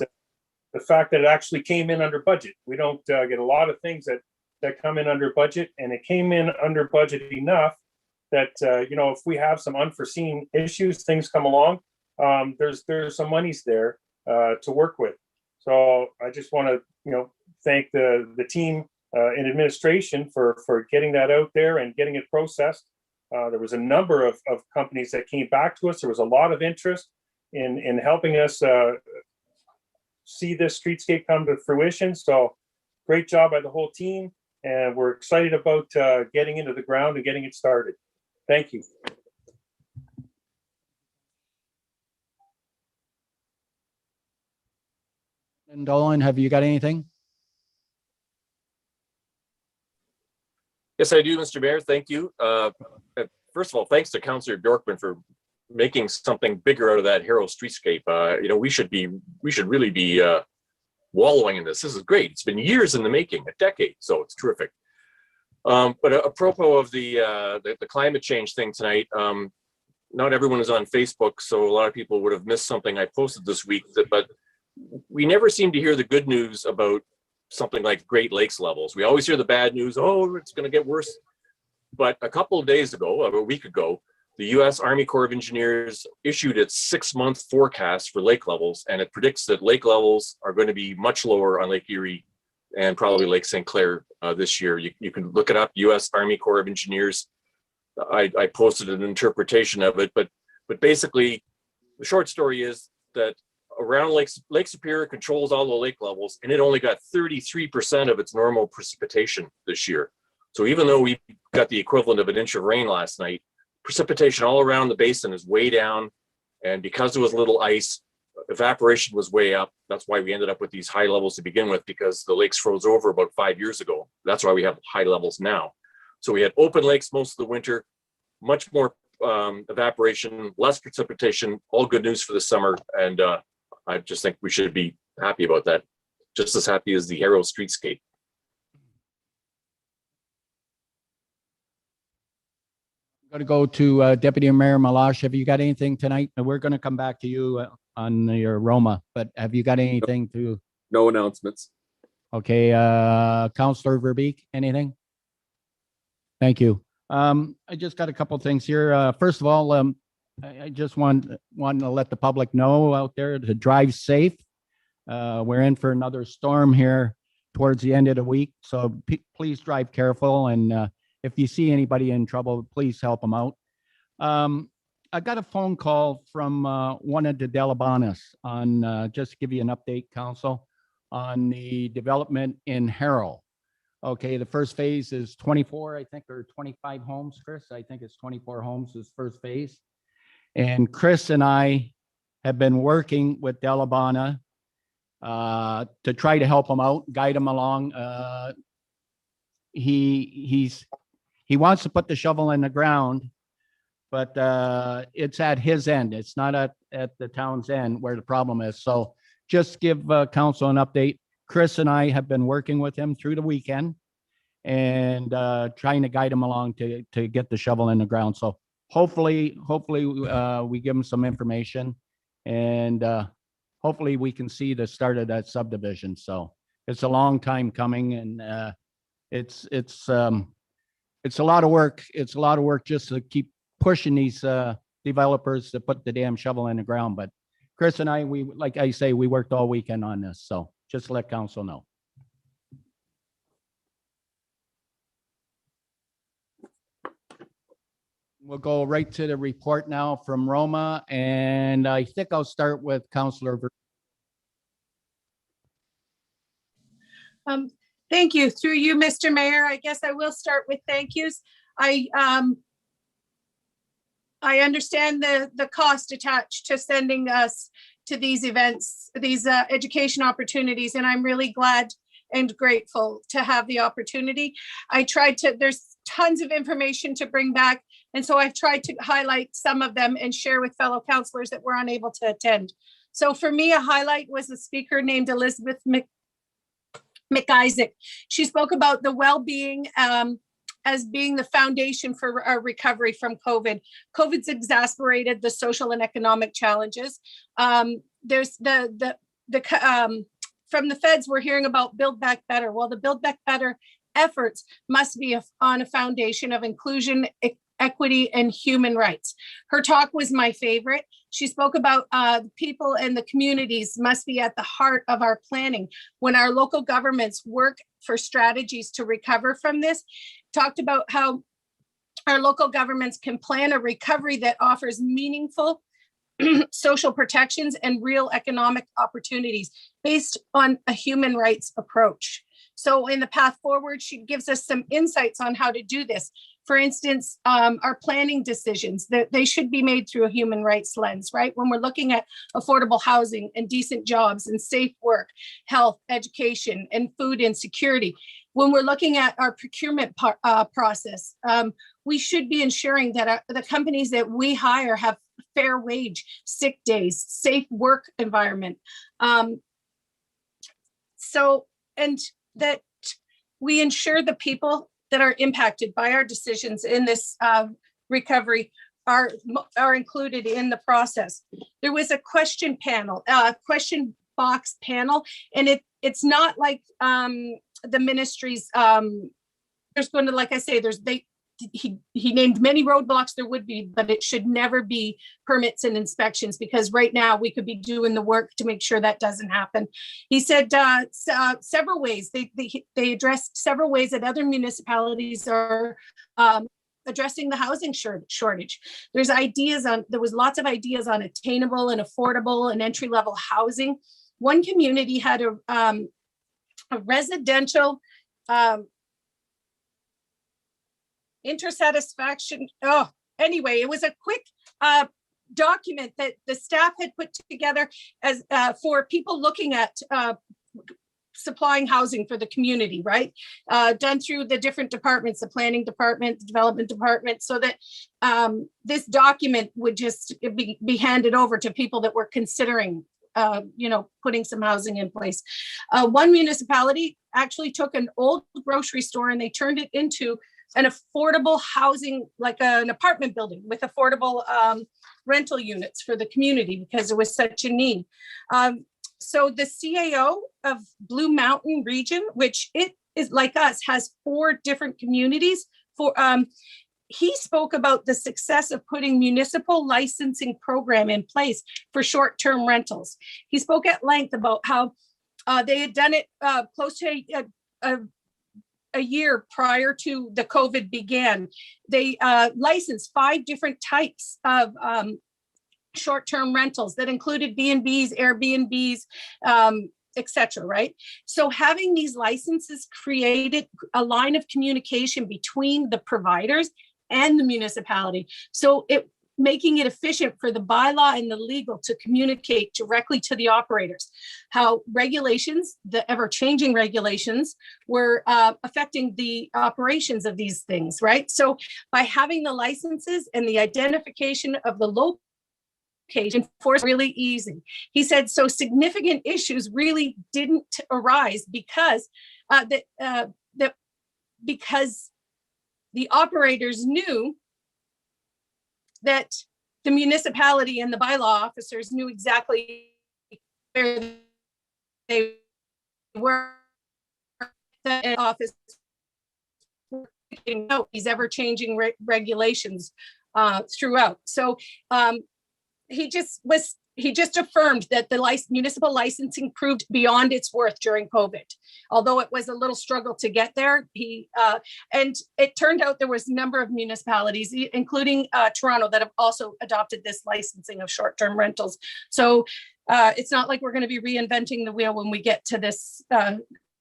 S13: the fact that it actually came in under budget. We don't get a lot of things that come in under budget, and it came in under budget enough that if we have some unforeseen issues, things come along, there's some monies there to work with. So I just want to thank the team in administration for getting that out there and getting it processed. There was a number of companies that came back to us. There was a lot of interest in helping us see this streetscape come to fruition. So great job by the whole team, and we're excited about getting into the ground and getting it started. Thank you.
S3: And Dolan, have you got anything?
S17: Yes, I do, Mr. Mayor. Thank you. First of all, thanks to Councillor Bjorkman for making something bigger out of that Harrow streetscape. We should really be wallowing in this. This is great. It's been years in the making, a decade, so it's terrific. But apropos of the climate change thing tonight, not everyone is on Facebook, so a lot of people would have missed something I posted this week. But we never seem to hear the good news about something like Great Lakes levels. We always hear the bad news. Oh, it's going to get worse. But a couple of days ago, a week ago, the U.S. Army Corps of Engineers issued its 6-month forecast for lake levels, and it predicts that lake levels are going to be much lower on Lake Erie and probably Lake St. Clair this year. You can look it up, U.S. Army Corps of Engineers. I posted an interpretation of it, but basically, the short story is that around Lake Superior controls all the lake levels, and it only got 33% of its normal precipitation this year. So even though we got the equivalent of an inch of rain last night, precipitation all around the basin is way down. And because there was little ice, evaporation was way up. That's why we ended up with these high levels to begin with, because the lakes froze over about 5 years ago. That's why we have high levels now. So we had open lakes most of the winter, much more evaporation, less precipitation, all good news for the summer. And I just think we should be happy about that. Just as happy as the Harrow streetscape.
S3: I'm going to go to Deputy Mayor Malash. Have you got anything tonight? We're going to come back to you on your Roma, but have you got anything to?
S10: No announcements.
S3: Okay, Councillor Verbeek, anything? Thank you. I just got a couple of things here. First of all, I just want to let the public know out there to drive safe. We're in for another storm here towards the end of the week, so please drive careful. And if you see anybody in trouble, please help them out. I got a phone call from one of the Delabanas on, just to give you an update, Council, on the development in Harrow. Okay, the first phase is 24, I think, or 25 homes, Chris. I think it's 24 homes is first phase. And Chris and I have been working with Delabana to try to help him out, guide him along. He wants to put the shovel in the ground, but it's at his end. It's not at the town's end where the problem is. So just give council an update. Chris and I have been working with him through the weekend and trying to guide him along to get the shovel in the ground. So hopefully we give him some information, and hopefully we can see the start of that subdivision. So it's a long time coming, and it's a lot of work. It's a lot of work just to keep pushing these developers to put the damn shovel in the ground. But Chris and I, like I say, we worked all weekend on this. So just to let council know. We'll go right to the report now from Roma, and I think I'll start with Councillor.
S8: Thank you. Through you, Mr. Mayor, I guess I will start with thank yous. I understand the cost attached to sending us to these events, these education opportunities, and I'm really glad and grateful to have the opportunity. There's tons of information to bring back, and so I've tried to highlight some of them and share with fellow councillors that were unable to attend. So for me, a highlight was a speaker named Elizabeth McIsaac. She spoke about the well-being as being the foundation for our recovery from COVID. COVID's exacerbated the social and economic challenges. There's from the feds, we're hearing about Build Back Better. Well, the Build Back Better efforts must be on a foundation of inclusion, equity, and human rights. Her talk was my favorite. She spoke about people and the communities must be at the heart of our planning. When our local governments work for strategies to recover from this, talked about how our local governments can plan a recovery that offers meaningful social protections and real economic opportunities based on a human rights approach. So in the path forward, she gives us some insights on how to do this. For instance, our planning decisions, that they should be made through a human rights lens, right? When we're looking at affordable housing and decent jobs and safe work, health, education, and food insecurity. When we're looking at our procurement process, we should be ensuring that the companies that we hire have fair wage, sick days, safe work environment. And that we ensure the people that are impacted by our decisions in this recovery are included in the process. There was a question box panel, and it's not like the ministry's. There's going to, like I say, he named many roadblocks there would be, but it should never be permits and inspections, because right now we could be doing the work to make sure that doesn't happen. He said several ways, they addressed several ways that other municipalities are addressing the housing shortage. There was lots of ideas on attainable and affordable and entry-level housing. One community had a residential intersatisfaction. Anyway, it was a quick document that the staff had put together as for people looking at supplying housing for the community, right? Done through the different departments, the planning department, the development department, so that this document would just be handed over to people that were considering putting some housing in place. One municipality actually took an old grocery store and they turned it into an affordable housing, like an apartment building with affordable rental units for the community, because there was such a need. So the CAO of Blue Mountain region, which it is like us, has 4 different communities. He spoke about the success of putting municipal licensing program in place for short-term rentals. He spoke at length about how they had done it close to a year prior to the COVID began. They licensed 5 different types of short-term rentals that included B&Bs, Airbnbs, etc. Right? So having these licenses created a line of communication between the providers and the municipality. So making it efficient for the bylaw and the legal to communicate directly to the operators, how regulations, the ever-changing regulations, were affecting the operations of these things, right? So by having the licenses and the identification of the location force really easy. He said, so significant issues really didn't arise because because the operators knew that the municipality and the bylaw officers knew exactly where they were. The office these ever-changing regulations throughout. So he just affirmed that the municipal licensing proved beyond its worth during COVID. Although it was a little struggle to get there, and it turned out there was a number of municipalities, including Toronto, that have also adopted this licensing of short-term rentals. So it's not like we're going to be reinventing the wheel when we get to this,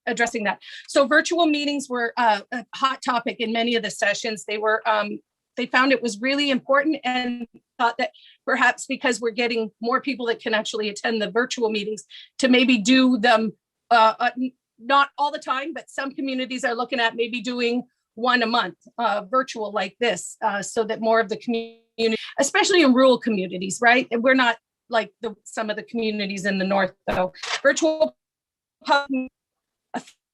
S8: addressing that. So virtual meetings were a hot topic in many of the sessions. They found it was really important and thought that perhaps because we're getting more people that can actually attend the virtual meetings, to maybe do them, not all the time, but some communities are looking at maybe doing one a month, virtual like this, so that more of the community, especially in rural communities, right? And we're not like some of the communities in the north, though. Virtual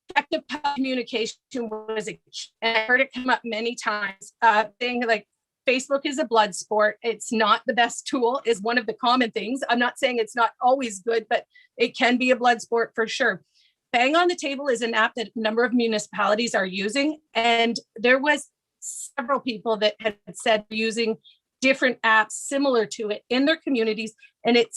S8: effective communication was a key. And I heard it come up many times, saying like Facebook is a blood sport. It's not the best tool is one of the common things. I'm not saying it's not always good, but it can be a blood sport for sure. Bang on the Table is an app that a number of municipalities are using. And there was several people that had said using different apps similar to it in their communities. And it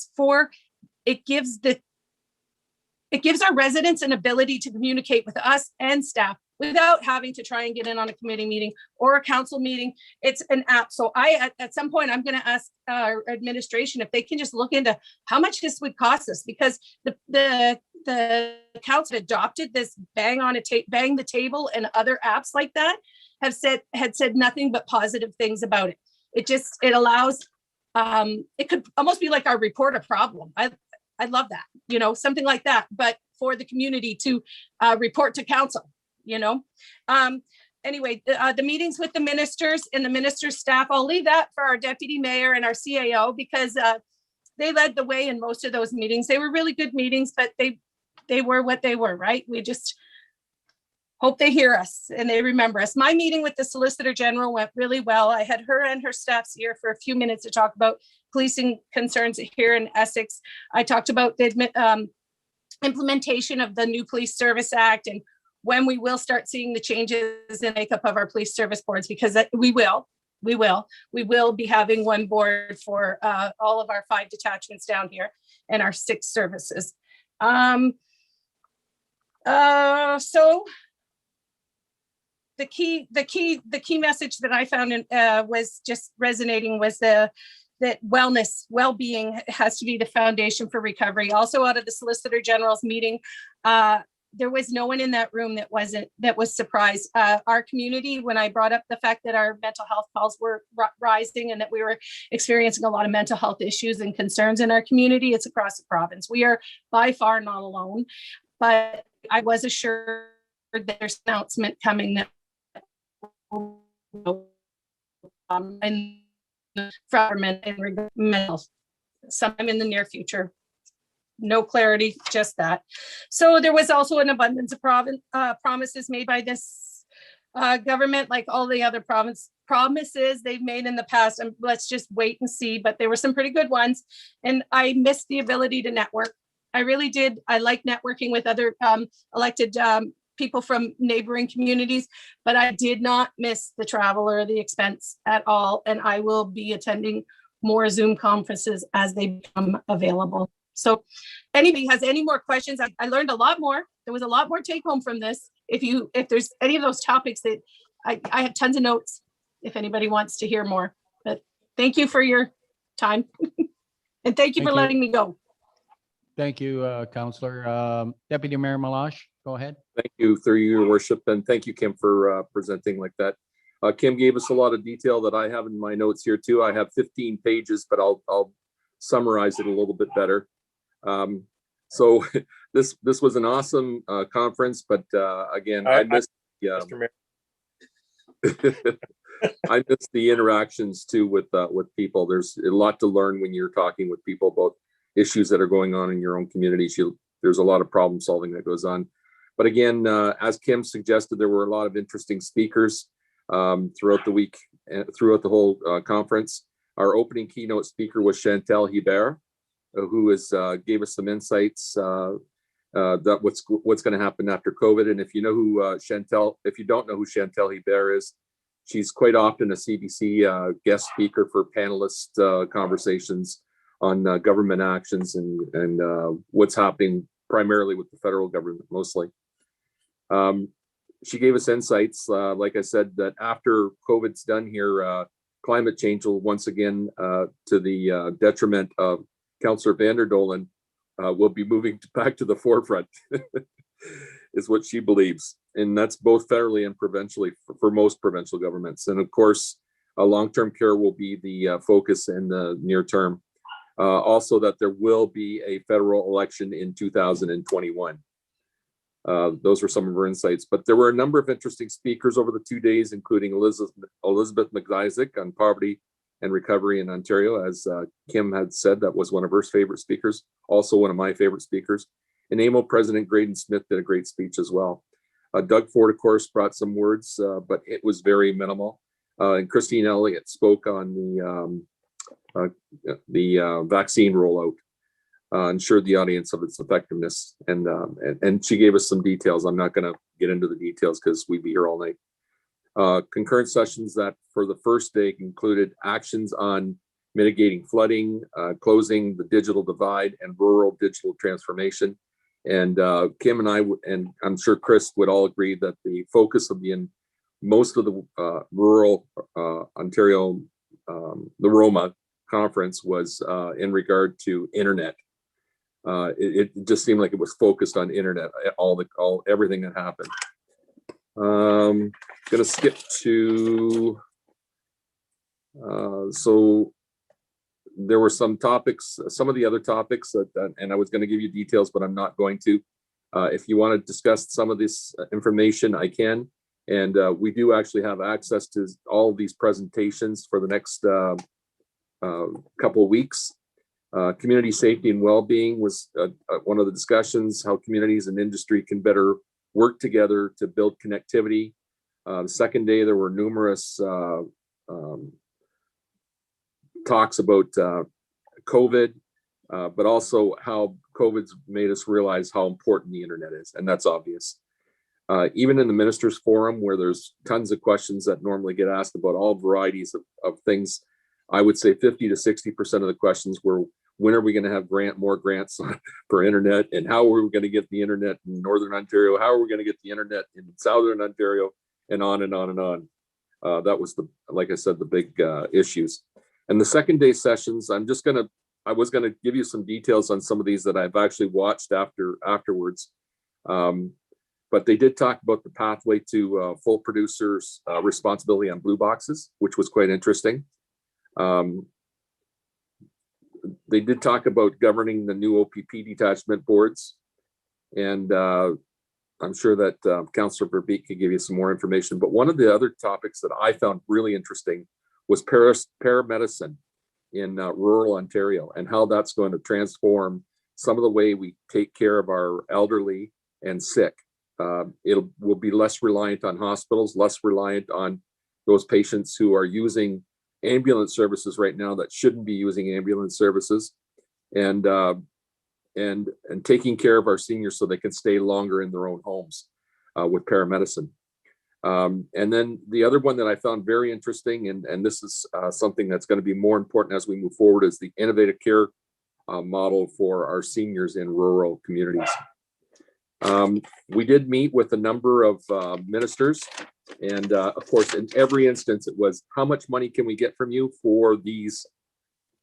S8: gives our residents an ability to communicate with us and staff without having to try and get in on a committee meeting or a council meeting. It's an app. So at some point, I'm going to ask our administration if they can just look into how much this would cost us, because the council adopted this bang the table and other apps like that had said nothing but positive things about it. It allows, it could almost be like our report a problem. I love that, you know, something like that, but for the community to report to council, you know. Anyway, the meetings with the ministers and the minister's staff, I'll leave that for our deputy mayor and our CAO, because they led the way in most of those meetings. They were really good meetings, but they were what they were, right? We just hope they hear us and they remember us. My meeting with the Solicitor General went really well. I had her and her staffs here for a few minutes to talk about policing concerns here in Essex. I talked about the implementation of the new Police Service Act and when we will start seeing the changes in makeup of our police service boards, because we will be having one board for all of our 5 detachments down here and our 6 services. So the key message that I found was just resonating was that wellness, well-being has to be the foundation for recovery. Also, out of the Solicitor General's meeting, there was no one in that room that was surprised. Our community, when I brought up the fact that our mental health calls were rising and that we were experiencing a lot of mental health issues and concerns in our community, it's across the province. We are by far not alone, but I was assured that there's an announcement coming that and government and mental sometime in the near future. No clarity, just that. So there was also an abundance of promises made by this government, like all the other promises they've made in the past. And let's just wait and see. But there were some pretty good ones. And I missed the ability to network. I really did. I like networking with other elected people from neighboring communities, but I did not miss the travel or the expense at all. And I will be attending more Zoom conferences as they become available. So anybody has any more questions? I learned a lot more. There was a lot more take home from this. If there's any of those topics that I have tons of notes if anybody wants to hear more, but thank you for your time. And thank you for letting me go.
S3: Thank you, Councillor. Deputy Mayor Malash, go ahead.
S10: Thank you, through your worship, and thank you, Kim, for presenting like that. Kim gave us a lot of detail that I have in my notes here too. I have 15 pages, but I'll summarize it a little bit better. So this was an awesome conference, but again, I missed I miss the interactions too with people. There's a lot to learn when you're talking with people about issues that are going on in your own communities. There's a lot of problem solving that goes on. But again, as Kim suggested, there were a lot of interesting speakers throughout the week and throughout the whole conference. Our opening keynote speaker was Chantal Hebert, who gave us some insights that what's going to happen after COVID. And if you know who if you don't know who Chantal Hebert is, she's quite often a CBC guest speaker for panelist conversations on government actions and what's happening primarily with the federal government mostly. She gave us insights, like I said, that after COVID's done here, climate change will once again, to the detriment of Councillor Vanderdolen, will be moving back to the forefront, is what she believes. And that's both federally and provincially for most provincial governments. And of course, long-term care will be the focus in the near term. Also that there will be a federal election in 2021. Those were some of her insights, but there were a number of interesting speakers over the 2 days, including Elizabeth McIsaac on poverty and recovery in Ontario. As Kim had said, that was one of her favorite speakers, also one of my favorite speakers. And AMO President Graydon Smith did a great speech as well. Doug Ford, of course, brought some words, but it was very minimal. And Christine Elliott spoke on the vaccine rollout, ensured the audience of its effectiveness, and she gave us some details. I'm not going to get into the details because we'd be here all night. Concurrent sessions that for the first day included actions on mitigating flooding, closing the digital divide and rural digital transformation, And Kim and and I'm sure Chris would all agree that the focus of most of the rural Ontario, the Roma conference was in regard to internet. It just seemed like it was focused on internet, everything that happened. Gonna skip to, so there were some topics, some of the other topics and I was going to give you details, but I'm not going to. If you want to discuss some of this information, I can. And we do actually have access to all of these presentations for the next couple of weeks. Community safety and well-being was one of the discussions, how communities and industry can better work together to build connectivity. The second day, there were numerous talks about COVID, but also how COVID's made us realize how important the internet is, and that's obvious. Even in the ministers forum, where there's tons of questions that normally get asked about all varieties of things, I would say 50 to 60% of the questions were, when are we going to have more grants for internet, and how are we going to get the internet in Northern Ontario? How are we going to get the internet in Southern Ontario, and on and on and on. That was like I said, the big issues. And the second day sessions, I was gonna give you some details on some of these that I've actually watched afterwards. But they did talk about the pathway to full producers responsibility on blue boxes, which was quite interesting. They did talk about governing the new OPP detachment boards. And I'm sure that Councillor Verbeek could give you some more information. But one of the other topics that I found really interesting was paramedicine in rural Ontario, and how that's going to transform some of the way we take care of our elderly and sick. Will be less reliant on hospitals, less reliant on those patients who are using ambulance services right now that shouldn't be using ambulance services, and taking care of our seniors so they can stay longer in their own homes with paramedicine. And then the other one that I found very interesting, and this is something that's going to be more important as we move forward, is the innovative care model for our seniors in rural communities. We did meet with a number of ministers, and of course, in every instance, it was, how much money can we get from you for these,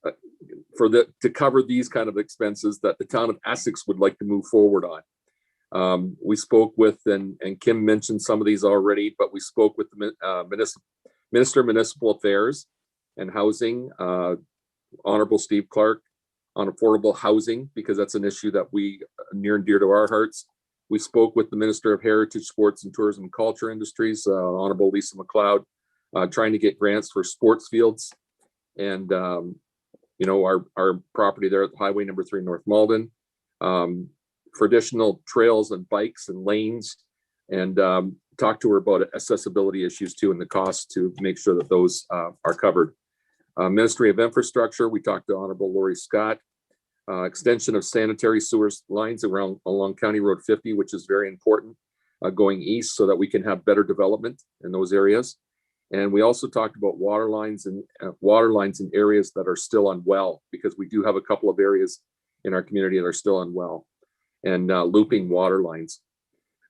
S10: to cover these kind of expenses that the town of Essex would like to move forward on. We spoke with, and Kim mentioned some of these already, but we spoke with the Minister of Municipal Affairs and Housing, Honorable Steve Clark, on affordable housing, because that's an issue that we near and dear to our hearts. We spoke with the Minister of Heritage, Sports and Tourism and Culture Industries, Honorable Lisa McLeod, trying to get grants for sports fields. And, our property there at the Highway number 3 North Malden, for additional trails and bikes and lanes, and talk to her about accessibility issues too, and the cost to make sure that those are covered. Ministry of Infrastructure, we talked to Honorable Laurie Scott. Extension of sanitary sewers lines along County Road 50, which is very important, going east, so that we can have better development in those areas. And we also talked about water lines in areas that are still unwell, because we do have a couple of areas in our community that are still unwell, and looping water lines.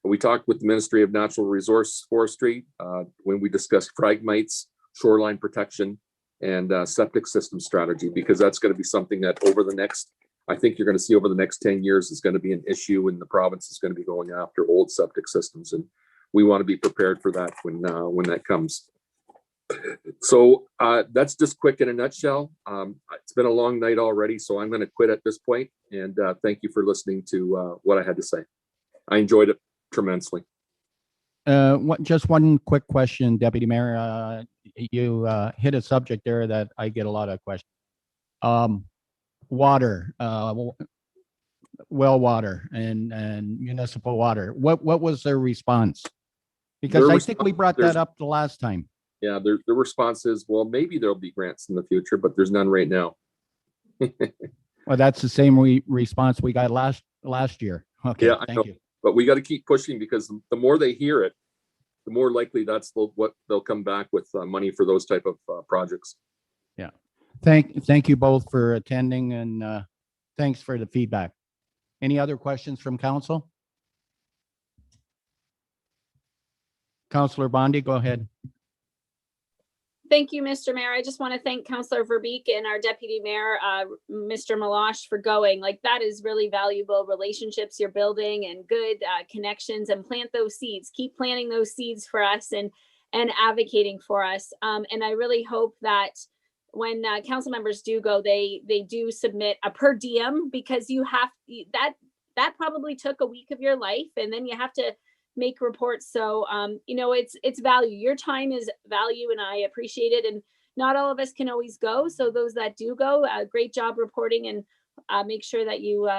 S10: We talked with the Ministry of Natural Resource Forestry when we discussed phragmites, shoreline protection, and septic system strategy, because that's going to be something that I think you're going to see over the next 10 years is going to be an issue, and the province is going to be going after old septic systems, and we want to be prepared for that when that comes. So that's just quick in a nutshell. It's been a long night already, so I'm going to quit at this point, and thank you for listening to what I had to say. I enjoyed it tremendously.
S3: Just one quick question, Deputy Mayor. You hit a subject there that I get a lot of questions. Water, well water, and municipal water. What was their response? Because I think we brought that up the last time.
S10: Yeah, the response is, well, maybe there'll be grants in the future, but there's none right now.
S3: Well, that's the same response we got last year. Okay,
S10: yeah,
S3: thank you.
S10: But we got to keep pushing, because the more they hear it, the more likely that's what they'll come back with money for those type of projects.
S3: Yeah. Thank you both for attending, and thanks for the feedback. Any other questions from council? Councillor Bondi, go ahead.
S9: Thank you, Mr. Mayor. I just want to thank Councillor Verbeek and our Deputy Mayor, Mr. Malash, for going. Like, that is really valuable relationships you're building and good connections, and plant those seeds. Keep planting those seeds for us and advocating for us. And I really hope that when council members do go, they do submit a per diem, because you have that probably took a week of your life, and then you have to make reports. So, it's value. Your time is value, and I appreciate it. And not all of us can always go. So those that do go, great job reporting, and make sure that you,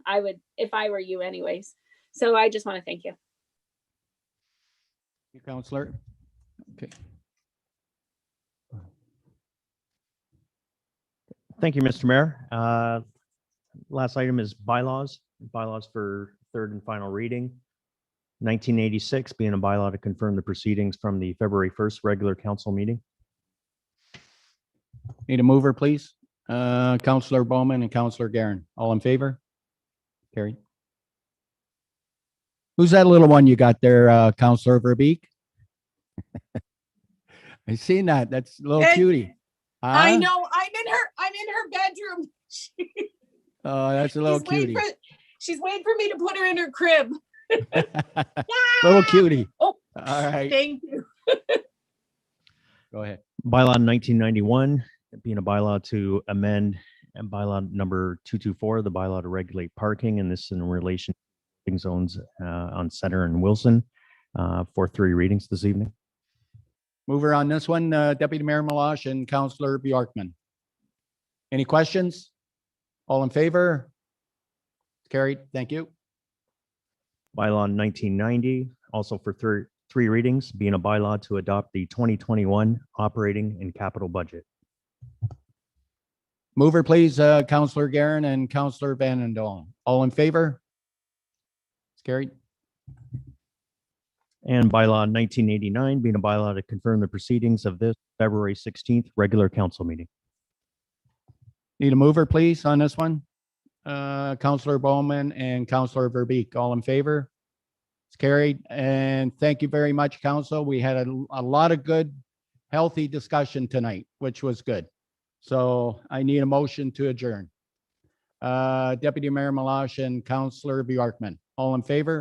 S9: I would, if I were you anyways. So I just want to thank you.
S3: You, Councillor. Okay.
S1: Thank you, Mr. Mayor. Last item is bylaws for third and final reading. 1986 being a bylaw to confirm the proceedings from the February 1st regular council meeting.
S3: Need a mover, please? Councillor Bowman and Councillor Guerin. All in favor? Carried. Who's that little one you got there, Councillor Verbeek? I seen that. That's a little
S8: Hey,
S3: cutie.
S8: I
S3: Huh?
S8: know. I'm in her bedroom.
S3: Oh, that's a little cutie.
S8: She's waiting for me to put her in her crib.
S3: Little cutie.
S8: Oh,
S3: all right.
S8: Thank you.
S3: Go ahead.
S1: Bylaw 1991 being a bylaw to amend and bylaw number 224, the bylaw to regulate parking, and this in relation to parking zones on Center and Wilson for 3 readings this evening.
S3: Mover on this one, Deputy Mayor Malash and Councillor Bjorkman. Any questions? All in favor? Carried. Thank you.
S1: Bylaw 1990, also for 3 readings, being a bylaw to adopt the 2021 operating and capital budget.
S3: Mover, please, Councillor Guerin and Councillor Van Dolen. All in favor? It's carried.
S1: And bylaw 1989, being a bylaw to confirm the proceedings of this February 16th regular council meeting.
S3: Need a mover, please, on this one? Councillor Bowman and Councillor Verbeek. All in favor? It's carried. And thank you very much, Council. We had a lot of good, healthy discussion tonight, which was good. So I need a motion to adjourn. Deputy Mayor Malash and Councillor Bjorkman. All in favor?